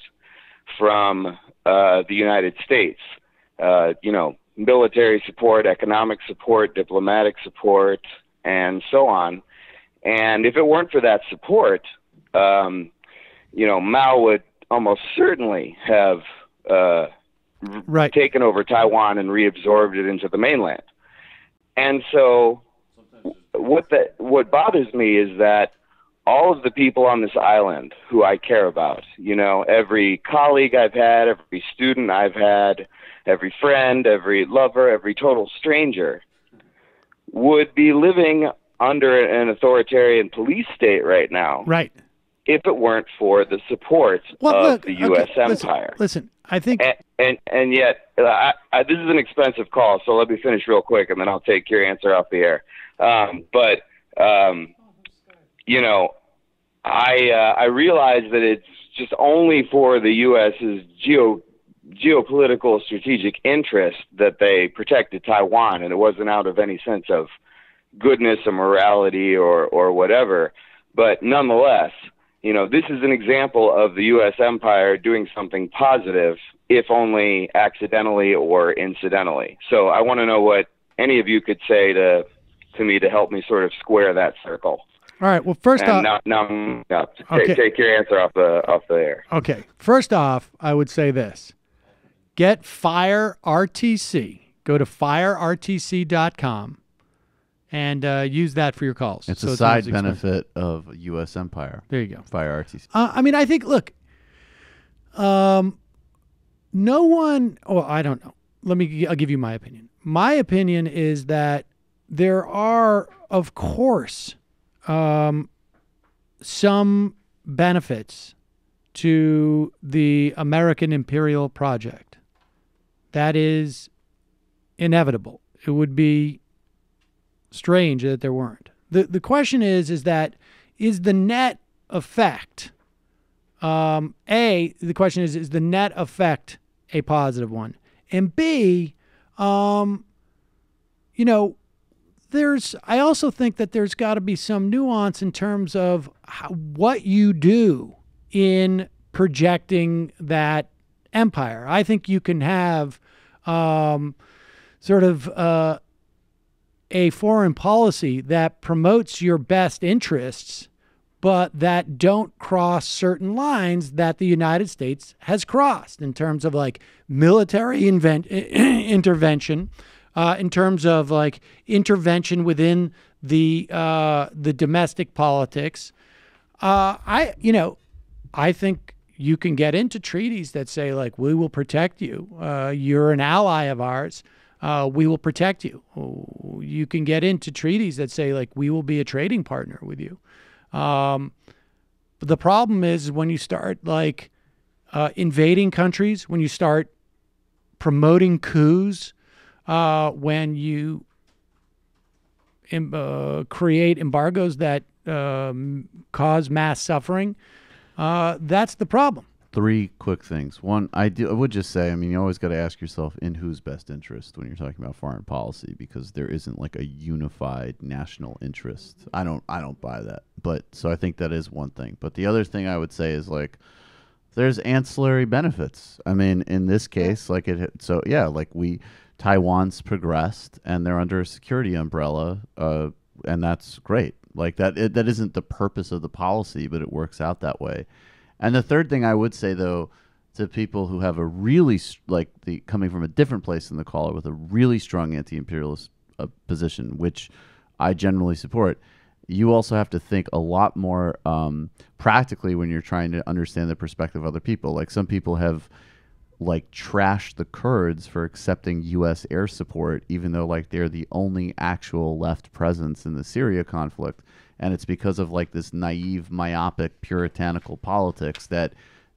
E: from the United States, military support, economic support, diplomatic support, and so on. And if it weren't for that support, Mao would almost certainly have taken over Taiwan and reabsorbed it into the mainland. And so what bothers me is that all of the people on this island who I care about, every colleague I've had, every student I've had, every friend, every lover, every total stranger, would be living under an authoritarian police state right now.
F: Right.
E: If it weren't for the support of the U.S. empire.
F: Listen, I think...
E: And yet, this is an expensive call, so let me finish real quick, and then I'll take your answer off the air. I realize that it's just only for the U.S.'s geopolitical strategic interest that they protected Taiwan, and it wasn't out of any sense of goodness or morality or whatever. But nonetheless, this is an example of the U.S. empire doing something positive, if only accidentally or incidentally. So I want to know what any of you could say to me to help me sort of square that circle.
F: All right. Well, first off,
E: take your answer off the air.
F: Okay. First off, I would say this: get Fire RTC. Go to firertc.com and use that for your calls.
G: It's a side benefit of U.S. empire.
F: There you go.
G: Fire RTC.
F: I think. Look. No one. Oh, I don't know. I'll give you my opinion. My opinion is that there are, of course, some benefits to the American imperial project. That is inevitable. It would be strange that there weren't. The question is that is the net effect, the question is the net effect a positive one? And B, I also think that there's got to be some nuance in terms of what you do in projecting that empire. I think you can have a foreign policy that promotes your best interests, but that don't cross certain lines that the United States has crossed in terms of like military intervention, in terms of like intervention within the domestic politics. I think you can get into treaties that say like, we will protect you. You're an ally of ours. We will protect you. You can get into treaties that say like, we will be a trading partner with you. But the problem is when you start like invading countries, when you start promoting coups, when you create embargoes that cause mass suffering, that's the problem.
G: 3 quick things. One, I would just say, you always got to ask yourself in whose best interest when you're talking about foreign policy, because there isn't like a unified national interest. I don't buy that. But so I think that is one thing. But the other thing I would say is like there's ancillary benefits. In this case, Taiwan's progressed and they're under a security umbrella, and that's great. Like that isn't the purpose of the policy, but it works out that way. And the third thing I would say, though, to people who have a really coming from a different place than the caller with a really strong anti-imperialist position, which I generally support, you also have to think a lot more practically when you're trying to understand the perspective of other people. Like some people have like trash the Kurds for accepting U.S. air support, even though like they're the only actual left presence in the Syria conflict. And it's because of like this naive, myopic, puritanical politics that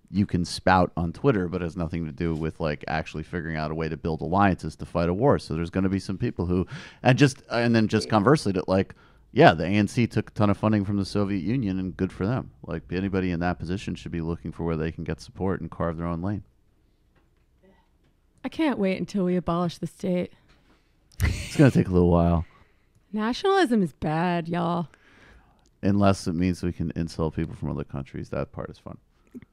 G: you can spout on Twitter, but has nothing to do with like actually figuring out a way to build alliances to fight a war. So there's going to be some people who, and then conversely, that like, yeah, the ANC took a ton of funding from the Soviet Union, and good for them. Like anybody in that position should be looking for where they can get support and carve their own lane.
K: I can't wait until we abolish the state.
G: It's going to take a little while.
K: Nationalism is bad, y'all.
G: Unless it means we can insult people from other countries. That part is fun.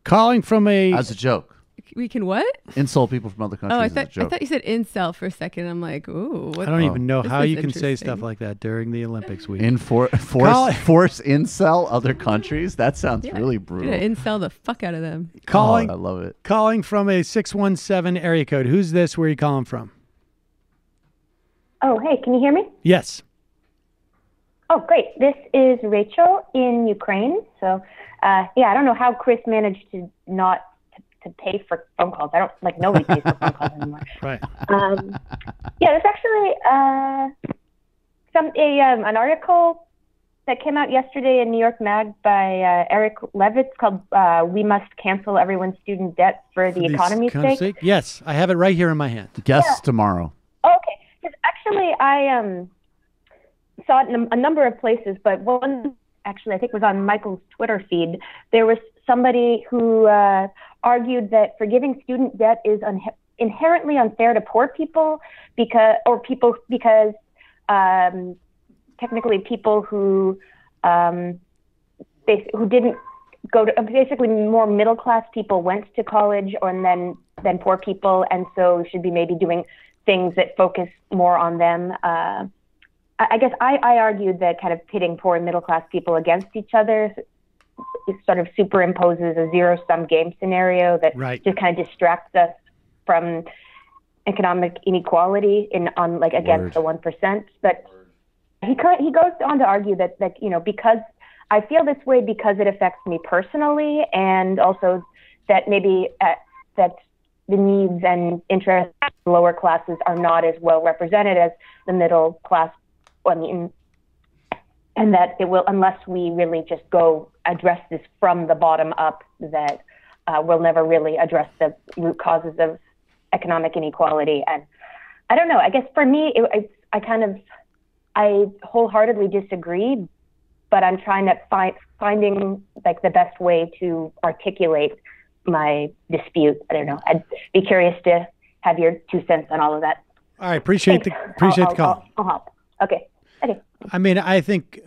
F: Calling from
G: as a joke.
K: We can what?
G: Insult people from other countries.
K: I thought you said incel for a second. I'm like, ooh.
F: I don't even know how you can say stuff like that during the Olympics week.
G: Force incel other countries? That sounds really brutal.
K: Yeah, incel the fuck out of them.
G: I love it.
F: Calling from a 617 area code. Who's this? Where are you calling from?
H: Oh, hey, can you hear me?
F: Yes.
H: Oh, great. This is Rachel in Ukraine. So, I don't know how Chris managed to not to pay for phone calls. I don't nobody pays for phone calls anymore.
F: Right.
H: There's actually an article that came out yesterday in New York Mag by Eric Levitz called "We Must Cancel Everyone's Student Debt for the Economy's Sake."
F: Yes, I have it right here in my hand.
G: Guests tomorrow.
H: Oh, okay. 'Cause actually, I saw it in a number of places, but one actually I think was on Michael's Twitter feed. There was somebody who argued that forgiving student debt is inherently unfair to poor people because technically people who didn't go to basically more middle class people went to college than poor people, and so should be maybe doing things that focus more on them. I guess I argued that kind of pitting poor and middle class people against each other sort of superimposes a zero-sum game scenario that just kind of distracts us from economic inequality against the 1%. But he goes on to argue that because I feel this way because it affects me personally, and also that maybe that the needs and interests of the lower classes are not as well represented as the middle class. And that it will, unless we really just go address this from the bottom up, that we'll never really address the root causes of economic inequality. And I don't know, I guess for me, I wholeheartedly disagree, but I'm trying to finding the best way to articulate my dispute. I don't know. I'd be curious to have your 2 cents on all of that.
F: All right. Appreciate the call.
H: I'll help. Okay.
F: I mean, I think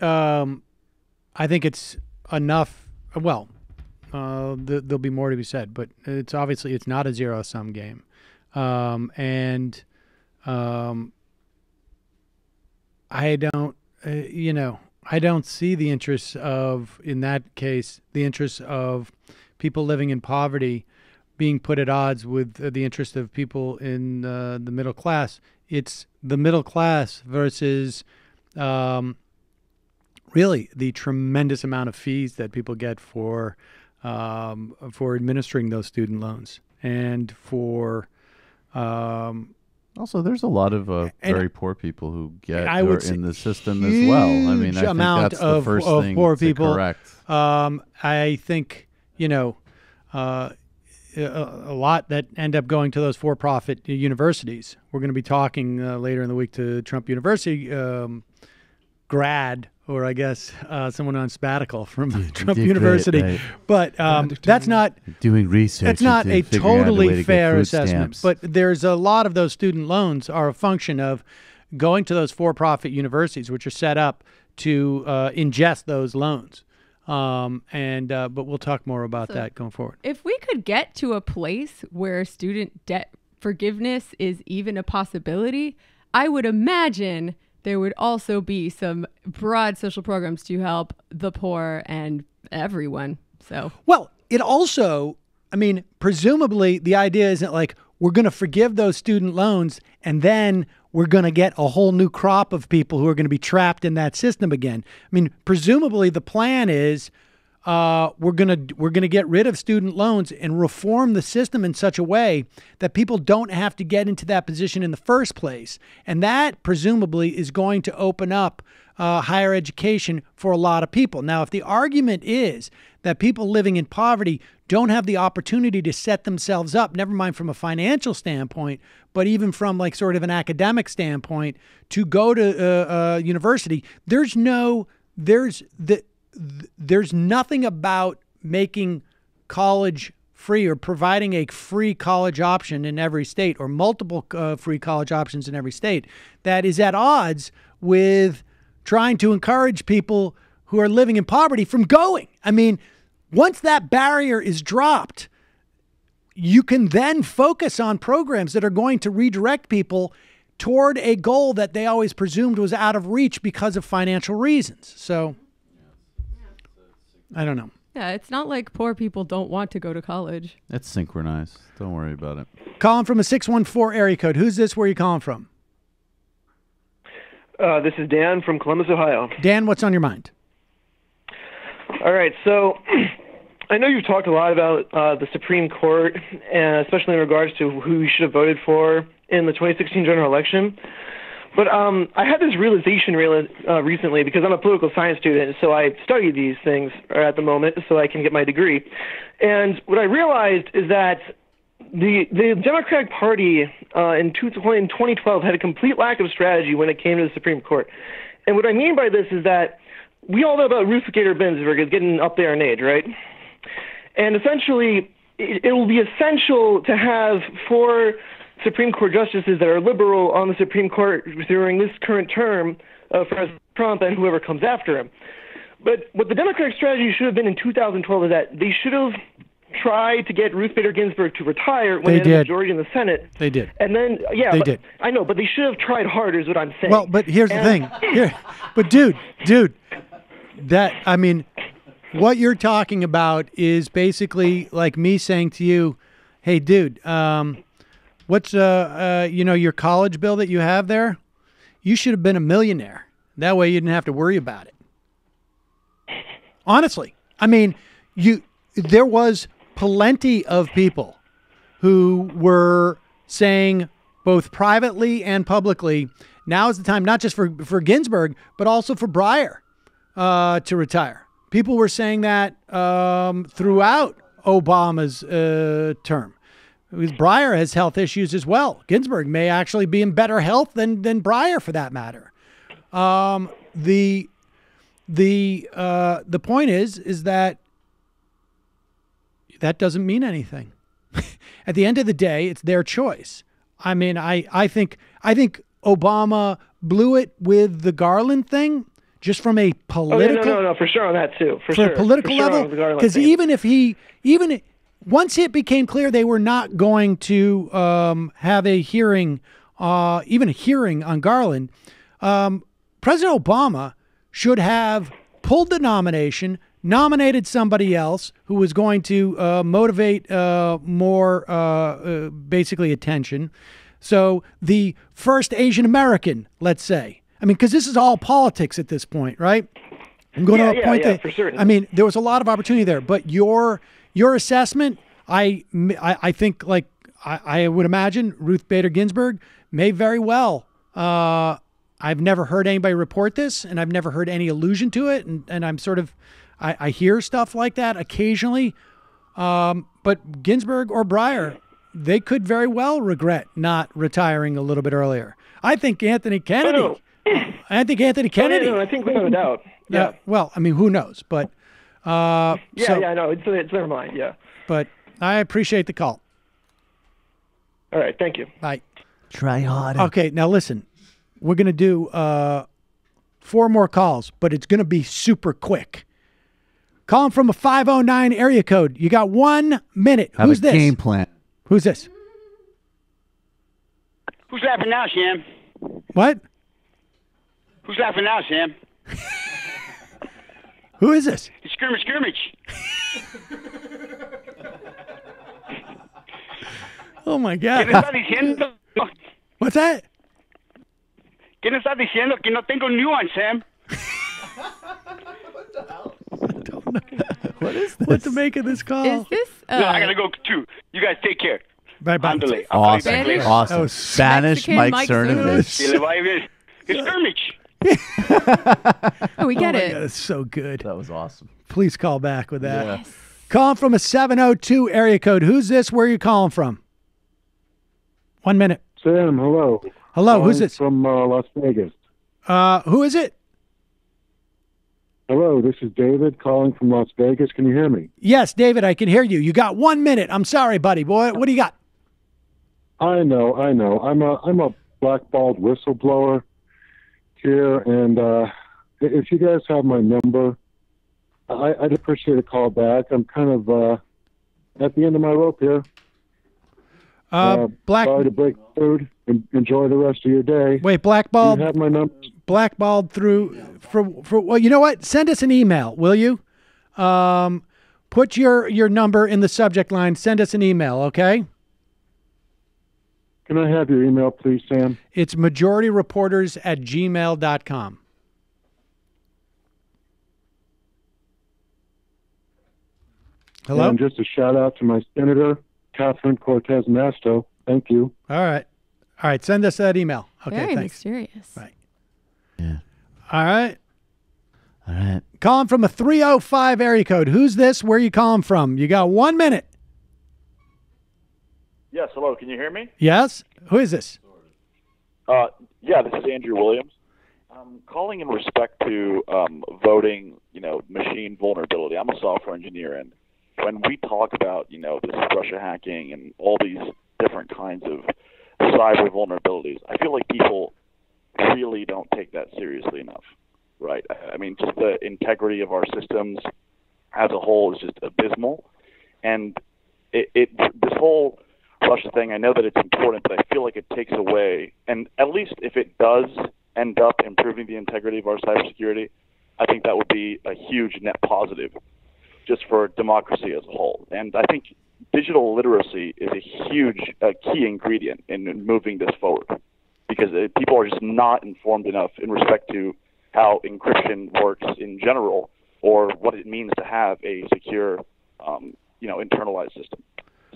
F: it's enough. Well, there'll be more to be said, but it's not a zero-sum game, and I don't, I don't see the interests of, in that case, the interests of people living in poverty being put at odds with the interest of people in the middle class. It's the middle class versus really the tremendous amount of fees that people get for administering those student loans, and for
G: also there's a lot of very poor people who are in the system as well. I mean, I think that's the first thing
F: poor
G: to
F: people.
G: Correct.
F: I think a lot that end up going to those for-profit universities. We're going to be talking later in the week to Trump University grad, or I guess someone on sabbatical from Trump University. Right. But that's not
G: doing research.
F: That's not a totally fair assessment. But there's a lot of those student loans are a function of going to those for-profit universities, which are set up to ingest those loans. But we'll talk more about that going forward.
K: If we could get to a place where student debt forgiveness is even a possibility, I would imagine there would also be some broad social programs to help the poor and everyone. So,
F: well, it also, I mean, presumably the idea isn't like we're going to forgive those student loans and then we're going to get a whole new crop of people who are going to be trapped in that system again. I mean, presumably the plan is, we're gonna get rid of student loans and reform the system in such a way that people don't have to get into that position in the first place, and that presumably is going to open up higher education for a lot of people. Now, if the argument is that people living in poverty don't have the opportunity to set themselves up, never mind from a financial standpoint, but even from like sort of an academic standpoint, to go to university, there's nothing about making college free or providing a free college option in every state or multiple free college options in every state that is at odds with trying to encourage people who are living in poverty from going. I mean, once that barrier is dropped, you can then focus on programs that are going to redirect people toward a goal that they always presumed was out of reach because of financial reasons. So I don't know.
K: Yeah, it's not like poor people don't want to go to college.
G: It's synchronized. Don't worry about it.
F: Calling from a 614 area code. Who's this? Where are you calling from?
I: This is Dan from Columbus, Ohio.
F: Dan, what's on your mind?
I: All right, so I know you've talked a lot about the Supreme Court, and especially in regards to who you should have voted for in the 2016 general election. But I had this realization recently because I'm a political science student, so I study these things at the moment so I can get my degree. And what I realized is that the Democratic Party in 2012 had a complete lack of strategy when it came to the Supreme Court. And what I mean by this is that we all know about Ruth Bader Ginsburg is getting up there in age, right? And essentially, it will be essential to have 4 Supreme Court justices that are liberal on the Supreme Court during this current term of President Trump and whoever comes after him. But what the Democratic strategy should have been in 2012 is that they should have tried to get Ruth Bader Ginsburg to retire when they had a majority in the Senate.
F: They did.
I: And then, yeah,
F: they did.
I: I know, but they should have tried harder is what I'm saying.
F: Well, but here's the thing. But dude, that, I mean, what you're talking about is basically like me saying to you, hey, dude, what's your college bill that you have there? You should have been a millionaire. That way you didn't have to worry about it. Honestly, I mean, there was plenty of people who were saying both privately and publicly, now is the time not just for Ginsburg, but also for Breyer to retire. People were saying that throughout Obama's term. Breyer has health issues as well. Ginsburg may actually be in better health than Breyer, for that matter. The point is that doesn't mean anything. At the end of the day, it's their choice. I mean, I think Obama blew it with the Garland thing, just from a political.
I: No, for sure on that too. For
F: a political level, because once it became clear they were not going to have a hearing, even a hearing on Garland, President Obama should have pulled the nomination, nominated somebody else who was going to motivate more, basically, attention. So the first Asian American, let's say. I mean, because this is all politics at this point, right? I'm going to a point that,
I: for certain.
F: I mean, there was a lot of opportunity there, but your assessment, I think, like I would imagine, Ruth Bader Ginsburg may very well. I've never heard anybody report this, and I've never heard any allusion to it, and I'm sort of, I hear stuff like that occasionally. But Ginsburg or Breyer, they could very well regret not retiring a little bit earlier. I think Anthony Kennedy.
I: Oh, no.
F: I think Anthony Kennedy.
I: I think without a doubt. Yeah.
F: Well, I mean, who knows? But
I: no, it's never mind. Yeah.
F: But I appreciate the call.
I: All right, thank you.
F: Bye.
G: Try harder.
F: Okay, now listen. We're gonna do 4 more calls, but it's gonna be super quick. Calling from a 509 area code. You got 1 minute.
G: Have
F: Who's
G: a
F: this?
G: game plan.
F: Who's this?
J: Who's laughing now, Sam?
F: What?
J: Who's laughing now, Sam?
F: Who is this?
J: It's Skirmish.
F: Oh my God.
J: ¿Qué le está diciendo?
F: What's that?
J: ¿Qué le está diciendo? Que no tengo nuance, Sam.
F: don't know
G: what is this?
F: what to make of this call.
K: Is this?
J: No, I gotta go too. You guys take care.
F: Bye bye.
J: Ándale.
G: Awesome.
J: Ándale.
G: Awesome.
F: Oh,
G: Spanish
K: Mexican
G: Mike
K: Mike
G: Cernovich.
J: Que le vaya bien. Skirmish.
K: Oh, we get
F: Oh my
K: it.
F: God, it's so good.
G: That was awesome.
F: Please call back with that.
G: Yeah.
F: Calling from a 702 area code. Who's this? Where are you calling from? 1 minute.
L: Sam, hello.
F: Hello, who's
L: Calling
F: this?
L: From Las Vegas.
F: Who is it?
L: Hello, this is David calling from Las Vegas. Can you hear me?
F: Yes, David, I can hear you. You got 1 minute. I'm sorry, buddy. Boy, what do you got?
L: I know. I'm a blackballed whistleblower here, and if you guys have my number, I'd appreciate a call back. I'm kind of at the end of my rope here. Sorry to break food. Enjoy the rest of your day.
F: Wait, blackballed.
L: Do you have my number?
F: Blackballed for well, you know what? Send us an email, will you? Put your number in the subject line. Send us an email, okay?
L: Can I have your email, please, Sam?
F: It's majorityreporters@gmail.com. Hello?
L: And just a shout out to my senator, Catherine Cortez Masto. Thank you.
F: All right. Send us that email. Okay,
K: Very
F: thanks.
K: mysterious.
F: Right.
G: Yeah.
F: All right.
G: All right.
F: Calling from a 305 area code. Who's this? Where you calling from? You got 1 minute.
O: Yes, hello. Can you hear me?
F: Yes? Who is this?
O: Yeah, this is Andrew Williams. I'm calling in respect to voting, machine vulnerability. I'm a software engineer, and when we talk about, this Russia hacking and all these different kinds of cyber vulnerabilities, I feel like people really don't take that seriously enough, right? I mean, just the integrity of our systems as a whole is just abysmal, and this whole Russia thing, I know that it's important, but I feel like it takes away, and at least if it does end up improving the integrity of our cybersecurity, I think that would be a huge net positive just for democracy as a whole. And I think digital literacy is a huge key ingredient in moving this forward, because people are just not informed enough in respect to how encryption works in general, or what it means to have a secure, internalized system.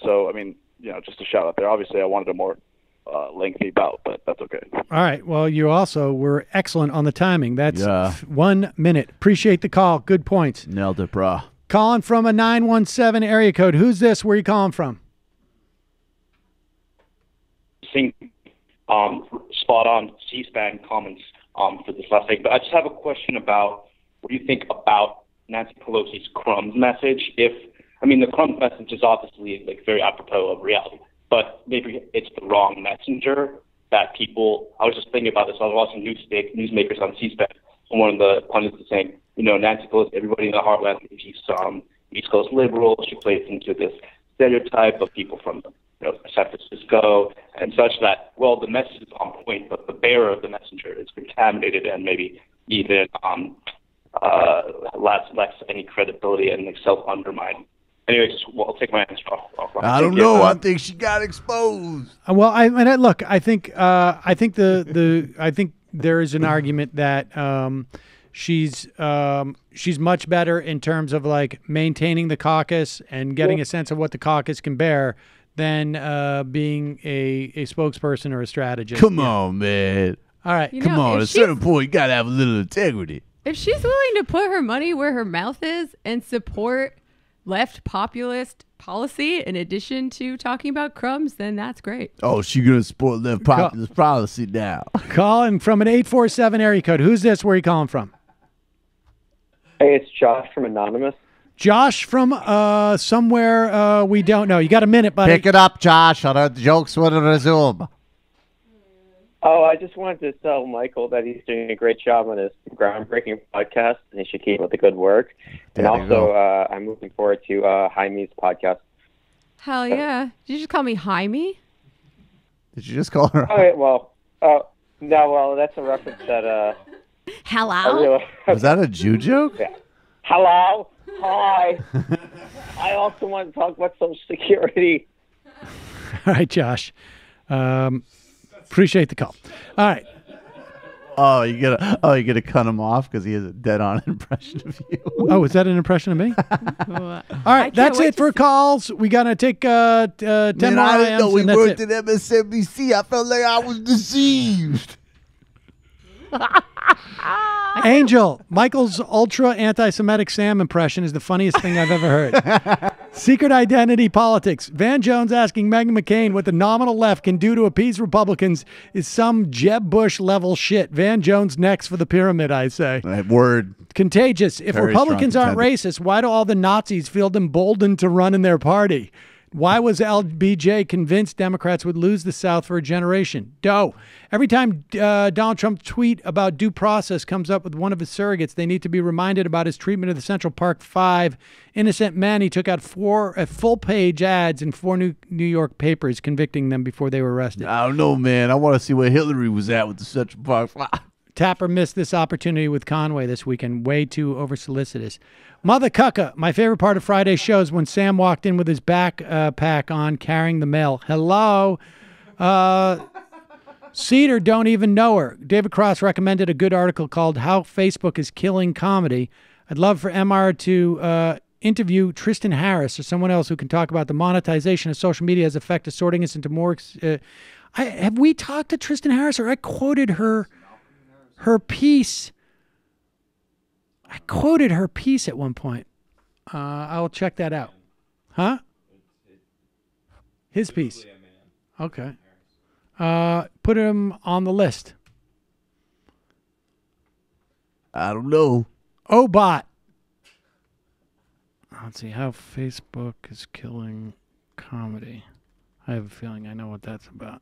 O: So, I mean, just a shout out there. Obviously, I wanted a more lengthy bout, but that's okay.
F: All right. Well, you also were excellent on the timing. That's 1 minute. Appreciate the call. Good points.
G: Nailed it, brah.
F: Calling from a 917 area code. Who's this? Where are you calling from?
W: Spot on C-SPAN comments for this last thing. But I just have a question about what do you think about Nancy Pelosi's crumbs message? The crumbs message is obviously very apropos of reality, but maybe it's the wrong messenger that people. I was just thinking about this. I was watching newsmakers on C-SPAN, and one of the pundits was saying, Nancy Pelosi, everybody in the heartland, she's East Coast liberal. She plays into this stereotype of people from San Francisco and such that, well, the message is on point, but the bearer of the messenger is contaminated and maybe even lacks any credibility and self-undermining. Anyways, I'll take my answer off.
G: I don't know. I think she got exposed.
F: Well, I think there is an argument that she's much better in terms of maintaining the caucus and getting a sense of what the caucus can bear than being a spokesperson or a strategist.
G: Come on, man.
F: All right.
G: Come on. At a certain point, you got to have a little integrity.
K: If she's willing to put her money where her mouth is and support left populist policy in addition to talking about crumbs, then that's great.
G: Oh, she's going to support left populist policy now.
F: Calling from an 847 area code. Who's this? Where are you calling from?
X: Hey, it's Josh from Anonymous.
F: Josh from somewhere we don't know. You got a minute, buddy.
G: Pick it up, Josh, or the jokes will resume.
X: Oh, I just wanted to tell Michael that he's doing a great job on his groundbreaking podcast, and he should keep up the good work. And also, I'm looking forward to Jaime's podcast.
K: Hell yeah. Did you just call me Jaime?
G: Did you just call her?
X: Okay, no, that's a reference that...
K: Hello?
G: Was that a Jew joke?
X: Yeah. Hello? Hi. I also want to talk about Social Security.
F: All right, Josh. Appreciate the call. All right.
G: Oh, you gotta cut him off because he has a dead-on impression of you.
F: Oh, is that an impression of me? All right, that's it for calls. We gotta take 10 more
G: Man, I didn't know
F: IMs,
G: we
F: and that's
G: worked
F: it.
G: at MSNBC. I felt like I was deceived.
F: Angel, Michael's ultra anti-Semitic Sam impression is the funniest thing I've ever heard. Secret identity politics. Van Jones asking Meghan McCain what the nominal left can do to appease Republicans is some Jeb Bush level shit. Van Jones next for the pyramid, I say.
G: Word.
F: Contagious. If
G: Very
F: Republicans
G: strong
F: aren't
G: contender.
F: racist, why do all the Nazis feel emboldened to run in their party? Why was LBJ convinced Democrats would lose the South for a generation? Doe. Every time Donald Trump's tweet about due process comes up with one of his surrogates, they need to be reminded about his treatment of the Central Park Five innocent men. He took out 4 full-page ads in 4 New York papers, convicting them before they were arrested.
G: I don't know, man. I want to see where Hillary was at with the Central Park.
F: Tapper missed this opportunity with Conway this weekend. Way too over-solicitous. Mother Cucka, my favorite part of Friday's show is when Sam walked in with his backpack on, carrying the mail. Hello. Seder don't even know her. David Cross recommended a good article called How Facebook is Killing Comedy. I'd love for MR to interview Tristan Harris or someone else who can talk about the monetization of social media as effect of sorting us into more... have we talked to Tristan Harris, or I quoted her piece... I quoted her piece at one point. I'll check that out. Huh? His piece. Okay. Put him on the list.
G: I don't know.
F: Obot. Let's see how Facebook is killing comedy. I have a feeling I know what that's about.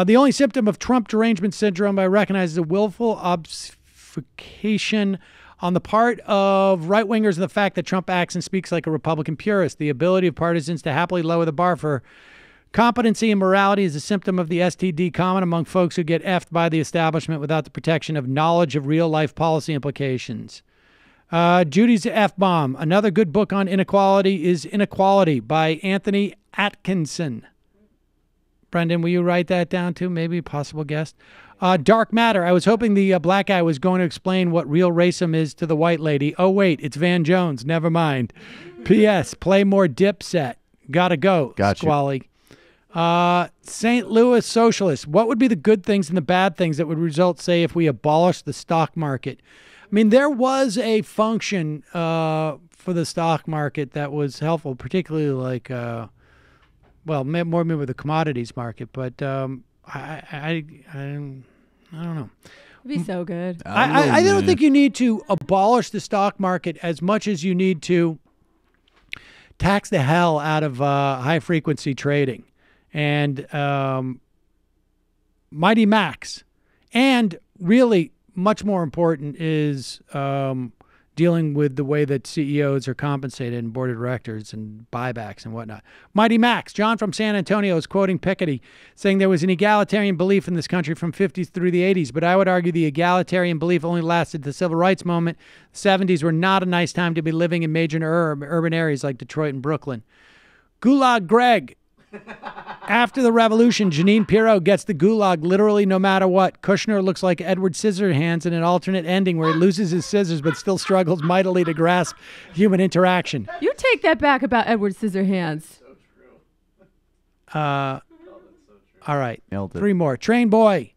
F: The only symptom of Trump derangement syndrome I recognize is a willful obfuscation on the part of right-wingers and the fact that Trump acts and speaks like a Republican purist. The ability of partisans to happily lower the bar for competency and morality is a symptom of the STD common among folks who get effed by the establishment without the protection of knowledge of real-life policy implications. Judy's F-bomb. Another good book on inequality is Inequality by Anthony Atkinson. Brendan, will you write that down too? Maybe a possible guest. Dark Matter. I was hoping the black guy was going to explain what real racism is to the white lady. Oh, wait, it's Van Jones. Never mind. P.S. Play more Dipset. Gotta go.
G: Gotcha.
F: Squally. St. Louis Socialist. What would be the good things and the bad things that would result, say, if we abolished the stock market? I mean, there was a function for the stock market that was helpful, particularly like, well, more maybe with the commodities market, but I don't know.
K: It'd be so good.
F: I don't think you need to abolish the stock market as much as you need to tax the hell out of high-frequency trading and Mighty Max. And really, much more important is dealing with the way that CEOs are compensated and board of directors and buybacks and whatnot. Mighty Max. John from San Antonio is quoting Piketty, saying there was an egalitarian belief in this country from 50s through the 80s, but I would argue the egalitarian belief only lasted the civil rights moment. The 70s were not a nice time to be living in major urban areas like Detroit and Brooklyn. Gulag Greg. After the revolution, Jeanine Pirro gets the gulag literally no matter what. Kushner looks like Edward Scissorhands in an alternate ending where he loses his scissors but still struggles mightily to grasp human interaction.
K: You take that back about Edward Scissorhands.
F: All right.
G: Nailed it.
F: 3 more. Train Boy.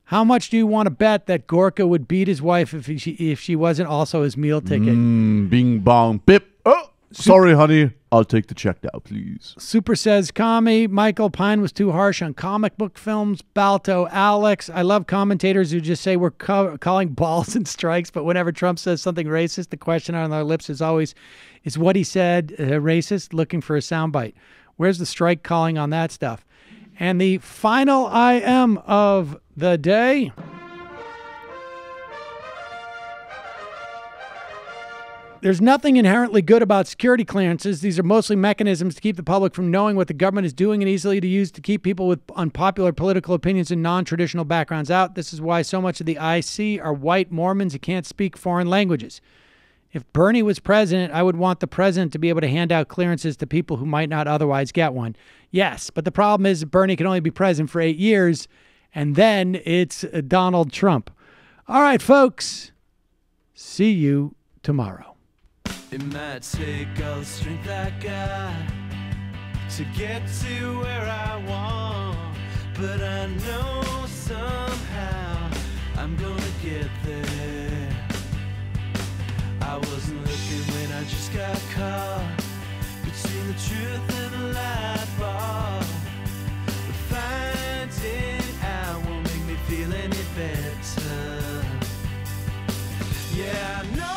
F: How much do you want to bet that Gorka would beat his wife if she wasn't also his meal ticket?
G: Bing bong bip. Oh, sorry, honey. I'll take the check now, please.
F: Super says, Kami, Michael Pine was too harsh on comic book films. Balto, Alex. I love commentators who just say we're calling balls and strikes, but whenever Trump says something racist, the question on their lips is always, is what he said racist? Looking for a soundbite. Where's the strike calling on that stuff? And the final IM of the day. There's nothing inherently good about security clearances. These are mostly mechanisms to keep the public from knowing what the government is doing and easily to use to keep people with unpopular political opinions and non-traditional backgrounds out. This is why so much of the IC are white Mormons who can't speak foreign languages. If Bernie was president, I would want the president to be able to hand out clearances to people who might not otherwise get one. Yes, but the problem is Bernie can only be president for 8 years, and then it's Donald Trump. All right, folks. See you tomorrow.
N: It might take all the strength I got to get to where I want, but I know somehow I'm gonna get there. I wasn't looking when I just got caught between the truth and the light bulb, but finding out won't make me feel any better. Yeah, I know